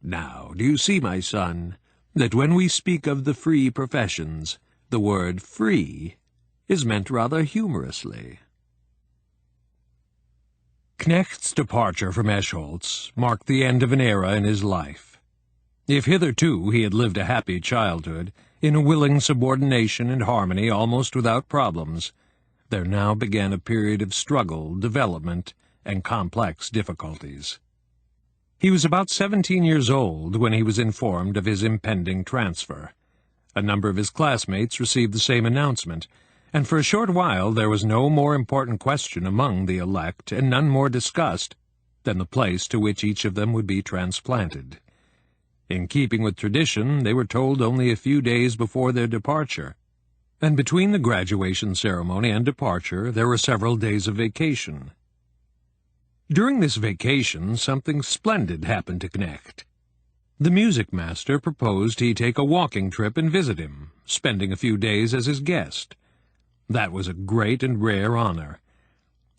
Now, do you see, my son, that when we speak of the free professions, the word free is meant rather humorously? Knecht's departure from Eschholz marked the end of an era in his life. If hitherto he had lived a happy childhood, in a willing subordination and harmony almost without problems, there now began a period of struggle, development, and complex difficulties. He was about 17 years old when he was informed of his impending transfer. A number of his classmates received the same announcement, and for a short while there was no more important question among the elect, and none more discussed, than the place to which each of them would be transplanted. In keeping with tradition, they were told only a few days before their departure, and between the graduation ceremony and departure there were several days of vacation. During this vacation, something splendid happened to Knecht. The music master proposed he take a walking trip and visit him, spending a few days as his guest. That was a great and rare honor.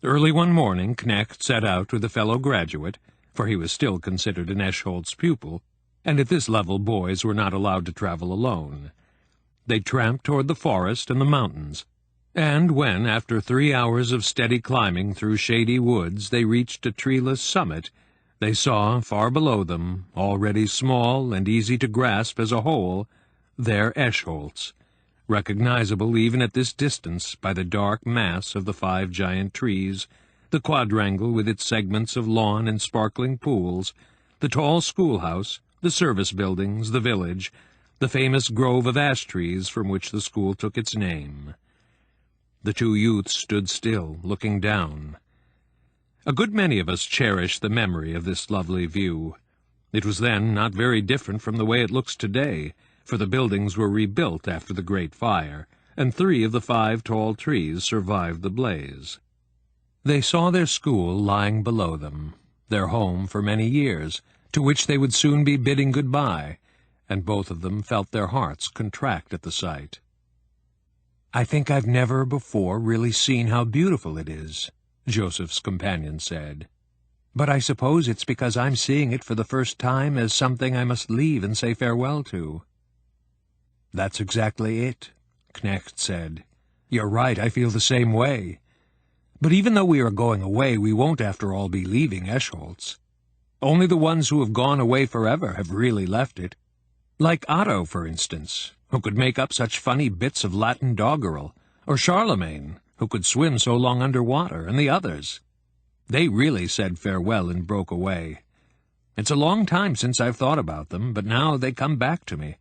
Early one morning, Knecht set out with a fellow graduate, for he was still considered an Eschholz pupil, and at this level boys were not allowed to travel alone. They tramped toward the forest and the mountains, and when, after 3 hours of steady climbing through shady woods, they reached a treeless summit, they saw, far below them, already small and easy to grasp as a whole, their Eschholz, recognizable even at this distance by the dark mass of the 5 giant trees, the quadrangle with its segments of lawn and sparkling pools, the tall schoolhouse, the service buildings, the village, the famous grove of ash trees from which the school took its name. The 2 youths stood still, looking down. A good many of us cherish the memory of this lovely view. It was then not very different from the way it looks today, for the buildings were rebuilt after the Great Fire, and 3 of the 5 tall trees survived the blaze. They saw their school lying below them, their home for many years, to which they would soon be bidding goodbye, and both of them felt their hearts contract at the sight. "I think I've never before really seen how beautiful it is," Joseph's companion said. "But I suppose it's because I'm seeing it for the first time as something I must leave and say farewell to." "That's exactly it," Knecht said. "You're right, I feel the same way. But even though we are going away, we won't after all be leaving Eschholz. Only the ones who have gone away forever have really left it. Like Otto, for instance, who could make up such funny bits of Latin doggerel, or Charlemagne, who could swim so long under water, and the others. They really said farewell and broke away. It's a long time since I've thought about them, but now they come back to me.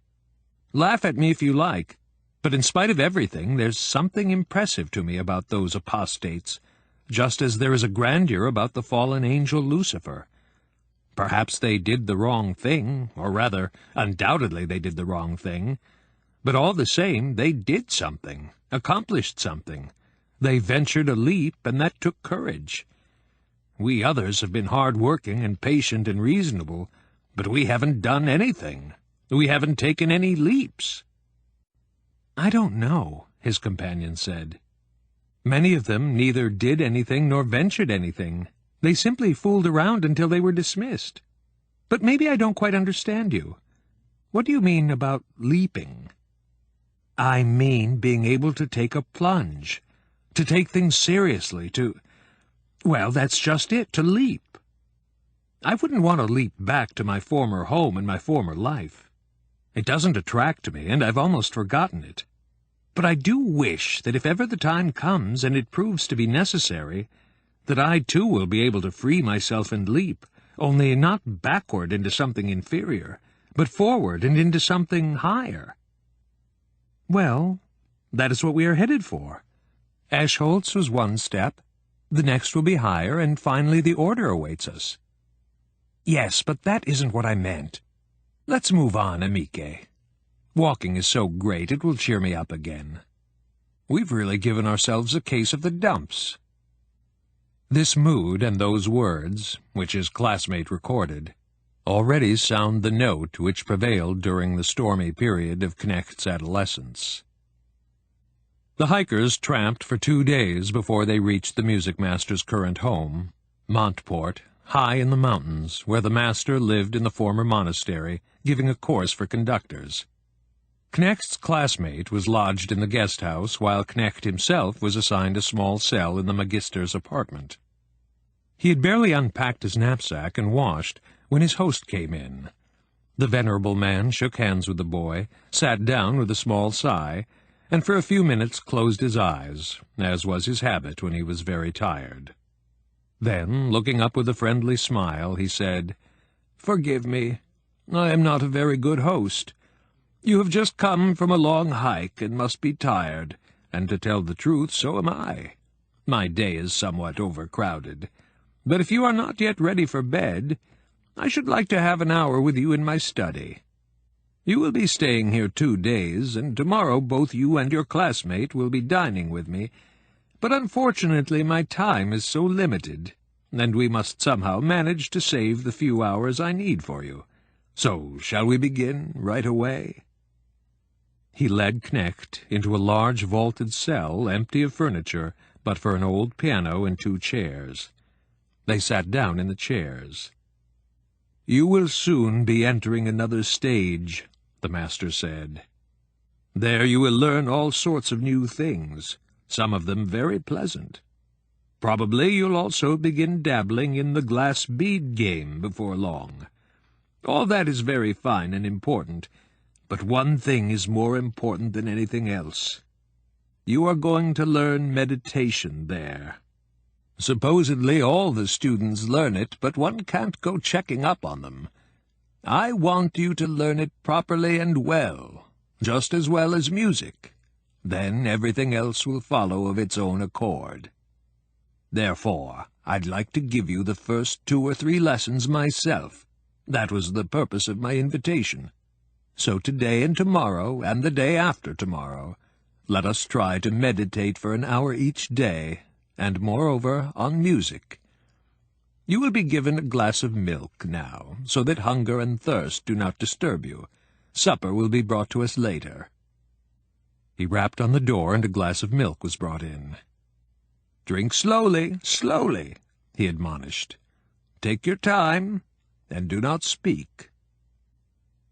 Laugh at me if you like, but in spite of everything, there's something impressive to me about those apostates, just as there is a grandeur about the fallen angel Lucifer. Perhaps they did the wrong thing, or rather, undoubtedly they did the wrong thing, but all the same, they did something, accomplished something. They ventured a leap, and that took courage. We others have been hard-working and patient and reasonable, but we haven't done anything. We haven't taken any leaps." "I don't know," his companion said. "Many of them neither did anything nor ventured anything. They simply fooled around until they were dismissed. But maybe I don't quite understand you. What do you mean about leaping?" "I mean being able to take a plunge, to take things seriously, well, that's just it, to leap. I wouldn't want to leap back to my former home and my former life. It doesn't attract me, and I've almost forgotten it. But I do wish that if ever the time comes, and it proves to be necessary, that I too will be able to free myself and leap, only not backward into something inferior, but forward and into something higher." "Well, that is what we are headed for. Eschholz was one step, the next will be higher, and finally the order awaits us." "Yes, but that isn't what I meant. Let's move on, amiche. Walking is so great it will cheer me up again. We've really given ourselves a case of the dumps." This mood and those words, which his classmate recorded, already sound the note which prevailed during the stormy period of Knecht's adolescence. The hikers tramped for 2 days before they reached the music master's current home, Montport, high in the mountains, where the master lived in the former monastery, giving a course for conductors. Knecht's classmate was lodged in the guest-house, while Knecht himself was assigned a small cell in the magister's apartment. He had barely unpacked his knapsack and washed when his host came in. The venerable man shook hands with the boy, sat down with a small sigh, and for a few minutes closed his eyes, as was his habit when he was very tired. Then, looking up with a friendly smile, he said, "Forgive me. I am not a very good host. You have just come from a long hike and must be tired, and to tell the truth, so am I. My day is somewhat overcrowded. But if you are not yet ready for bed, I should like to have an hour with you in my study. You will be staying here 2 days, and tomorrow both you and your classmate will be dining with me, but unfortunately my time is so limited, and we must somehow manage to save the few hours I need for you. So shall we begin right away?" He led Knecht into a large vaulted cell, empty of furniture, but for an old piano and 2 chairs. They sat down in the chairs. "You will soon be entering another stage," the master said. "There you will learn all sorts of new things, some of them very pleasant. Probably you'll also begin dabbling in the Glass Bead Game before long. All that is very fine and important, but one thing is more important than anything else. You are going to learn meditation there. Supposedly all the students learn it, but one can't go checking up on them. I want you to learn it properly and well, just as well as music. Then everything else will follow of its own accord. Therefore, I'd like to give you the first 2 or 3 lessons myself. That was the purpose of my invitation. So today and tomorrow, and the day after tomorrow, let us try to meditate for an hour each day, and moreover on music. You will be given a glass of milk now, so that hunger and thirst do not disturb you. Supper will be brought to us later." He rapped on the door, and a glass of milk was brought in. "Drink slowly, slowly," he admonished. "Take your time, and do not speak."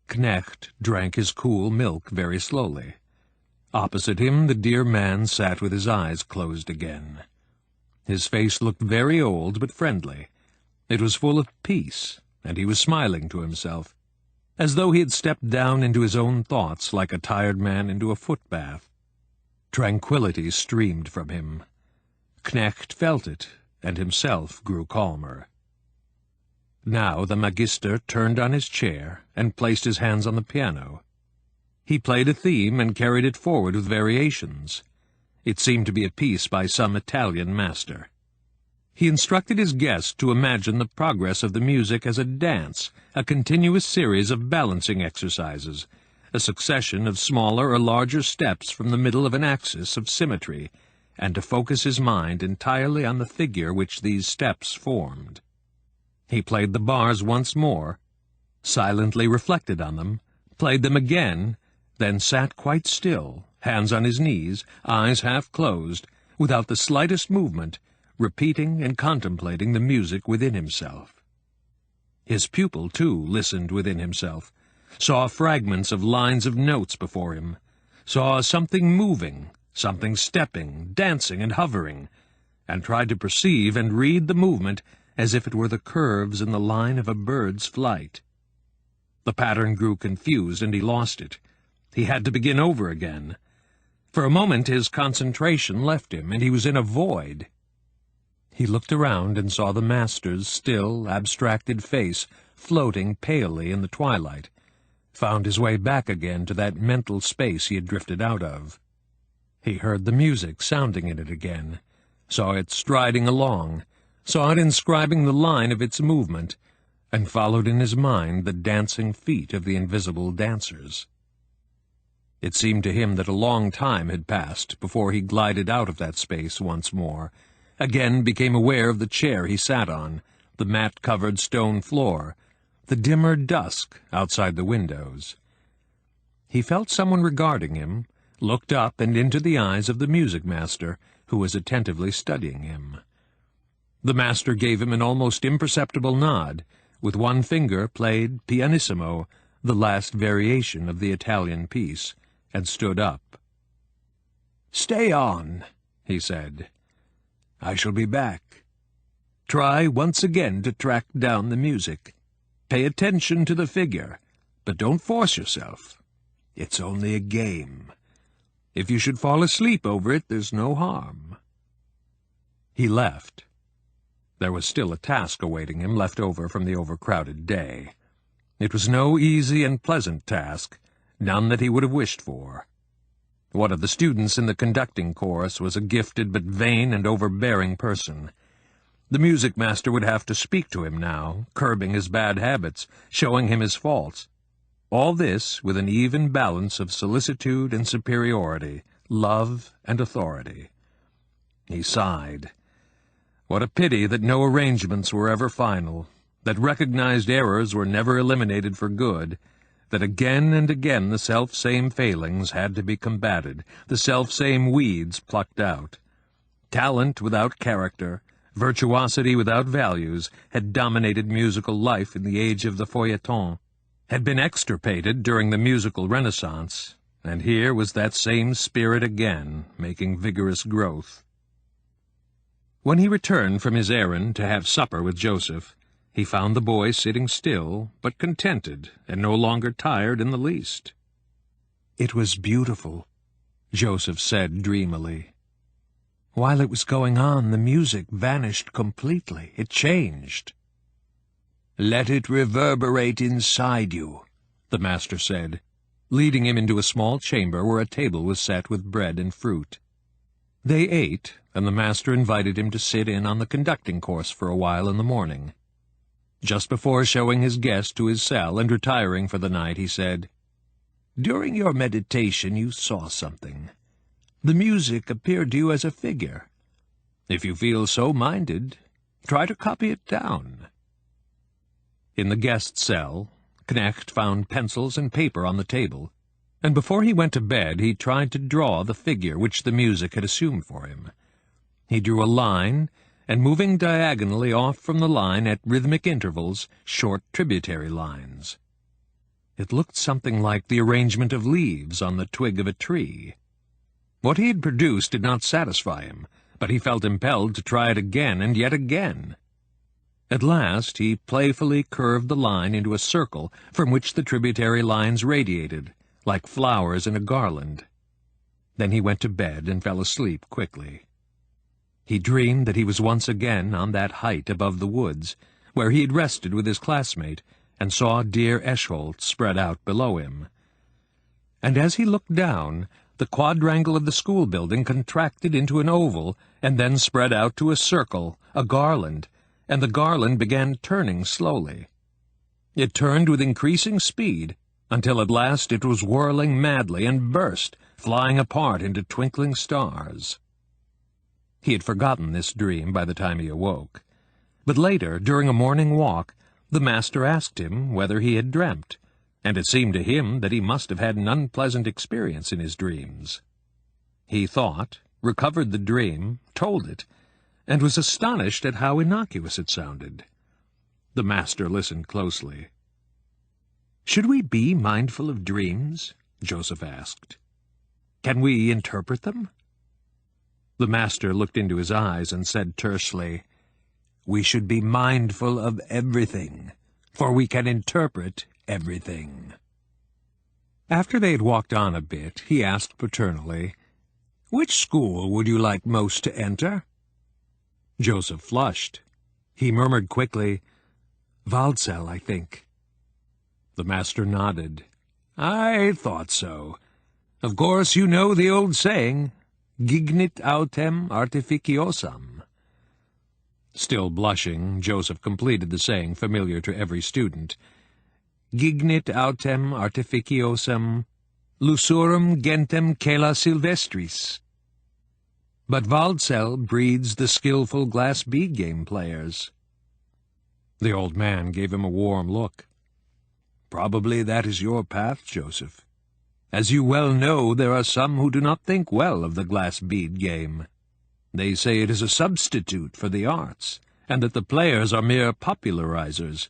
Knecht drank his cool milk very slowly. Opposite him the dear man sat with his eyes closed again. His face looked very old but friendly. It was full of peace, and he was smiling to himself, as though he had stepped down into his own thoughts like a tired man into a foot-bath. Tranquillity streamed from him. Knecht felt it, and himself grew calmer. Now the Magister turned on his chair and placed his hands on the piano. He played a theme and carried it forward with variations. It seemed to be a piece by some Italian master. He instructed his guest to imagine the progress of the music as a dance, a continuous series of balancing exercises, a succession of smaller or larger steps from the middle of an axis of symmetry, and to focus his mind entirely on the figure which these steps formed. He played the bars once more, silently reflected on them, played them again, then sat quite still, hands on his knees, eyes half closed, without the slightest movement, repeating and contemplating the music within himself. His pupil, too, listened within himself, saw fragments of lines of notes before him, saw something moving, something stepping, dancing, and hovering, and tried to perceive and read the movement as if it were the curves in the line of a bird's flight. The pattern grew confused, and he lost it. He had to begin over again. For a moment his concentration left him, and he was in a void. He looked around and saw the master's still, abstracted face floating palely in the twilight, found his way back again to that mental space he had drifted out of. He heard the music sounding in it again, saw it striding along, saw it inscribing the line of its movement, and followed in his mind the dancing feet of the invisible dancers. It seemed to him that a long time had passed before he glided out of that space once more, again became aware of the chair he sat on, the mat-covered stone floor, the dimmer dusk outside the windows. He felt someone regarding him, looked up and into the eyes of the music-master, who was attentively studying him. The master gave him an almost imperceptible nod, with one finger played pianissimo the last variation of the Italian piece, and stood up. "Stay on," he said. "I shall be back. Try once again to track down the music. Pay attention to the figure, but don't force yourself. It's only a game. If you should fall asleep over it, there's no harm." He left. There was still a task awaiting him left over from the overcrowded day. It was no easy and pleasant task, none that he would have wished for. One of the students in the conducting chorus was a gifted but vain and overbearing person. The music-master would have to speak to him now, curbing his bad habits, showing him his faults. All this with an even balance of solicitude and superiority, love and authority. He sighed. What a pity that no arrangements were ever final, that recognized errors were never eliminated for good, that again and again the self-same failings had to be combated, the self-same weeds plucked out. Talent without character, virtuosity without values, had dominated musical life in the age of the feuilleton, had been extirpated during the musical Renaissance, and here was that same spirit again, making vigorous growth. When he returned from his errand to have supper with Joseph, he found the boy sitting still, but contented, and no longer tired in the least. "It was beautiful," Joseph said dreamily. "While it was going on, the music vanished completely. It changed." "Let it reverberate inside you," the master said, leading him into a small chamber where a table was set with bread and fruit. They ate, and the master invited him to sit in on the conducting course for a while in the morning. Just before showing his guest to his cell and retiring for the night, he said, During your meditation you saw something. The music appeared to you as a figure. If you feel so minded, try to copy it down." In the guest cell, Knecht found pencils and paper on the table, and before he went to bed he tried to draw the figure which the music had assumed for him. He drew a line, and moving diagonally off from the line at rhythmic intervals, short tributary lines. It looked something like the arrangement of leaves on the twig of a tree. What he had produced did not satisfy him, but he felt impelled to try it again and yet again. At last he playfully curved the line into a circle from which the tributary lines radiated, like flowers in a garland. Then he went to bed and fell asleep quickly. He dreamed that he was once again on that height above the woods, where he had rested with his classmate, and saw dear Eschholz spread out below him. And as he looked down, the quadrangle of the school building contracted into an oval, and then spread out to a circle, a garland, and the garland began turning slowly. It turned with increasing speed, until at last it was whirling madly and burst, flying apart into twinkling stars. He had forgotten this dream by the time he awoke. But later, during a morning walk, the master asked him whether he had dreamt, and it seemed to him that he must have had an unpleasant experience in his dreams. He thought, recovered the dream, told it, and was astonished at how innocuous it sounded. The master listened closely. "Should we be mindful of dreams?" Joseph asked. "Can we interpret them?" The master looked into his eyes and said tersely, "We should be mindful of everything, for we can interpret everything." After they had walked on a bit, he asked paternally, "Which school would you like most to enter?" Joseph flushed. He murmured quickly, "Waldsell, I think." The master nodded. "I thought so. Of course you know the old saying, Gignit autem artificiosam." Still blushing, Joseph completed the saying familiar to every student. Gignit autem artificiosam lusurum gentem cela silvestris. But Waldsell breeds the skillful glass bead game players. The old man gave him a warm look. "Probably that is your path, Joseph. As you well know, there are some who do not think well of the glass bead game. They say it is a substitute for the arts, and that the players are mere popularizers,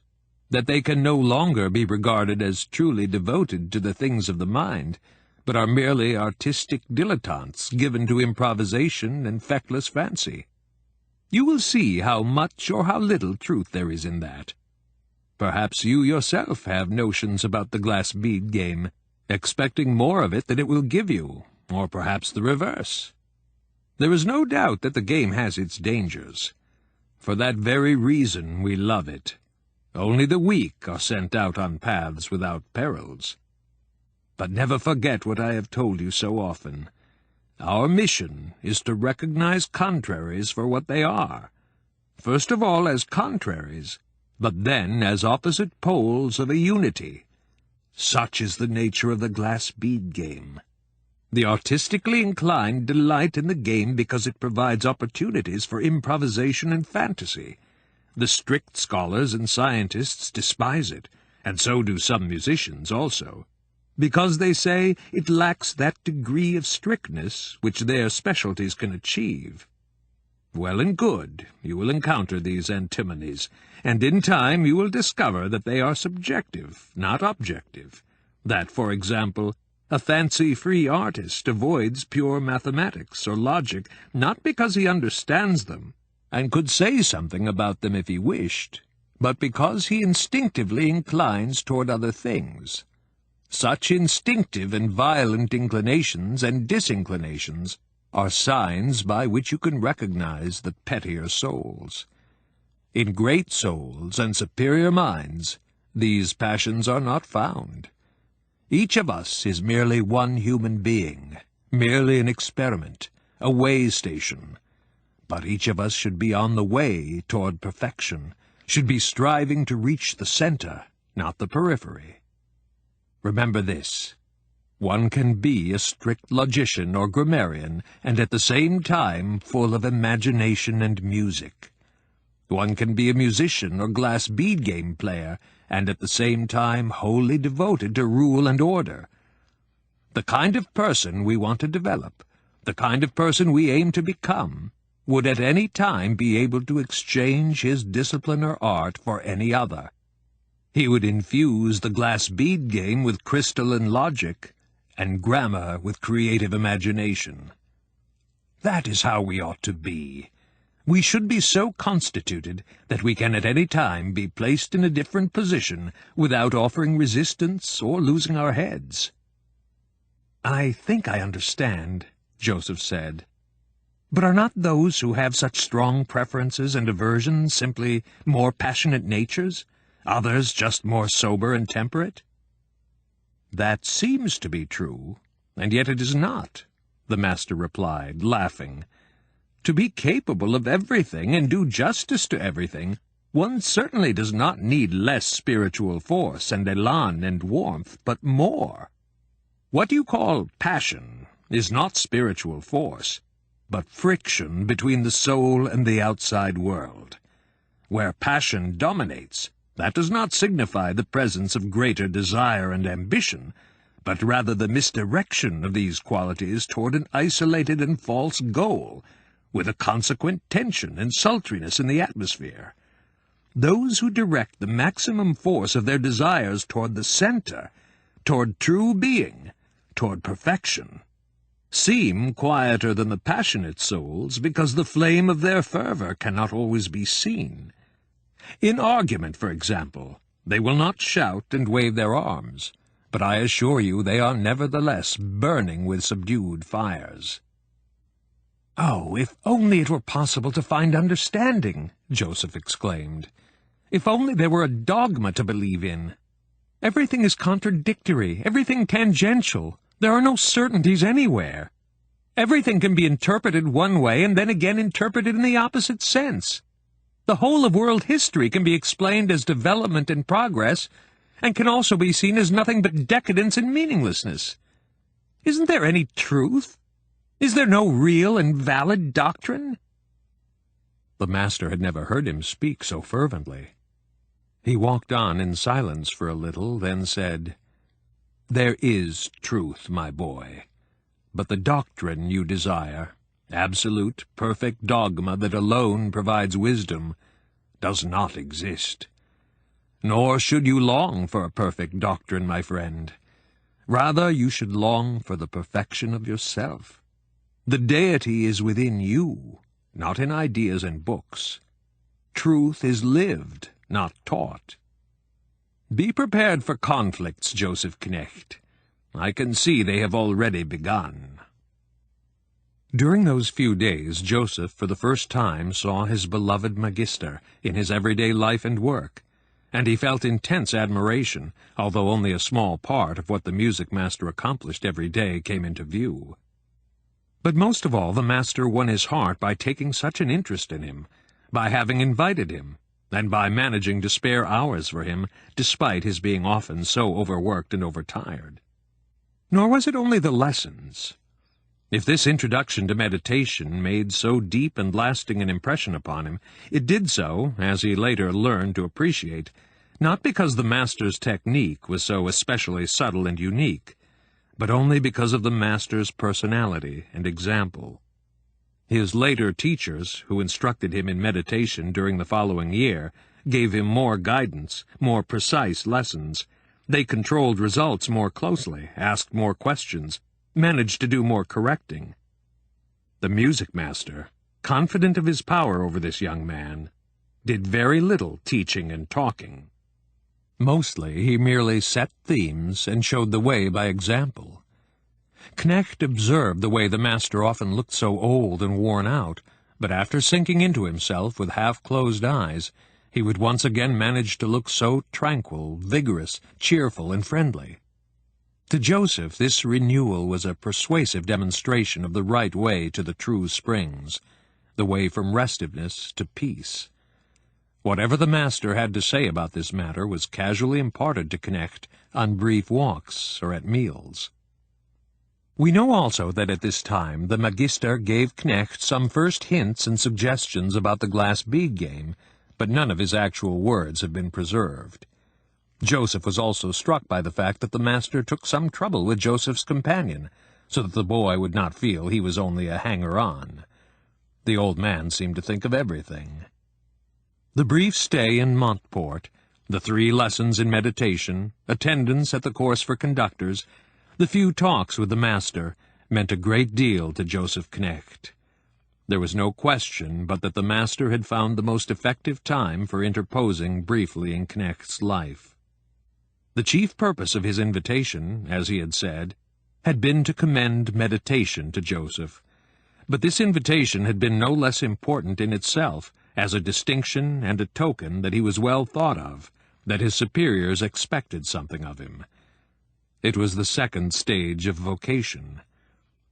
that they can no longer be regarded as truly devoted to the things of the mind, but are merely artistic dilettantes given to improvisation and feckless fancy. You will see how much or how little truth there is in that. Perhaps you yourself have notions about the glass bead game, expecting more of it than it will give you, or perhaps the reverse. There is no doubt that the game has its dangers. For that very reason we love it. Only the weak are sent out on paths without perils. But never forget what I have told you so often. Our mission is to recognize contraries for what they are, first of all as contraries, but then as opposite poles of a unity. Such is the nature of the glass bead game. The artistically inclined delight in the game because it provides opportunities for improvisation and fantasy. The strict scholars and scientists despise it, and so do some musicians also, because they say it lacks that degree of strictness which their specialties can achieve. Well and good, you will encounter these antimonies, and in time you will discover that they are subjective, not objective. That, for example, a fancy-free artist avoids pure mathematics or logic, not because he understands them, and could say something about them if he wished, but because he instinctively inclines toward other things. Such instinctive and violent inclinations and disinclinations are signs by which you can recognize the pettier souls. In great souls and superior minds, these passions are not found. Each of us is merely one human being, merely an experiment, a way station. But each of us should be on the way toward perfection, should be striving to reach the center, not the periphery. Remember this. One can be a strict logician or grammarian, and at the same time full of imagination and music. One can be a musician or glass bead game player, and at the same time wholly devoted to rule and order. The kind of person we want to develop, the kind of person we aim to become, would at any time be able to exchange his discipline or art for any other. He would infuse the glass bead game with crystalline logic, and grammar with creative imagination. That is how we ought to be. We should be so constituted that we can at any time be placed in a different position without offering resistance or losing our heads. "I think I understand," Joseph said. "But are not those who have such strong preferences and aversions simply more passionate natures, others just more sober and temperate?" "That seems to be true, and yet it is not," the master replied, laughing. "To be capable of everything and do justice to everything, one certainly does not need less spiritual force and elan and warmth, but more. What you call passion is not spiritual force, but friction between the soul and the outside world. Where passion dominates, that does not signify the presence of greater desire and ambition, but rather the misdirection of these qualities toward an isolated and false goal, with a consequent tension and sultriness in the atmosphere. Those who direct the maximum force of their desires toward the center, toward true being, toward perfection, seem quieter than the passionate souls because the flame of their fervor cannot always be seen. In argument, for example, they will not shout and wave their arms, but I assure you they are nevertheless burning with subdued fires." "Oh, if only it were possible to find understanding!" Joseph exclaimed. "If only there were a dogma to believe in! Everything is contradictory, everything tangential. There are no certainties anywhere. Everything can be interpreted one way and then again interpreted in the opposite sense. The whole of world history can be explained as development and progress, and can also be seen as nothing but decadence and meaninglessness. Isn't there any truth? Is there no real and valid doctrine?" The master had never heard him speak so fervently. He walked on in silence for a little, then said, "There is truth, my boy, but the doctrine you desire, absolute, perfect dogma that alone provides wisdom, does not exist. Nor should you long for a perfect doctrine, my friend. Rather, you should long for the perfection of yourself. The deity is within you, not in ideas and books. Truth is lived, not taught. Be prepared for conflicts, Joseph Knecht. I can see they have already begun." During those few days, Joseph for the first time saw his beloved Magister in his everyday life and work, and he felt intense admiration, although only a small part of what the music master accomplished every day came into view. But most of all, the master won his heart by taking such an interest in him, by having invited him, and by managing to spare hours for him, despite his being often so overworked and overtired. Nor was it only the lessons. If this introduction to meditation made so deep and lasting an impression upon him, it did so, as he later learned to appreciate, not because the master's technique was so especially subtle and unique, but only because of the master's personality and example. His later teachers, who instructed him in meditation during the following year, gave him more guidance, more precise lessons. They controlled results more closely, asked more questions, managed to do more correcting. The music master, confident of his power over this young man, did very little teaching and talking. Mostly he merely set themes and showed the way by example. Knecht observed the way the master often looked so old and worn out, but after sinking into himself with half-closed eyes, he would once again manage to look so tranquil, vigorous, cheerful, and friendly. To Joseph, this renewal was a persuasive demonstration of the right way to the true springs, the way from restiveness to peace. Whatever the master had to say about this matter was casually imparted to Knecht on brief walks or at meals. We know also that at this time the Magister gave Knecht some first hints and suggestions about the glass bead game, but none of his actual words have been preserved. Joseph was also struck by the fact that the master took some trouble with Joseph's companion, so that the boy would not feel he was only a hanger-on. The old man seemed to think of everything. The brief stay in Montport, the 3 lessons in meditation, attendance at the course for conductors, the few talks with the master, meant a great deal to Joseph Knecht. There was no question but that the master had found the most effective time for interposing briefly in Knecht's life. The chief purpose of his invitation, as he had said, had been to commend meditation to Joseph, but this invitation had been no less important in itself, as a distinction and a token that he was well thought of, that his superiors expected something of him. It was the second stage of vocation.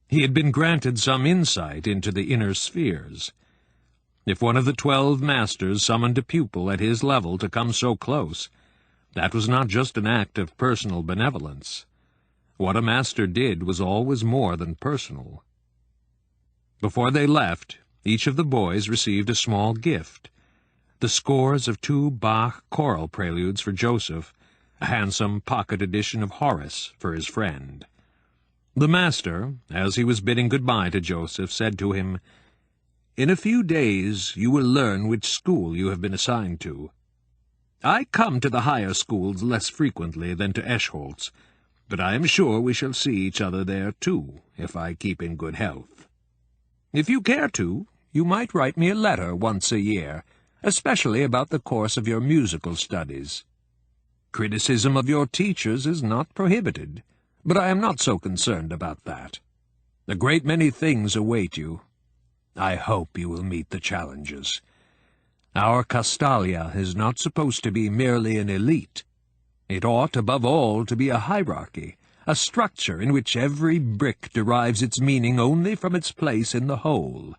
He had been granted some insight into the inner spheres. If one of the 12 masters summoned a pupil at his level to come so close, that was not just an act of personal benevolence. What a master did was always more than personal. Before they left, each of the boys received a small gift: the scores of 2 Bach choral preludes for Joseph, a handsome pocket edition of Horace for his friend. The master, as he was bidding good-bye to Joseph, said to him, "In a few days you will learn which school you have been assigned to. I come to the higher schools less frequently than to Eschholz, but I am sure we shall see each other there too, if I keep in good health. If you care to, you might write me a letter once a year, especially about the course of your musical studies. Criticism of your teachers is not prohibited, but I am not so concerned about that. A great many things await you. I hope you will meet the challenges. Our Castalia is not supposed to be merely an elite. It ought, above all, to be a hierarchy, a structure in which every brick derives its meaning only from its place in the whole.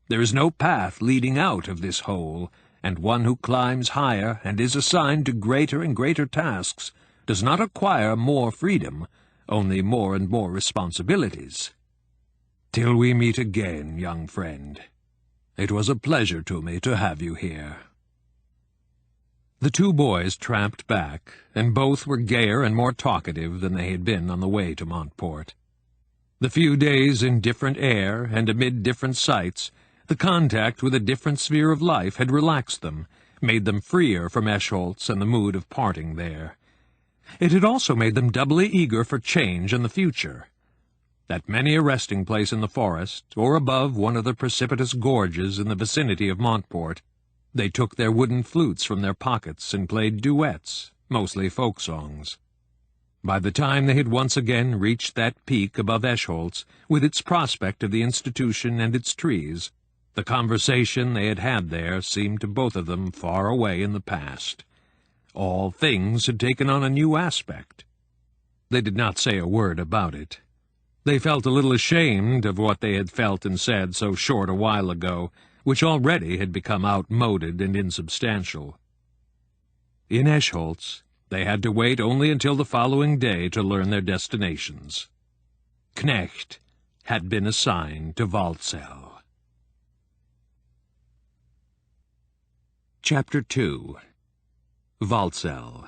There is no path leading out of this whole, and one who climbs higher and is assigned to greater and greater tasks does not acquire more freedom, only more and more responsibilities. Till we meet again, young friend. It was a pleasure to me to have you here." The 2 boys tramped back, and both were gayer and more talkative than they had been on the way to Montport. The few days in different air and amid different sights, the contact with a different sphere of life had relaxed them, made them freer from Eschholz and the mood of parting there. It had also made them doubly eager for change in the future. At many a resting place in the forest, or above one of the precipitous gorges in the vicinity of Montport, they took their wooden flutes from their pockets and played duets, mostly folk songs. By the time they had once again reached that peak above Eschholz, with its prospect of the institution and its trees, the conversation they had had there seemed to both of them far away in the past. All things had taken on a new aspect. They did not say a word about it. They felt a little ashamed of what they had felt and said so short a while ago, which already had become outmoded and insubstantial. In Eschholz, they had to wait only until the following day to learn their destinations. Knecht had been assigned to Waldsell. Chapter 2. Waldsell.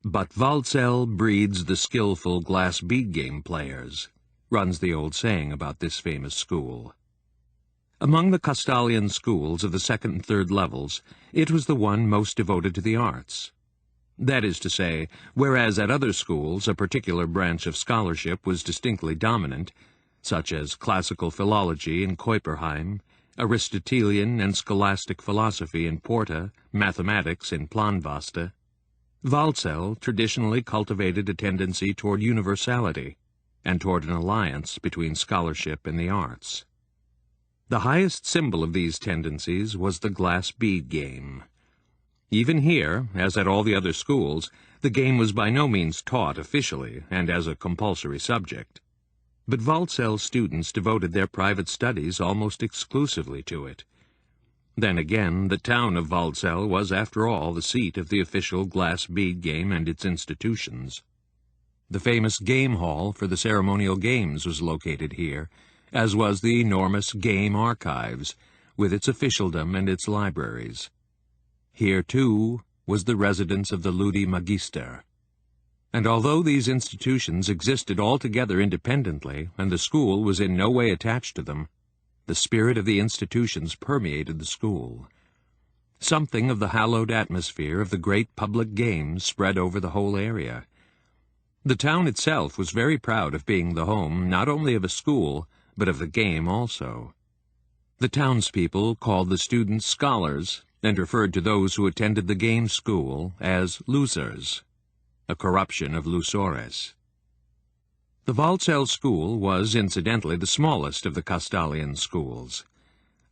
But Waldsell breeds the skillful glass bead game players, runs the old saying about this famous school. Among the Castalian schools of the 2nd and 3rd levels, it was the one most devoted to the arts. That is to say, whereas at other schools a particular branch of scholarship was distinctly dominant, such as classical philology in Keuperheim, Aristotelian and scholastic philosophy in Porta, mathematics in Planvaste, Waldsell traditionally cultivated a tendency toward universality, and toward an alliance between scholarship and the arts. The highest symbol of these tendencies was the glass bead game. Even here, as at all the other schools, the game was by no means taught officially and as a compulsory subject. But Waldsell students devoted their private studies almost exclusively to it. Then again, the town of Waldsell was, after all, the seat of the official glass bead game and its institutions. The famous game hall for the ceremonial games was located here, as was the enormous game archives, with its officialdom and its libraries. Here, too, was the residence of the Ludi Magister. And although these institutions existed altogether independently, and the school was in no way attached to them, the spirit of the institutions permeated the school. Something of the hallowed atmosphere of the great public games spread over the whole area. The town itself was very proud of being the home not only of a school, but of the game also. The townspeople called the students scholars, and referred to those who attended the game school as losers, a corruption of lusores. The Waldsell school was, incidentally, the smallest of the Castalian schools.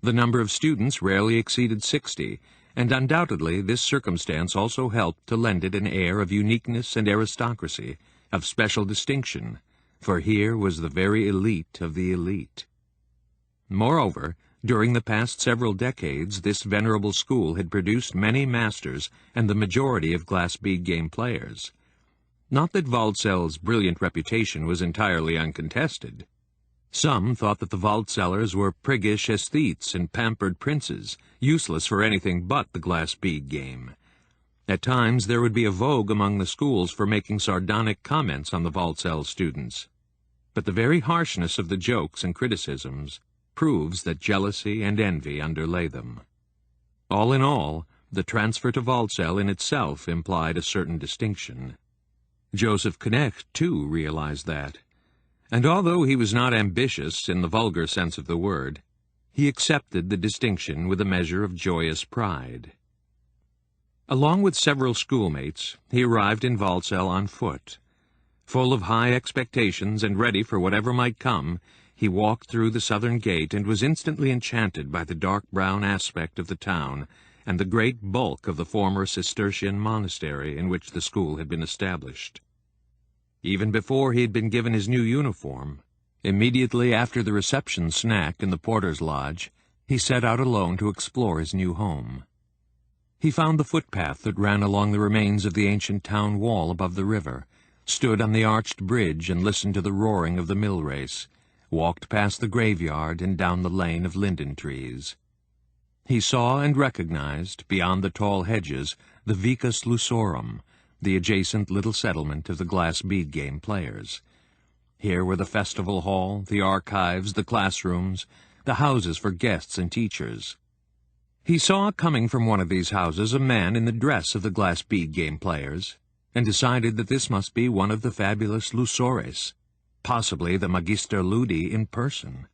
The number of students rarely exceeded 60, and undoubtedly this circumstance also helped to lend it an air of uniqueness and aristocracy, of special distinction, for here was the very elite of the elite. Moreover, during the past several decades, this venerable school had produced many masters and the majority of Glass Bead Game players. Not that Waldsell's brilliant reputation was entirely uncontested. Some thought that the Waldsellers were priggish aesthetes and pampered princes, useless for anything but the Glass Bead Game. At times there would be a vogue among the schools for making sardonic comments on the Waldsell students. But the very harshness of the jokes and criticisms proves that jealousy and envy underlay them. All in all, the transfer to Waldsell in itself implied a certain distinction. Joseph Knecht, too, realized that. And although he was not ambitious in the vulgar sense of the word, he accepted the distinction with a measure of joyous pride. Along with several schoolmates, he arrived in Waldsell on foot. Full of high expectations and ready for whatever might come, he walked through the southern gate and was instantly enchanted by the dark brown aspect of the town and the great bulk of the former Cistercian monastery in which the school had been established. Even before he had been given his new uniform, immediately after the reception snack in the porter's lodge, he set out alone to explore his new home. He found the footpath that ran along the remains of the ancient town wall above the river, stood on the arched bridge and listened to the roaring of the mill race, walked past the graveyard and down the lane of linden trees. He saw and recognized, beyond the tall hedges, the Vicus Lusorum, the adjacent little settlement of the Glass Bead Game players. Here were the festival hall, the archives, the classrooms, the houses for guests and teachers. He saw coming from one of these houses a man in the dress of the Glass Bead Game players, and decided that this must be one of the fabulous Lusores, possibly the Magister Ludi in person.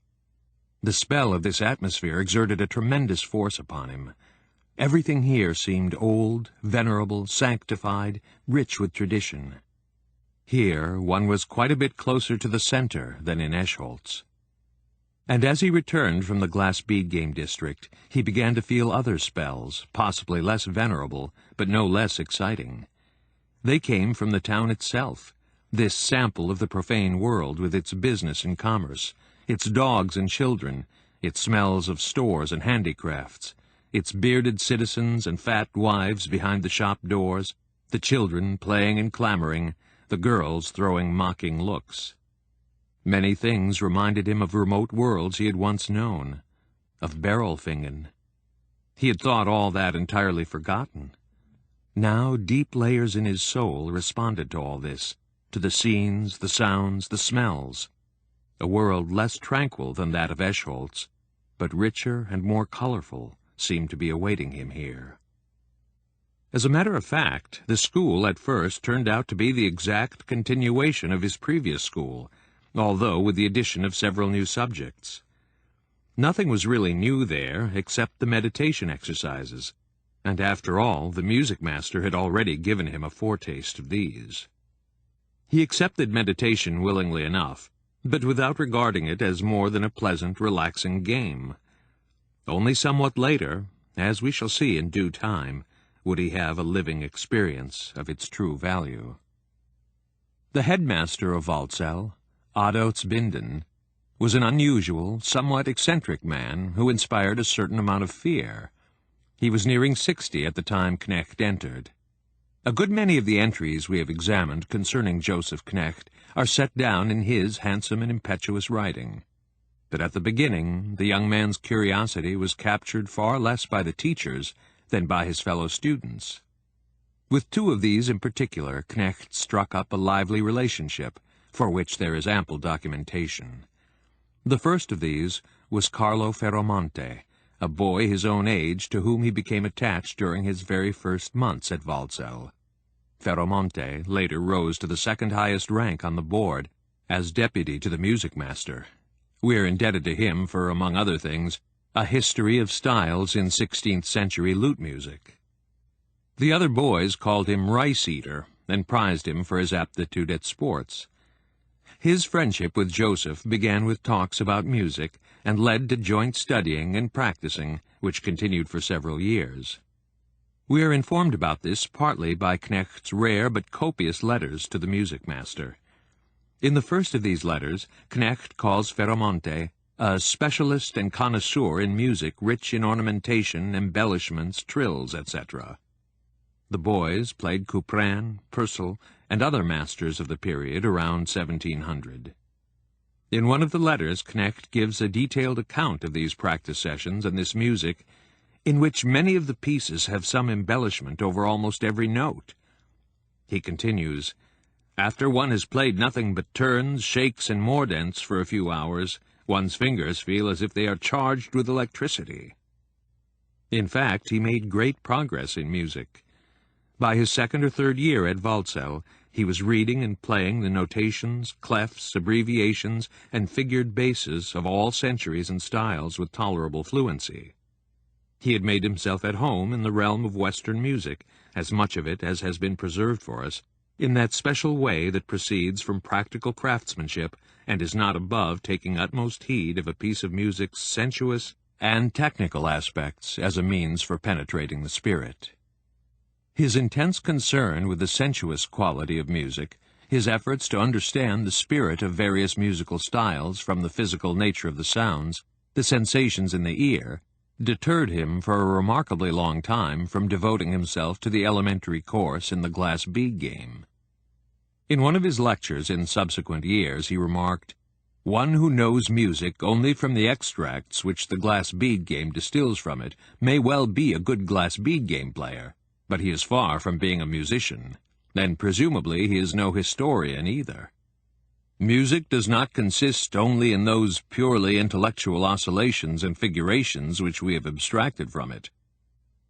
The spell of this atmosphere exerted a tremendous force upon him. Everything here seemed old, venerable, sanctified, rich with tradition. Here one was quite a bit closer to the center than in Eschholz. And as he returned from the Glass Bead Game district, he began to feel other spells, possibly less venerable, but no less exciting. They came from the town itself, this sample of the profane world with its business and commerce, its dogs and children, its smells of stores and handicrafts, its bearded citizens and fat wives behind the shop doors, the children playing and clamoring, the girls throwing mocking looks. Many things reminded him of remote worlds he had once known, of Berolfingen. He had thought all that entirely forgotten. Now deep layers in his soul responded to all this, to the scenes, the sounds, the smells. A world less tranquil than that of Eschholz, but richer and more colorful, seemed to be awaiting him here. As a matter of fact, the school at first turned out to be the exact continuation of his previous school, although with the addition of several new subjects. Nothing was really new there except the meditation exercises, and after all, the music master had already given him a foretaste of these. He accepted meditation willingly enough, but without regarding it as more than a pleasant, relaxing game. Only somewhat later, as we shall see in due time, would he have a living experience of its true value. The headmaster of Waldsell, Binden, was an unusual, somewhat eccentric man who inspired a certain amount of fear. He was nearing 60 at the time Knecht entered. A good many of the entries we have examined concerning Joseph Knecht are set down in his handsome and impetuous writing. But at the beginning, the young man's curiosity was captured far less by the teachers than by his fellow students. With two of these in particular, Knecht struck up a lively relationship, for which there is ample documentation. The first of these was Carlo Ferramonte, a boy his own age to whom he became attached during his very first months at Waldsell. Ferramonte later rose to the second highest rank on the board, as deputy to the music master. We are indebted to him for, among other things, a history of styles in 16th-century lute music. The other boys called him Rice-Eater, and prized him for his aptitude at sports. His friendship with Joseph began with talks about music, and led to joint studying and practicing, which continued for several years. We are informed about this partly by Knecht's rare but copious letters to the music master. In the first of these letters, Knecht calls Ferramonte a specialist and connoisseur in music rich in ornamentation, embellishments, trills, etc. The boys played Couperin, Purcell, and other masters of the period around 1700. In one of the letters, Knecht gives a detailed account of these practice sessions and this music, in which many of the pieces have some embellishment over almost every note. He continues, "After one has played nothing but turns, shakes, and mordents for a few hours, one's fingers feel as if they are charged with electricity." In fact, he made great progress in music. By his second or third year at Waldsell, he was reading and playing the notations, clefs, abbreviations, and figured basses of all centuries and styles with tolerable fluency. He had made himself at home in the realm of Western music, as much of it as has been preserved for us, in that special way that proceeds from practical craftsmanship and is not above taking utmost heed of a piece of music's sensuous and technical aspects as a means for penetrating the spirit. His intense concern with the sensuous quality of music, his efforts to understand the spirit of various musical styles from the physical nature of the sounds, the sensations in the ear, deterred him for a remarkably long time from devoting himself to the elementary course in the Glass Bead Game. In one of his lectures in subsequent years he remarked, "One who knows music only from the extracts which the Glass Bead Game distills from it may well be a good Glass Bead Game player, but he is far from being a musician, and presumably he is no historian either. Music does not consist only in those purely intellectual oscillations and figurations which we have abstracted from it.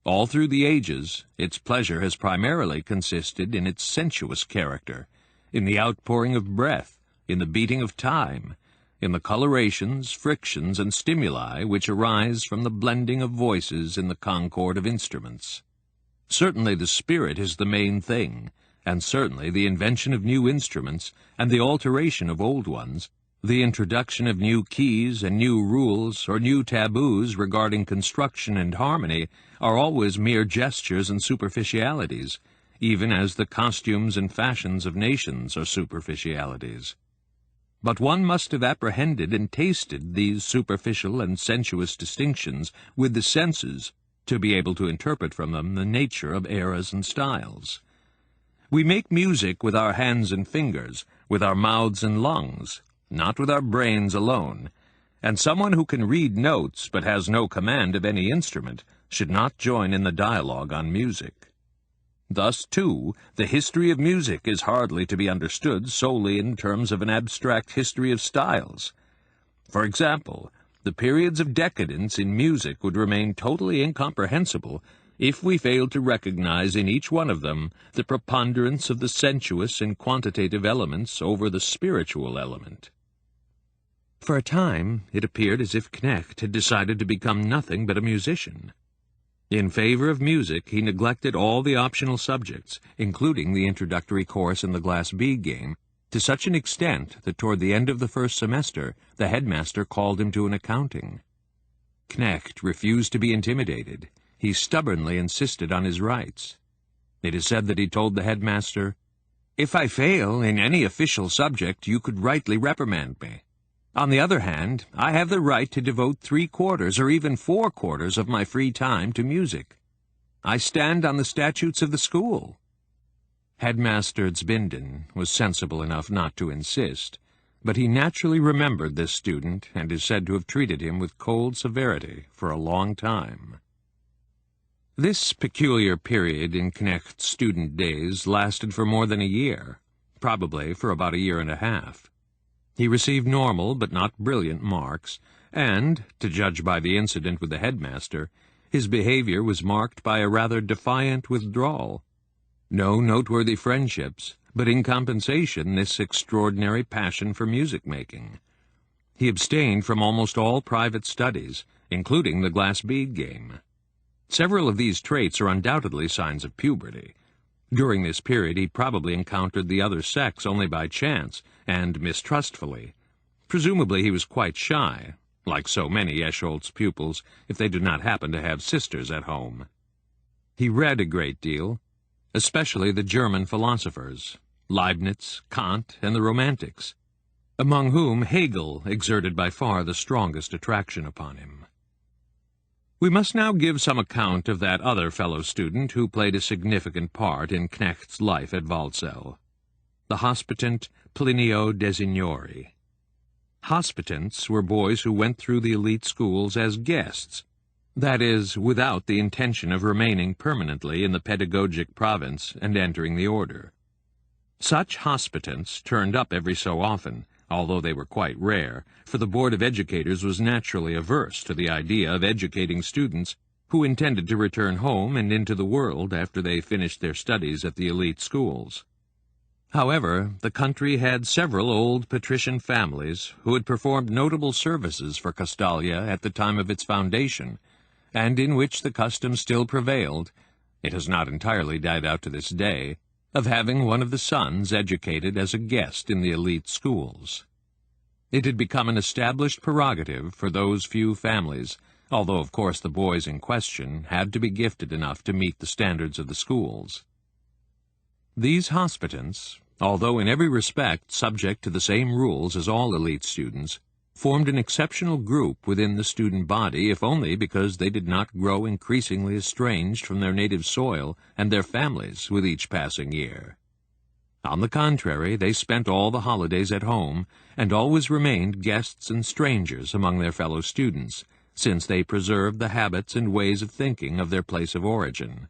All through the ages, its pleasure has primarily consisted in its sensuous character, in the outpouring of breath, in the beating of time, in the colorations, frictions, and stimuli which arise from the blending of voices in the concord of instruments. Certainly the spirit is the main thing, and certainly the invention of new instruments and the alteration of old ones, the introduction of new keys and new rules or new taboos regarding construction and harmony are always mere gestures and superficialities, even as the costumes and fashions of nations are superficialities. But one must have apprehended and tasted these superficial and sensuous distinctions with the senses to be able to interpret from them the nature of eras and styles. We make music with our hands and fingers, with our mouths and lungs, not with our brains alone, and someone who can read notes but has no command of any instrument should not join in the dialogue on music. Thus, too, the history of music is hardly to be understood solely in terms of an abstract history of styles. For example, the periods of decadence in music would remain totally incomprehensible if we failed to recognize in each one of them the preponderance of the sensuous and quantitative elements over the spiritual element. For a time, it appeared as if Knecht had decided to become nothing but a musician. In favor of music, he neglected all the optional subjects, including the introductory course in the Glass Bead Game, to such an extent that toward the end of the first semester, the headmaster called him to an accounting. Knecht refused to be intimidated. He stubbornly insisted on his rights. It is said that he told the headmaster, "If I fail in any official subject, you could rightly reprimand me. On the other hand, I have the right to devote 3/4 or even 4/4 of my free time to music. I stand on the statutes of the school. Headmaster Zbinden was sensible enough not to insist, but he naturally remembered this student and is said to have treated him with cold severity for a long time. This peculiar period in Knecht's student days lasted for more than a year, probably for about a year and a half. He received normal but not brilliant marks, and, to judge by the incident with the headmaster, his behavior was marked by a rather defiant withdrawal. No noteworthy friendships, but in compensation this extraordinary passion for music-making. He abstained from almost all private studies, including the Glass Bead Game. Several of these traits are undoubtedly signs of puberty. During this period he probably encountered the other sex only by chance, and mistrustfully. Presumably he was quite shy, like so many Escholt's pupils, if they did not happen to have sisters at home. He read a great deal, especially the German philosophers, Leibniz, Kant, and the Romantics, among whom Hegel exerted by far the strongest attraction upon him. We must now give some account of that other fellow-student who played a significant part in Knecht's life at Walsall, the hospitant Plinio de Signori. Hospitants were boys who went through the elite schools as guests, that is, without the intention of remaining permanently in the pedagogic province and entering the order. Such hospitants turned up every so often, although they were quite rare, for the Board of Educators was naturally averse to the idea of educating students who intended to return home and into the world after they finished their studies at the elite schools. However, the country had several old patrician families who had performed notable services for Castalia at the time of its foundation, and in which the custom still prevailed, it has not entirely died out to this day, of having one of the sons educated as a guest in the elite schools. It had become an established prerogative for those few families, although of course the boys in question had to be gifted enough to meet the standards of the schools. These hospitants, although in every respect subject to the same rules as all elite students, formed an exceptional group within the student body, if only because they did not grow increasingly estranged from their native soil and their families with each passing year. On the contrary, they spent all the holidays at home, and always remained guests and strangers among their fellow students, since they preserved the habits and ways of thinking of their place of origin.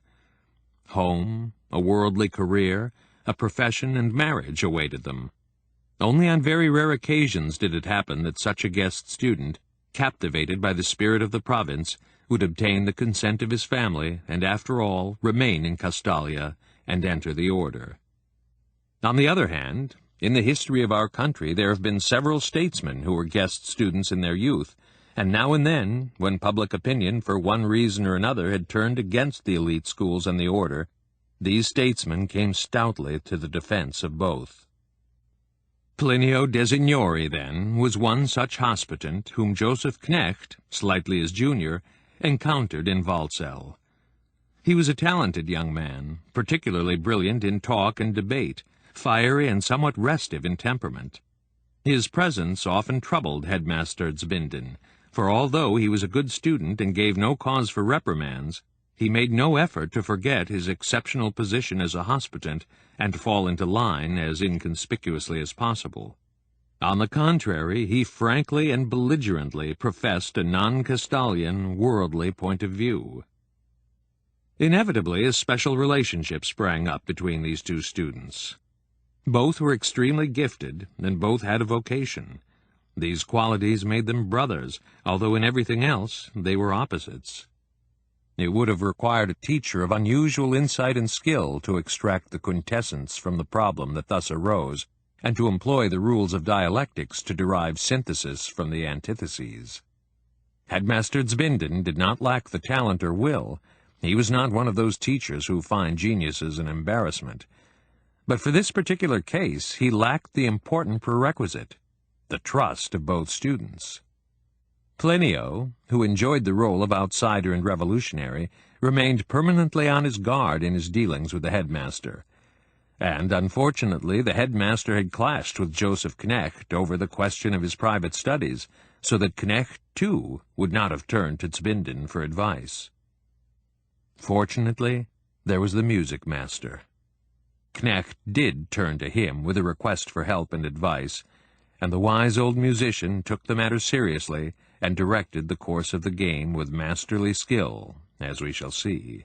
Home, a worldly career, a profession, and marriage awaited them. Only on very rare occasions did it happen that such a guest student, captivated by the spirit of the province, would obtain the consent of his family and, after all, remain in Castalia and enter the order. On the other hand, in the history of our country there have been several statesmen who were guest students in their youth, and now and then, when public opinion for one reason or another had turned against the elite schools and the order, these statesmen came stoutly to the defense of both. Plinio de Signori, then, was one such hospitant whom Joseph Knecht, slightly his junior, encountered in Walsall. He was a talented young man, particularly brilliant in talk and debate, fiery and somewhat restive in temperament. His presence often troubled Headmaster Zbinden, for although he was a good student and gave no cause for reprimands, he made no effort to forget his exceptional position as a hospitant and fall into line as inconspicuously as possible. On the contrary, he frankly and belligerently professed a non-Castalian, worldly point of view. Inevitably, a special relationship sprang up between these two students. Both were extremely gifted, and both had a vocation. These qualities made them brothers, although in everything else they were opposites. It would have required a teacher of unusual insight and skill to extract the quintessence from the problem that thus arose, and to employ the rules of dialectics to derive synthesis from the antitheses. Headmaster Zbinden did not lack the talent or will. He was not one of those teachers who find geniuses an embarrassment. But for this particular case, he lacked the important prerequisite, the trust of both students. Plinio, who enjoyed the role of outsider and revolutionary, remained permanently on his guard in his dealings with the headmaster. And, unfortunately, the headmaster had clashed with Joseph Knecht over the question of his private studies, so that Knecht, too, would not have turned to Zbinden for advice. Fortunately, there was the music master. Knecht did turn to him with a request for help and advice, and the wise old musician took the matter seriously and directed the course of the game with masterly skill, as we shall see.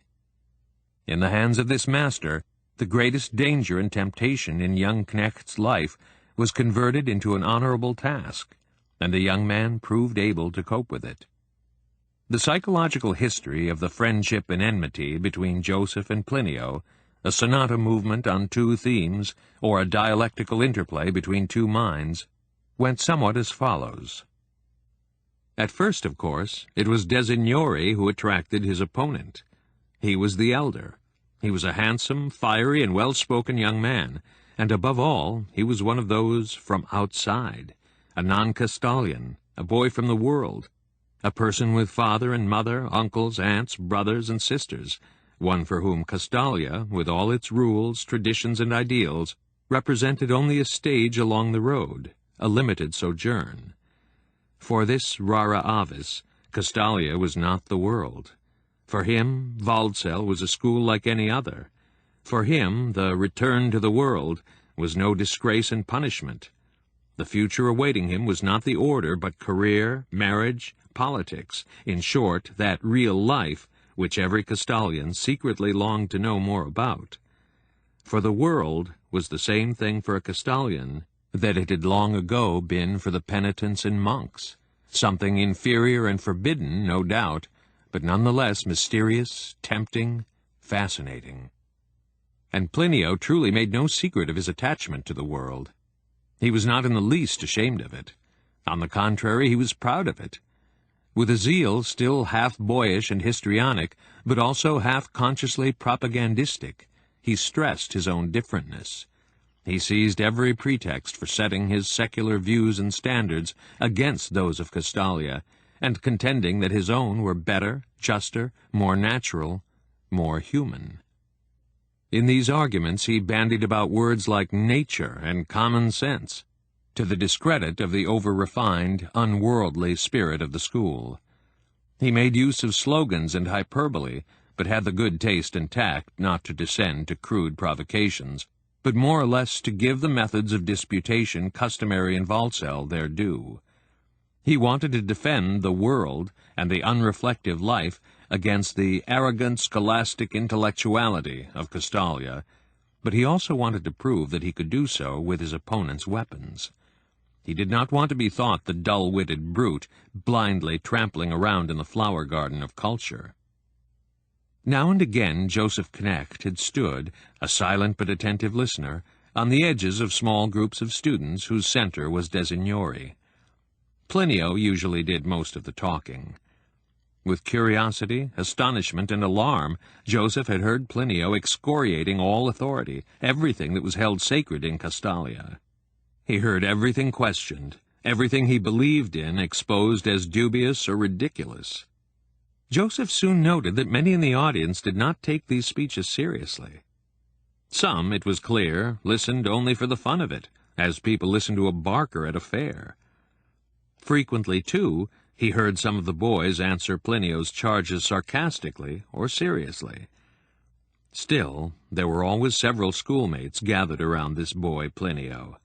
In the hands of this master, the greatest danger and temptation in young Knecht's life was converted into an honorable task, and the young man proved able to cope with it. The psychological history of the friendship and enmity between Joseph and Plinio, a sonata movement on two themes, or a dialectical interplay between two minds, went somewhat as follows. At first, of course, it was Designori who attracted his opponent. He was the elder. He was a handsome, fiery, and well-spoken young man, and above all, he was one of those from outside, a non-Castalian, a boy from the world, a person with father and mother, uncles, aunts, brothers, and sisters, one for whom Castalia, with all its rules, traditions, and ideals, represented only a stage along the road, a limited sojourn. For this rara avis, Castalia was not the world. For him, Waldsell was a school like any other. For him, the return to the world was no disgrace and punishment. The future awaiting him was not the order, but career, marriage, politics, in short, that real life which every Castalian secretly longed to know more about. For the world was the same thing for a Castalian that it had long ago been for the penitents and monks, something inferior and forbidden, no doubt, but nonetheless mysterious, tempting, fascinating. And Plinio truly made no secret of his attachment to the world. He was not in the least ashamed of it. On the contrary, he was proud of it. With a zeal still half boyish and histrionic, but also half consciously propagandistic, he stressed his own differentness. He seized every pretext for setting his secular views and standards against those of Castalia, and contending that his own were better, juster, more natural, more human. In these arguments he bandied about words like nature and common sense, to the discredit of the over-refined, unworldly spirit of the school. He made use of slogans and hyperbole, but had the good taste and tact not to descend to crude provocations, but more or less to give the methods of disputation customary in Waldsell their due. He wanted to defend the world and the unreflective life against the arrogant scholastic intellectuality of Castalia, but he also wanted to prove that he could do so with his opponent's weapons. He did not want to be thought the dull-witted brute, blindly trampling around in the flower garden of culture. Now and again Joseph Knecht had stood, a silent but attentive listener, on the edges of small groups of students whose center was Designori. Plinio usually did most of the talking. With curiosity, astonishment, and alarm, Joseph had heard Plinio excoriating all authority, everything that was held sacred in Castalia. He heard everything questioned, everything he believed in exposed as dubious or ridiculous. Joseph soon noted that many in the audience did not take these speeches seriously. Some, it was clear, listened only for the fun of it, as people listen to a barker at a fair. Frequently, too, he heard some of the boys answer Plinio's charges sarcastically or seriously. Still, there were always several schoolmates gathered around this boy Plinio.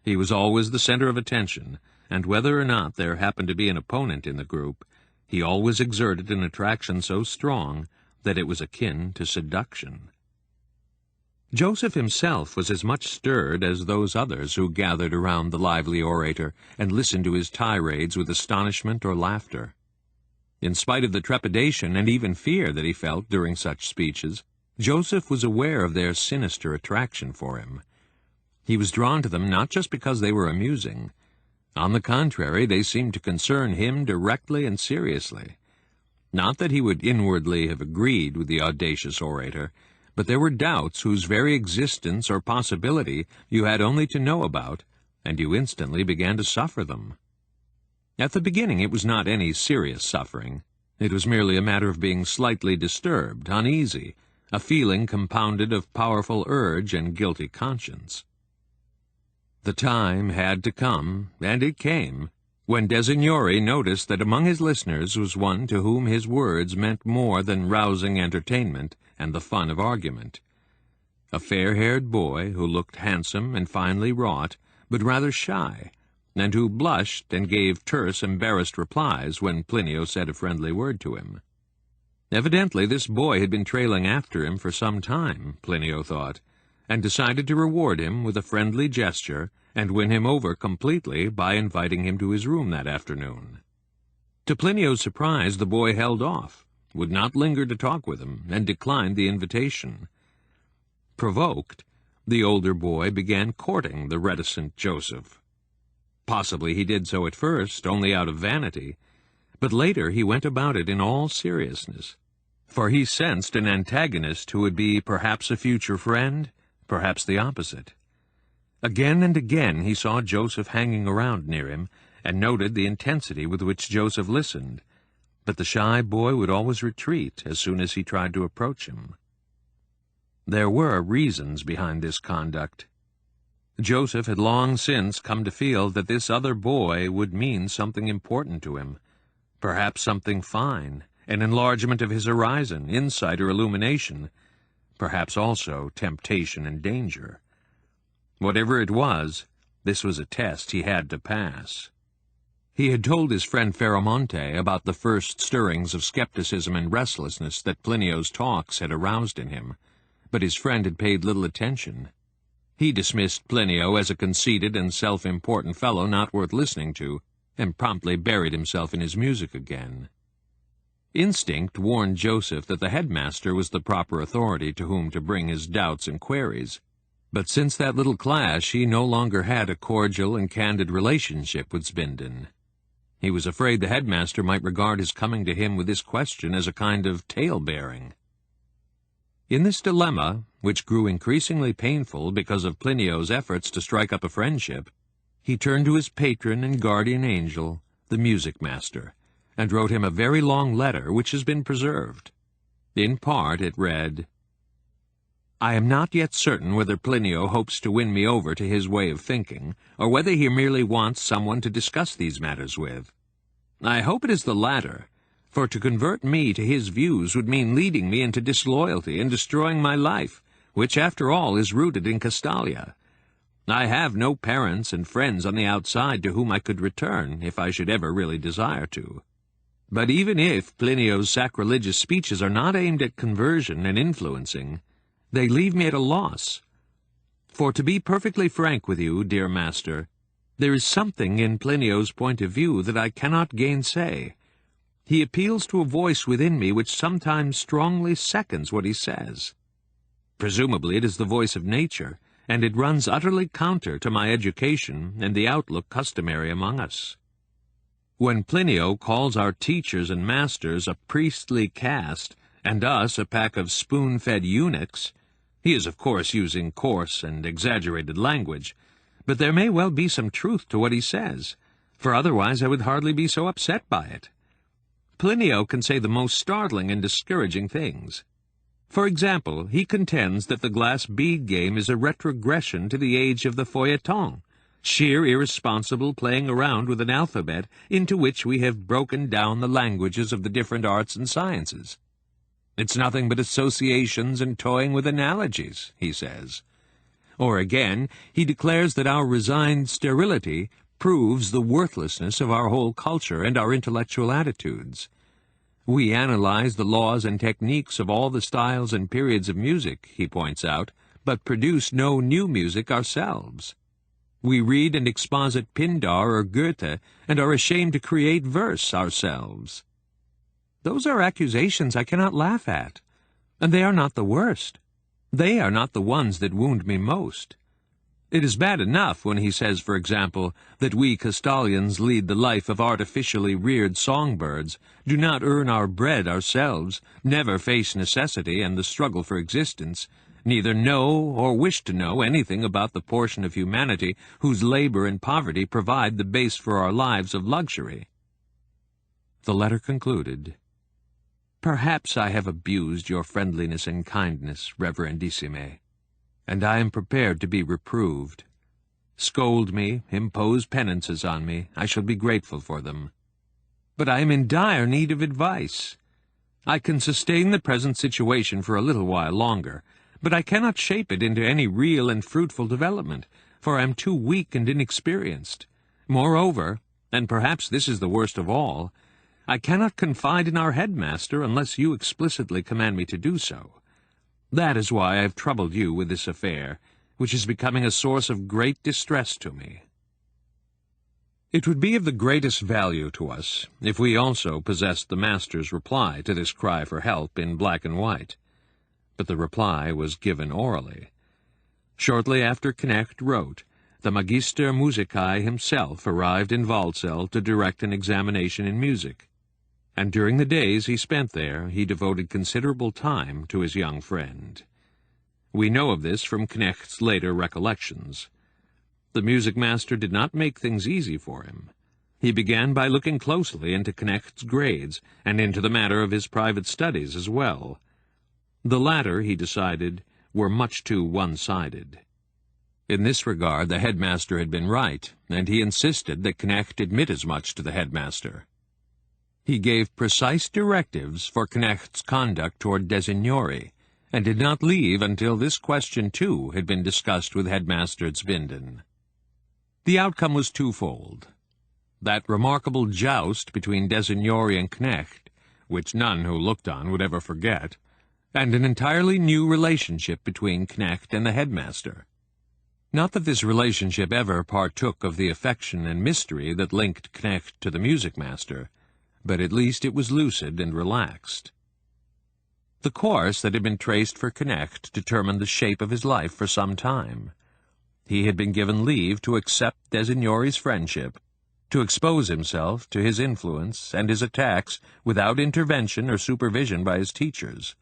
He was always the center of attention, and whether or not there happened to be an opponent in the group, he always exerted an attraction so strong that it was akin to seduction. Joseph himself was as much stirred as those others who gathered around the lively orator and listened to his tirades with astonishment or laughter. In spite of the trepidation and even fear that he felt during such speeches, Joseph was aware of their sinister attraction for him. He was drawn to them not just because they were amusing. On the contrary, they seemed to concern him directly and seriously. Not that he would inwardly have agreed with the audacious orator, but there were doubts whose very existence or possibility you had only to know about, and you instantly began to suffer them. At the beginning it was not any serious suffering. It was merely a matter of being slightly disturbed, uneasy, a feeling compounded of powerful urge and guilty conscience. The time had to come, and it came, when Designori noticed that among his listeners was one to whom his words meant more than rousing entertainment and the fun of argument. a fair-haired boy who looked handsome and finely wrought, but rather shy, and who blushed and gave terse, embarrassed replies when Plinio said a friendly word to him. Evidently this boy had been trailing after him for some time, Plinio thought, and decided to reward him with a friendly gesture and win him over completely by inviting him to his room that afternoon. To Plinio's surprise, the boy held off, would not linger to talk with him, and declined the invitation. Provoked, the older boy began courting the reticent Joseph. Possibly he did so at first, only out of vanity, but later he went about it in all seriousness, for he sensed an antagonist who would be perhaps a future friend, perhaps the opposite. Again and again he saw Joseph hanging around near him, and noted the intensity with which Joseph listened, but the shy boy would always retreat as soon as he tried to approach him. There were reasons behind this conduct. Joseph had long since come to feel that this other boy would mean something important to him, perhaps something fine, an enlargement of his horizon, insight or illumination, perhaps also temptation and danger. Whatever it was, this was a test he had to pass. He had told his friend Ferramonte about the first stirrings of skepticism and restlessness that Plinio's talks had aroused in him, but his friend had paid little attention. He dismissed Plinio as a conceited and self-important fellow not worth listening to, and promptly buried himself in his music again. Instinct warned Joseph that the headmaster was the proper authority to whom to bring his doubts and queries, but since that little clash he no longer had a cordial and candid relationship with Zbinden. He was afraid the headmaster might regard his coming to him with this question as a kind of tale-bearing. In this dilemma, which grew increasingly painful because of Plinio's efforts to strike up a friendship, he turned to his patron and guardian angel, the music master, and wrote him a very long letter which has been preserved. In part it read, "I am not yet certain whether Plinio hopes to win me over to his way of thinking, or whether he merely wants someone to discuss these matters with. I hope it is the latter, for to convert me to his views would mean leading me into disloyalty and destroying my life, which, after all, is rooted in Castalia. I have no parents and friends on the outside to whom I could return, if I should ever really desire to. But even if Plinio's sacrilegious speeches are not aimed at conversion and influencing, they leave me at a loss. For to be perfectly frank with you, dear master, there is something in Plinio's point of view that I cannot gainsay. He appeals to a voice within me which sometimes strongly seconds what he says. Presumably it is the voice of nature, and it runs utterly counter to my education and the outlook customary among us. When Plinio calls our teachers and masters a priestly caste, and us a pack of spoon-fed eunuchs, he is of course using coarse and exaggerated language, but there may well be some truth to what he says, for otherwise I would hardly be so upset by it. Plinio can say the most startling and discouraging things. For example, he contends that the Glass Bead Game is a retrogression to the age of the feuilleton, sheer irresponsible playing around with an alphabet into which we have broken down the languages of the different arts and sciences. It's nothing but associations and toying with analogies, he says. Or again, he declares that our resigned sterility proves the worthlessness of our whole culture and our intellectual attitudes. We analyze the laws and techniques of all the styles and periods of music, he points out, but produce no new music ourselves. We read and exposit Pindar or Goethe, and are ashamed to create verse ourselves. Those are accusations I cannot laugh at, and they are not the worst. They are not the ones that wound me most. It is bad enough when he says, for example, that we Castalians lead the life of artificially reared songbirds, do not earn our bread ourselves, never face necessity and the struggle for existence, neither know or wish to know anything about the portion of humanity whose labor and poverty provide the base for our lives of luxury. The letter concluded, "Perhaps I have abused your friendliness and kindness, Reverendissime, and I am prepared to be reproved. Scold me, impose penances on me, I shall be grateful for them. But I am in dire need of advice. I can sustain the present situation for a little while longer, but I cannot shape it into any real and fruitful development, for I am too weak and inexperienced. Moreover, and perhaps this is the worst of all, I cannot confide in our headmaster unless you explicitly command me to do so. That is why I have troubled you with this affair, which is becoming a source of great distress to me. It would be of the greatest value to us if we also possessed the master's reply to this cry for help in black and white. But the reply was given orally. Shortly after Knecht wrote, the Magister Musicae himself arrived in Walsall to direct an examination in music, and during the days he spent there he devoted considerable time to his young friend. We know of this from Knecht's later recollections. The music master did not make things easy for him. He began by looking closely into Knecht's grades, and into the matter of his private studies as well. The latter, he decided, were much too one-sided. In this regard the headmaster had been right, and he insisted that Knecht admit as much to the headmaster. He gave precise directives for Knecht's conduct toward Designori, and did not leave until this question too had been discussed with Headmaster Zbinden. The outcome was twofold. That remarkable joust between Designori and Knecht, which none who looked on would ever forget, and an entirely new relationship between Knecht and the headmaster. Not that this relationship ever partook of the affection and mystery that linked Knecht to the music master, but at least it was lucid and relaxed. The course that had been traced for Knecht determined the shape of his life for some time. He had been given leave to accept Designori's friendship, to expose himself to his influence and his attacks without intervention or supervision by his teachers.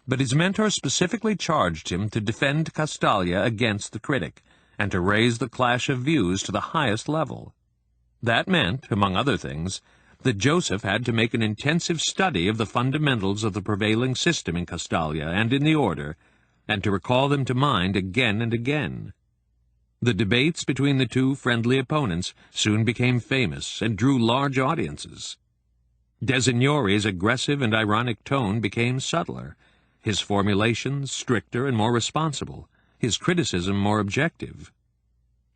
But his mentor specifically charged him to defend Castalia against the critic, and to raise the clash of views to the highest level. That meant, among other things, that Joseph had to make an intensive study of the fundamentals of the prevailing system in Castalia and in the order, and to recall them to mind again and again. The debates between the two friendly opponents soon became famous and drew large audiences. Designori's aggressive and ironic tone became subtler, his formulations stricter and more responsible, his criticism more objective.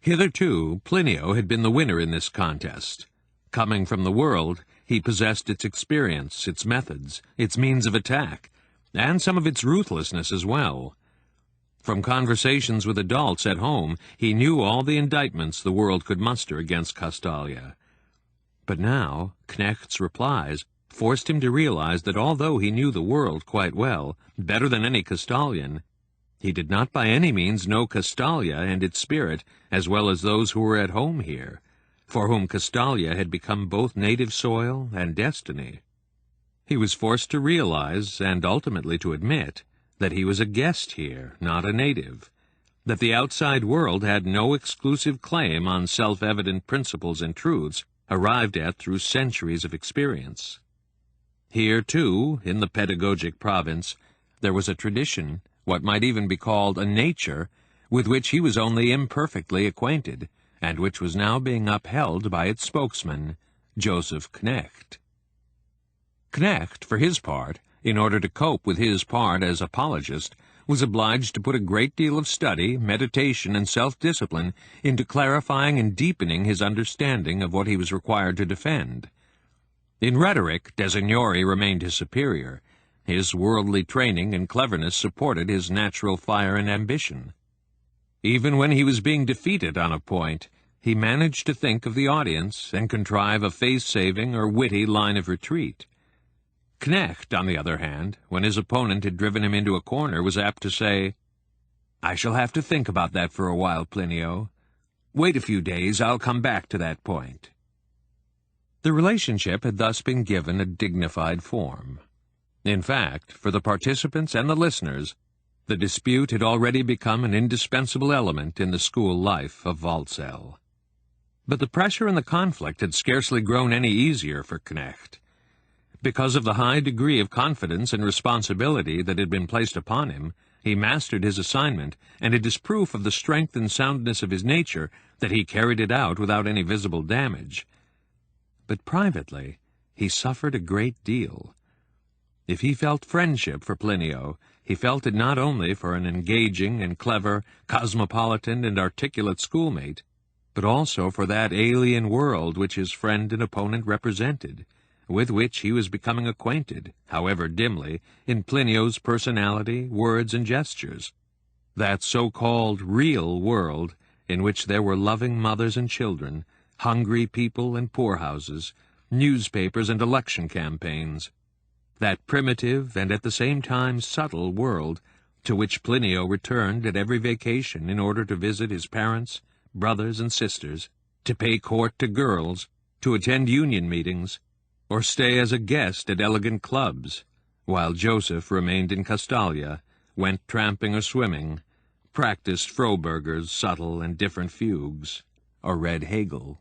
Hitherto, Plinio had been the winner in this contest. Coming from the world, he possessed its experience, its methods, its means of attack, and some of its ruthlessness as well. From conversations with adults at home, he knew all the indictments the world could muster against Castalia. But now, Knecht's replies forced him to realize that although he knew the world quite well, better than any Castalian, he did not by any means know Castalia and its spirit as well as those who were at home here, for whom Castalia had become both native soil and destiny. He was forced to realize, and ultimately to admit, that he was a guest here, not a native, that the outside world had no exclusive claim on self-evident principles and truths arrived at through centuries of experience. Here, too, in the pedagogic province, there was a tradition, what might even be called a nature, with which he was only imperfectly acquainted, and which was now being upheld by its spokesman, Joseph Knecht. Knecht, for his part, in order to cope with his part as apologist, was obliged to put a great deal of study, meditation, and self-discipline into clarifying and deepening his understanding of what he was required to defend. In rhetoric, Designori remained his superior. His worldly training and cleverness supported his natural fire and ambition. Even when he was being defeated on a point, he managed to think of the audience and contrive a face-saving or witty line of retreat. Knecht, on the other hand, when his opponent had driven him into a corner, was apt to say, "I shall have to think about that for a while, Plinio. Wait a few days, I'll come back to that point." The relationship had thus been given a dignified form. In fact, for the participants and the listeners, the dispute had already become an indispensable element in the school life of Walsall. But the pressure and the conflict had scarcely grown any easier for Knecht. Because of the high degree of confidence and responsibility that had been placed upon him, he mastered his assignment, and it is proof of the strength and soundness of his nature that he carried it out without any visible damage. But privately, he suffered a great deal. If he felt friendship for Plinio, he felt it not only for an engaging and clever, cosmopolitan and articulate schoolmate, but also for that alien world which his friend and opponent represented, with which he was becoming acquainted, however dimly, in Plinio's personality, words, and gestures. That so-called real world in which there were loving mothers and children, hungry people and poorhouses, newspapers and election campaigns. That primitive and at the same time subtle world to which Plinio returned at every vacation in order to visit his parents, brothers, and sisters, to pay court to girls, to attend union meetings, or stay as a guest at elegant clubs, while Joseph remained in Castalia, went tramping or swimming, practiced Froberger's subtle and different fugues, or read Hegel.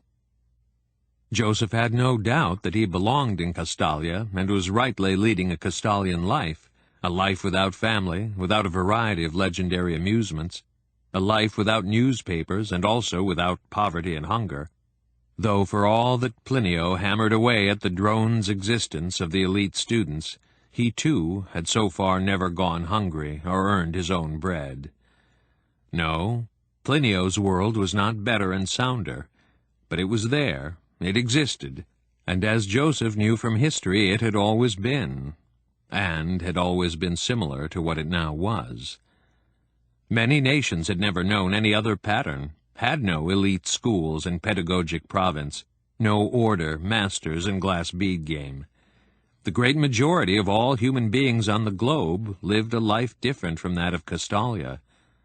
Joseph had no doubt that he belonged in Castalia and was rightly leading a Castalian life, a life without family, without a variety of legendary amusements, a life without newspapers and also without poverty and hunger, though for all that Plinio hammered away at the drone's existence of the elite students, he too had so far never gone hungry or earned his own bread. No, Plinio's world was not better and sounder, but it was there. It existed, and as Joseph knew from history, it had always been, and had always been similar to what it now was. Many nations had never known any other pattern, had no elite schools and pedagogic province, no order, masters, and glass bead game. The great majority of all human beings on the globe lived a life different from that of Castalia,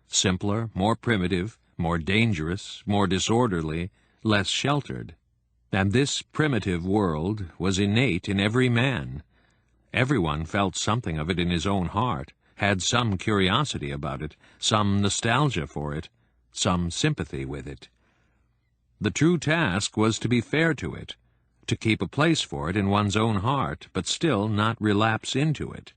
simpler, more primitive, more dangerous, more disorderly, less sheltered. And this primitive world was innate in every man. Everyone felt something of it in his own heart, had some curiosity about it, some nostalgia for it, some sympathy with it. The true task was to be fair to it, to keep a place for it in one's own heart, but still not relapse into it.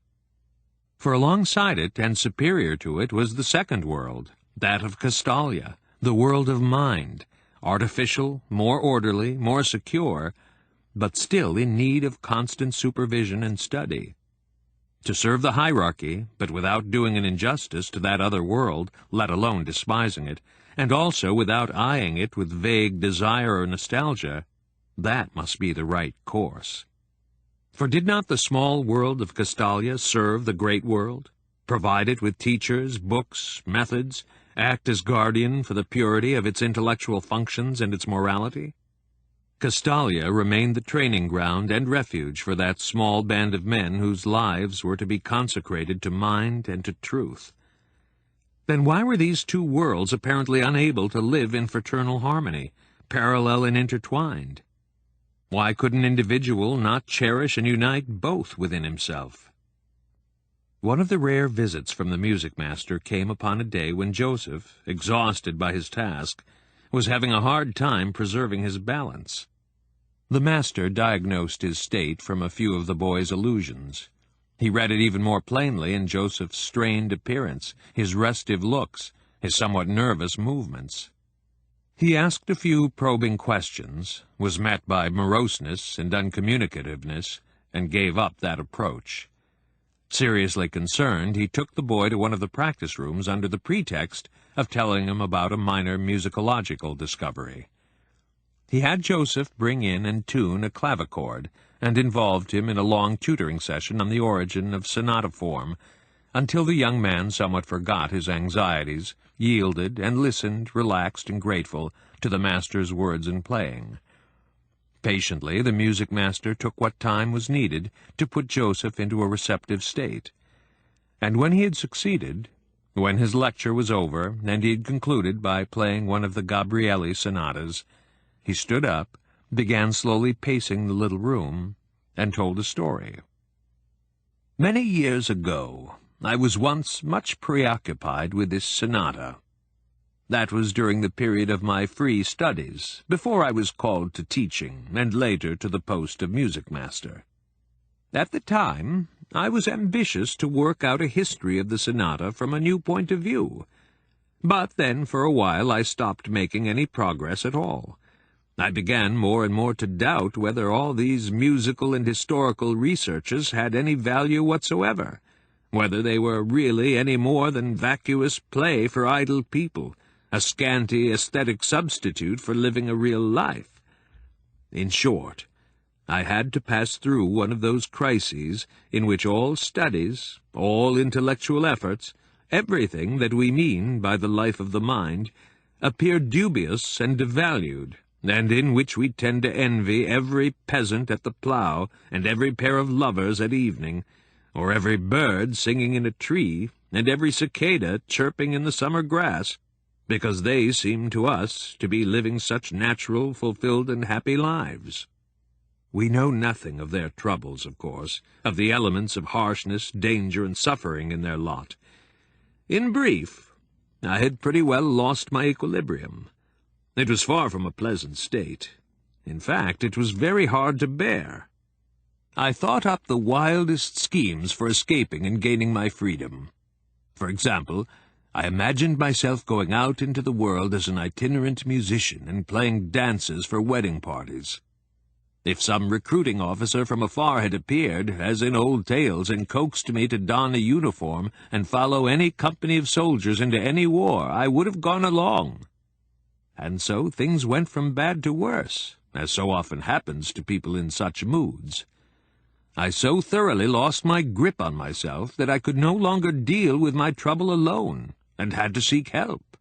For alongside it and superior to it was the second world, that of Castalia, the world of mind, artificial, more orderly, more secure, but still in need of constant supervision and study. To serve the hierarchy, but without doing an injustice to that other world, let alone despising it, and also without eyeing it with vague desire or nostalgia, that must be the right course. For did not the small world of Castalia serve the great world, provide it with teachers, books, methods, act as guardian for the purity of its intellectual functions and its morality? Castalia remained the training ground and refuge for that small band of men whose lives were to be consecrated to mind and to truth. Then why were these two worlds apparently unable to live in fraternal harmony, parallel and intertwined? Why could an individual not cherish and unite both within himself? One of the rare visits from the music master came upon a day when Joseph, exhausted by his task, was having a hard time preserving his balance. The master diagnosed his state from a few of the boy's illusions. He read it even more plainly in Joseph's strained appearance, his restive looks, his somewhat nervous movements. He asked a few probing questions, was met by moroseness and uncommunicativeness, and gave up that approach. Seriously concerned, he took the boy to one of the practice rooms under the pretext of telling him about a minor musicological discovery. He had Joseph bring in and tune a clavichord, and involved him in a long tutoring session on the origin of sonata form, until the young man somewhat forgot his anxieties, yielded, and listened, relaxed and grateful, to the master's words and playing. Patiently, the music master took what time was needed to put Joseph into a receptive state. And when he had succeeded, when his lecture was over, and he had concluded by playing one of the Gabrieli sonatas, he stood up, began slowly pacing the little room, and told a story. Many years ago, I was once much preoccupied with this sonata. That was during the period of my free studies, before I was called to teaching, and later to the post of music master. At the time, I was ambitious to work out a history of the sonata from a new point of view. But then, for a while, I stopped making any progress at all. I began more and more to doubt whether all these musical and historical researches had any value whatsoever, whether they were really any more than vacuous play for idle people, a scanty aesthetic substitute for living a real life. In short, I had to pass through one of those crises in which all studies, all intellectual efforts, everything that we mean by the life of the mind, appear dubious and devalued, and in which we tend to envy every peasant at the plough and every pair of lovers at evening, or every bird singing in a tree and every cicada chirping in the summer grass, because they seem to us to be living such natural, fulfilled, and happy lives. We know nothing of their troubles, of course, of the elements of harshness, danger, and suffering in their lot. In brief, I had pretty well lost my equilibrium. It was far from a pleasant state. In fact, it was very hard to bear. I thought up the wildest schemes for escaping and gaining my freedom. For example, I imagined myself going out into the world as an itinerant musician and playing dances for wedding parties. If some recruiting officer from afar had appeared, as in old tales, and coaxed me to don a uniform and follow any company of soldiers into any war, I would have gone along. And so things went from bad to worse, as so often happens to people in such moods. I so thoroughly lost my grip on myself that I could no longer deal with my trouble alone, and had to seek help."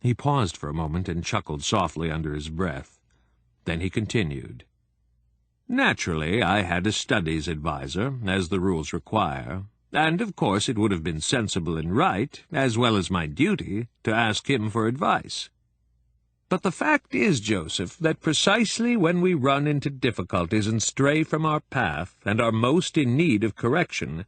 He paused for a moment and chuckled softly under his breath. Then he continued, "Naturally, I had a studies adviser, as the rules require, and of course it would have been sensible and right, as well as my duty, to ask him for advice. But the fact is, Joseph, that precisely when we run into difficulties and stray from our path and are most in need of correction,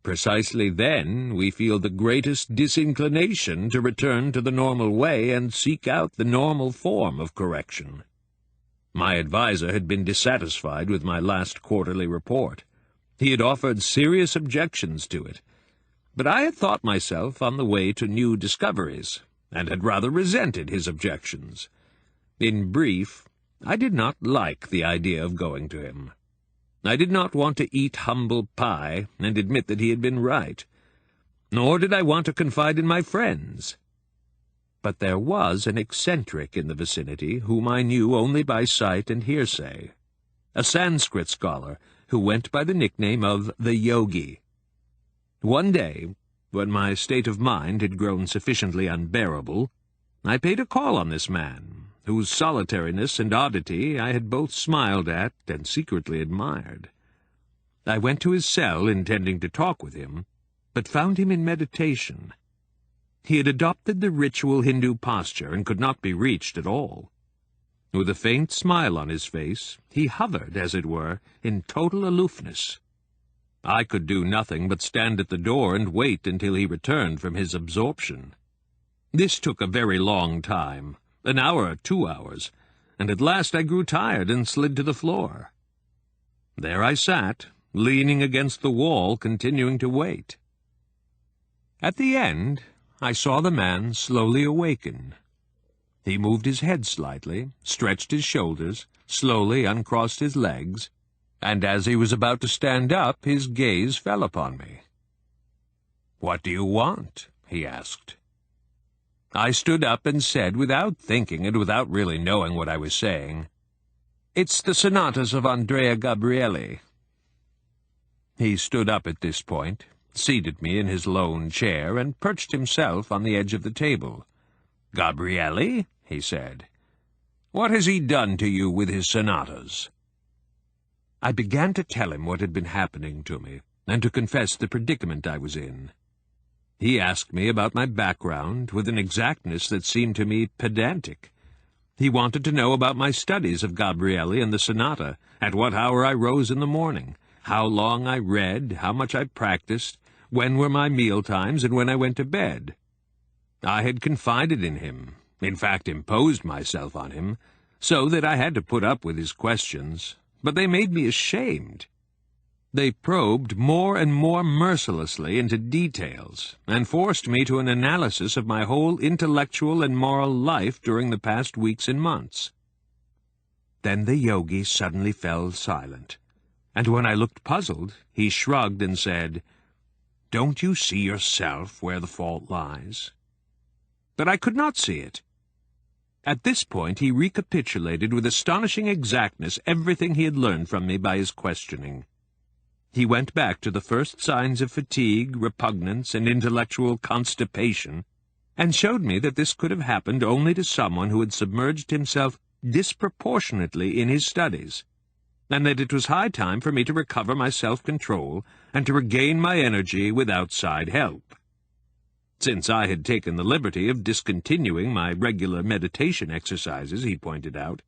precisely then we feel the greatest disinclination to return to the normal way and seek out the normal form of correction. My adviser had been dissatisfied with my last quarterly report. He had offered serious objections to it, but I had thought myself on the way to new discoveries, and had rather resented his objections. In brief, I did not like the idea of going to him. I did not want to eat humble pie and admit that he had been right, nor did I want to confide in my friends. But there was an eccentric in the vicinity whom I knew only by sight and hearsay, a Sanskrit scholar who went by the nickname of the Yogi. One day, when my state of mind had grown sufficiently unbearable, I paid a call on this man, whose solitariness and oddity I had both smiled at and secretly admired. I went to his cell intending to talk with him, but found him in meditation. He had adopted the ritual Hindu posture and could not be reached at all. With a faint smile on his face, he hovered, as it were, in total aloofness. I could do nothing but stand at the door and wait until he returned from his absorption. This took a very long time, an hour or 2 hours, and at last I grew tired and slid to the floor. There I sat, leaning against the wall, continuing to wait. At the end, I saw the man slowly awaken. He moved his head slightly, stretched his shoulders, slowly uncrossed his legs, and as he was about to stand up, his gaze fell upon me. "What do you want?" he asked. I stood up and said, without thinking and without really knowing what I was saying, "It's the sonatas of Andrea Gabrieli." He stood up at this point, seated me in his lone chair, and perched himself on the edge of the table. "Gabrieli?" he said. "What has he done to you with his sonatas?" I began to tell him what had been happening to me, and to confess the predicament I was in. He asked me about my background with an exactness that seemed to me pedantic. He wanted to know about my studies of Gabrieli and the sonata, at what hour I rose in the morning, how long I read, how much I practiced, when were my meal times, and when I went to bed. I had confided in him, in fact imposed myself on him, so that I had to put up with his questions, but they made me ashamed. They probed more and more mercilessly into details, and forced me to an analysis of my whole intellectual and moral life during the past weeks and months. Then the yogi suddenly fell silent, and when I looked puzzled, he shrugged and said, Don't you see yourself where the fault lies?" But I could not see it. At this point he recapitulated with astonishing exactness everything he had learned from me by his questioning. He went back to the first signs of fatigue, repugnance, and intellectual constipation, and showed me that this could have happened only to someone who had submerged himself disproportionately in his studies, and that it was high time for me to recover my self-control and to regain my energy with outside help. Since I had taken the liberty of discontinuing my regular meditation exercises, he pointed out,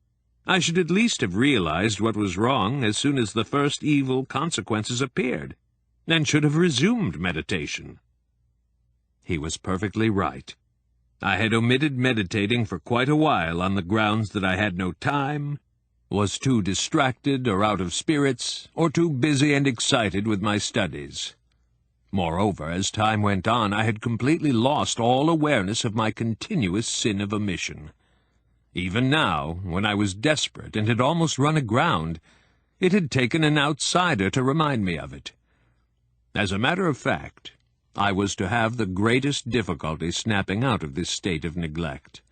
I should at least have realized what was wrong as soon as the first evil consequences appeared, and should have resumed meditation. He was perfectly right. I had omitted meditating for quite a while on the grounds that I had no time, was too distracted or out of spirits, or too busy and excited with my studies. Moreover, as time went on, I had completely lost all awareness of my continuous sin of omission. Even now, when I was desperate and had almost run aground, it had taken an outsider to remind me of it. As a matter of fact, I was to have the greatest difficulty snapping out of this state of neglect.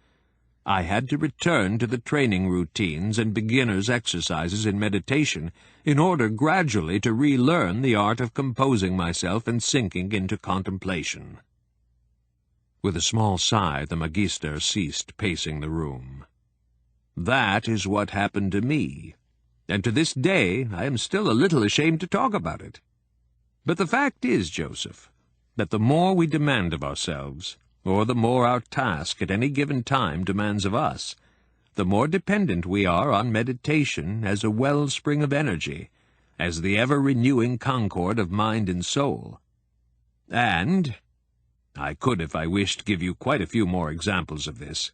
I had to return to the training routines and beginner's exercises in meditation in order gradually to relearn the art of composing myself and sinking into contemplation. With a small sigh, the Magister ceased pacing the room. That is what happened to me, and to this day I am still a little ashamed to talk about it. But the fact is, Joseph, that the more we demand of ourselves, or the more our task at any given time demands of us, the more dependent we are on meditation as a wellspring of energy, as the ever-renewing concord of mind and soul. And I could, if I wished, give you quite a few more examples of this.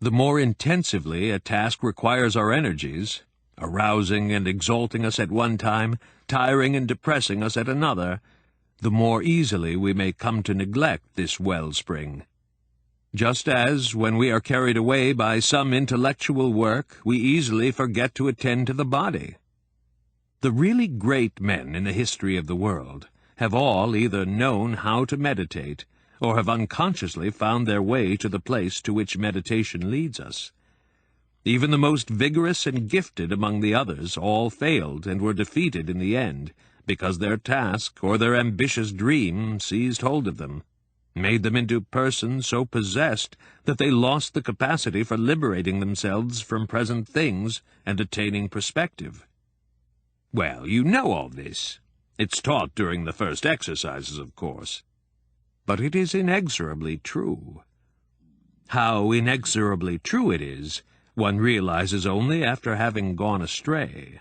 The more intensively a task requires our energies, arousing and exalting us at one time, tiring and depressing us at another, the more easily we may come to neglect this wellspring. Just as, when we are carried away by some intellectual work, we easily forget to attend to the body. The really great men in the history of the world have all either known how to meditate, or have unconsciously found their way to the place to which meditation leads us. Even the most vigorous and gifted among the others all failed and were defeated in the end, because their task or their ambitious dream seized hold of them, made them into persons so possessed that they lost the capacity for liberating themselves from present things and attaining perspective. Well, you know all this. It's taught during the first exercises, of course. But it is inexorably true. How inexorably true it is, one realizes only after having gone astray.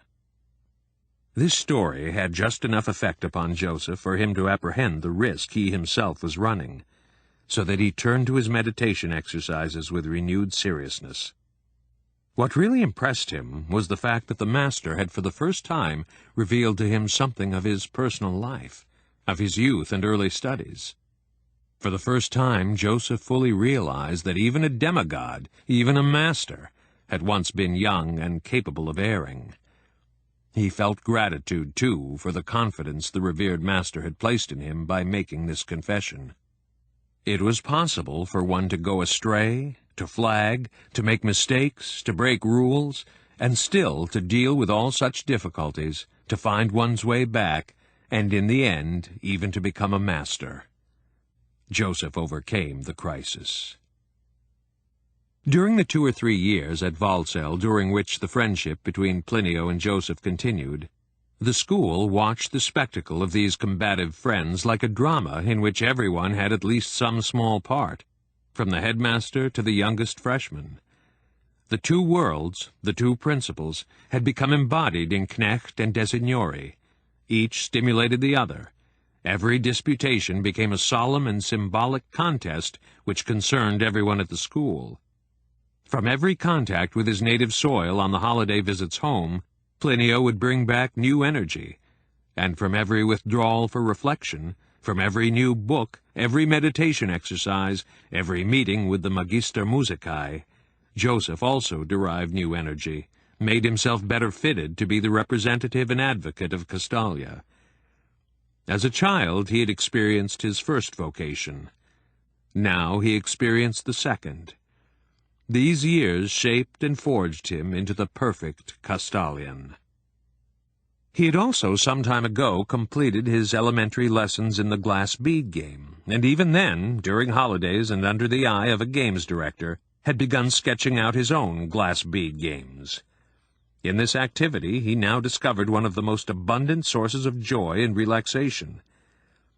This story had just enough effect upon Joseph for him to apprehend the risk he himself was running, so that he turned to his meditation exercises with renewed seriousness. What really impressed him was the fact that the master had for the first time revealed to him something of his personal life, of his youth and early studies. For the first time, Joseph fully realized that even a demigod, even a master, had once been young and capable of erring. He felt gratitude, too, for the confidence the revered master had placed in him by making this confession. It was possible for one to go astray, to flag, to make mistakes, to break rules, and still to deal with all such difficulties, to find one's way back, and in the end even to become a master. Joseph overcame the crisis. During the 2 or 3 years at Walsall, during which the friendship between Plinio and Joseph continued, the school watched the spectacle of these combative friends like a drama in which everyone had at least some small part, from the headmaster to the youngest freshman. The two worlds, the two principles, had become embodied in Knecht and Designori. Each stimulated the other. Every disputation became a solemn and symbolic contest which concerned everyone at the school. From every contact with his native soil on the holiday visits home, Plinio would bring back new energy, and from every withdrawal for reflection, from every new book, every meditation exercise, every meeting with the Magister Musicae, Joseph also derived new energy, made himself better fitted to be the representative and advocate of Castalia. As a child, he had experienced his first vocation. Now he experienced the second. These years shaped and forged him into the perfect Castalian. He had also some time ago completed his elementary lessons in the Glass Bead Game, and even then, during holidays and under the eye of a games director, had begun sketching out his own Glass Bead Games. In this activity he now discovered one of the most abundant sources of joy and relaxation.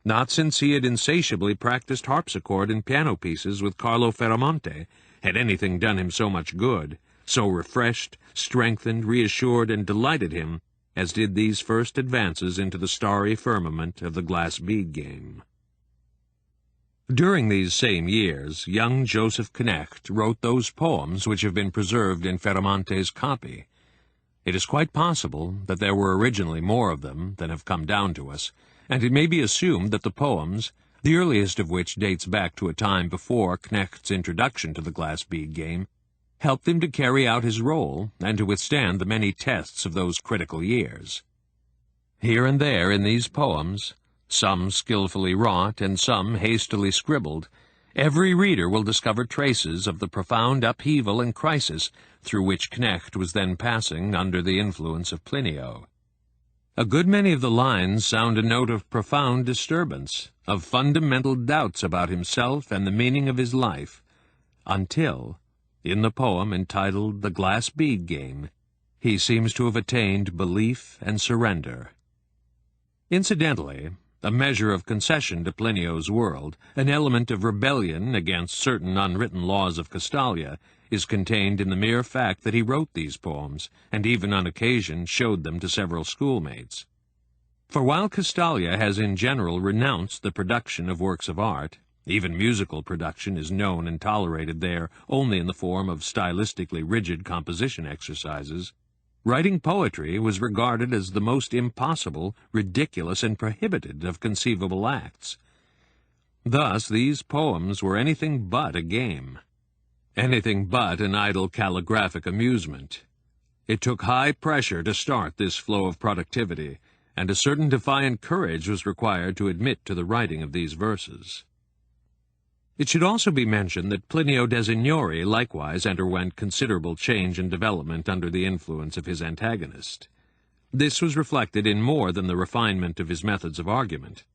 Not since he had insatiably practiced harpsichord and piano pieces with Carlo Ferramonte had anything done him so much good, so refreshed, strengthened, reassured, and delighted him, as did these first advances into the starry firmament of the Glass Bead Game. During these same years, young Joseph Knecht wrote those poems which have been preserved in Ferramonte's copy. It is quite possible that there were originally more of them than have come down to us, and it may be assumed that the poems, the earliest of which dates back to a time before Knecht's introduction to the Glass Bead Game, helped him to carry out his role and to withstand the many tests of those critical years. Here and there in these poems, some skillfully wrought and some hastily scribbled, every reader will discover traces of the profound upheaval and crisis through which Knecht was then passing under the influence of Plinio. A good many of the lines sound a note of profound disturbance, of fundamental doubts about himself and the meaning of his life, until, in the poem entitled The Glass Bead Game, he seems to have attained belief and surrender. Incidentally, a measure of concession to Plinio's world, an element of rebellion against certain unwritten laws of Castalia, is contained in the mere fact that he wrote these poems, and even on occasion showed them to several schoolmates. For while Castalia has in general renounced the production of works of art, even musical production is known and tolerated there only in the form of stylistically rigid composition exercises, writing poetry was regarded as the most impossible, ridiculous, and prohibited of conceivable acts. Thus these poems were anything but a game, anything but an idle calligraphic amusement. It took high pressure to start this flow of productivity, and a certain defiant courage was required to admit to the writing of these verses. It should also be mentioned that Plinio de Signori likewise underwent considerable change and development under the influence of his antagonist. This was reflected in more than the refinement of his methods of argument.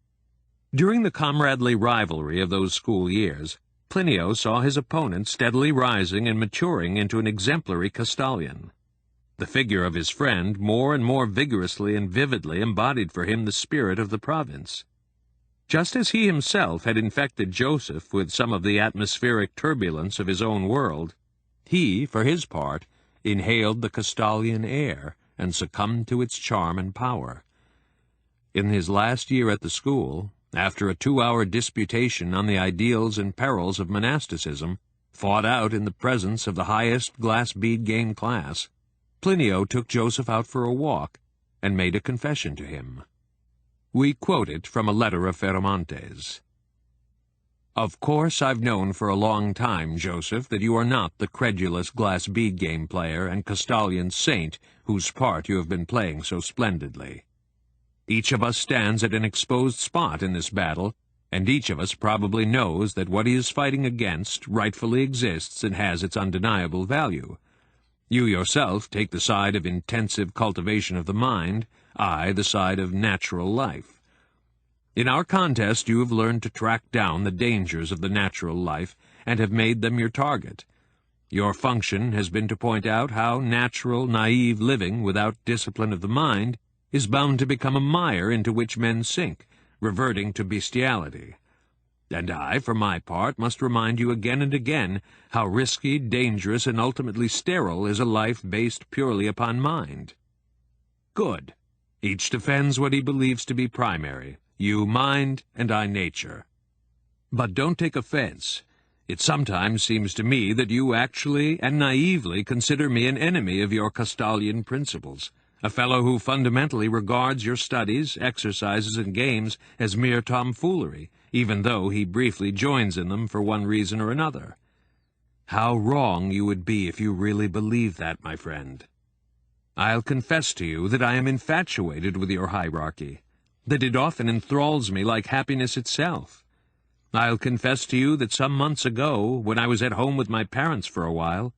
During the comradely rivalry of those school years, Plinio saw his opponent steadily rising and maturing into an exemplary Castalian. The figure of his friend more and more vigorously and vividly embodied for him the spirit of the province. Just as he himself had infected Joseph with some of the atmospheric turbulence of his own world, he, for his part, inhaled the Castalian air and succumbed to its charm and power. In his last year at the school, after a 2-hour disputation on the ideals and perils of monasticism, fought out in the presence of the highest Glass Bead Game class, Plinio took Joseph out for a walk and made a confession to him. We quote it from a letter of Ferramonte's. "Of course I've known for a long time, Joseph, that you are not the credulous Glass Bead Game player and Castalian saint whose part you have been playing so splendidly. Each of us stands at an exposed spot in this battle, and each of us probably knows that what he is fighting against rightfully exists and has its undeniable value. You yourself take the side of intensive cultivation of the mind, I the side of natural life. In our contest you have learned to track down the dangers of the natural life and have made them your target. Your function has been to point out how natural, naive living without discipline of the mind is bound to become a mire into which men sink, reverting to bestiality. And I, for my part, must remind you again and again how risky, dangerous, and ultimately sterile is a life based purely upon mind. Good. Each defends what he believes to be primary, you mind, and I nature. But don't take offense. It sometimes seems to me that you actually and naively consider me an enemy of your Castalian principles, a fellow who fundamentally regards your studies, exercises, and games as mere tomfoolery, even though he briefly joins in them for one reason or another. How wrong you would be if you really believed that, my friend. I'll confess to you that I am infatuated with your hierarchy. that it often enthralls me like happiness itself. I'll confess to you that some months ago, when I was at home with my parents for a while,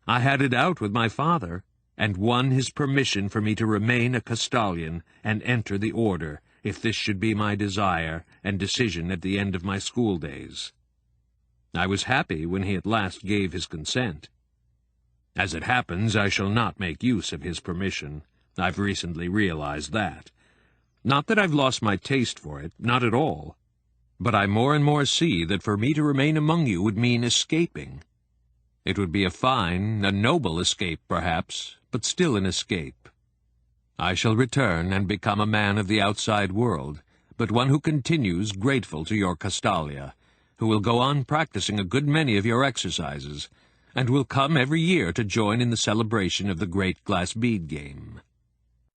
I had it out with my father, and won his permission for me to remain a Castalian and enter the order, if this should be my desire and decision at the end of my school days. I was happy when he at last gave his consent. As it happens, I shall not make use of his permission. I've recently realized that. Not that I've lost my taste for it, not at all. But I more and more see that for me to remain among you would mean escaping. It would be a fine, a noble escape, perhaps, but still an escape. I shall return and become a man of the outside world, but one who continues grateful to your Castalia, who will go on practicing a good many of your exercises, and will come every year to join in the celebration of the great Glass Bead Game.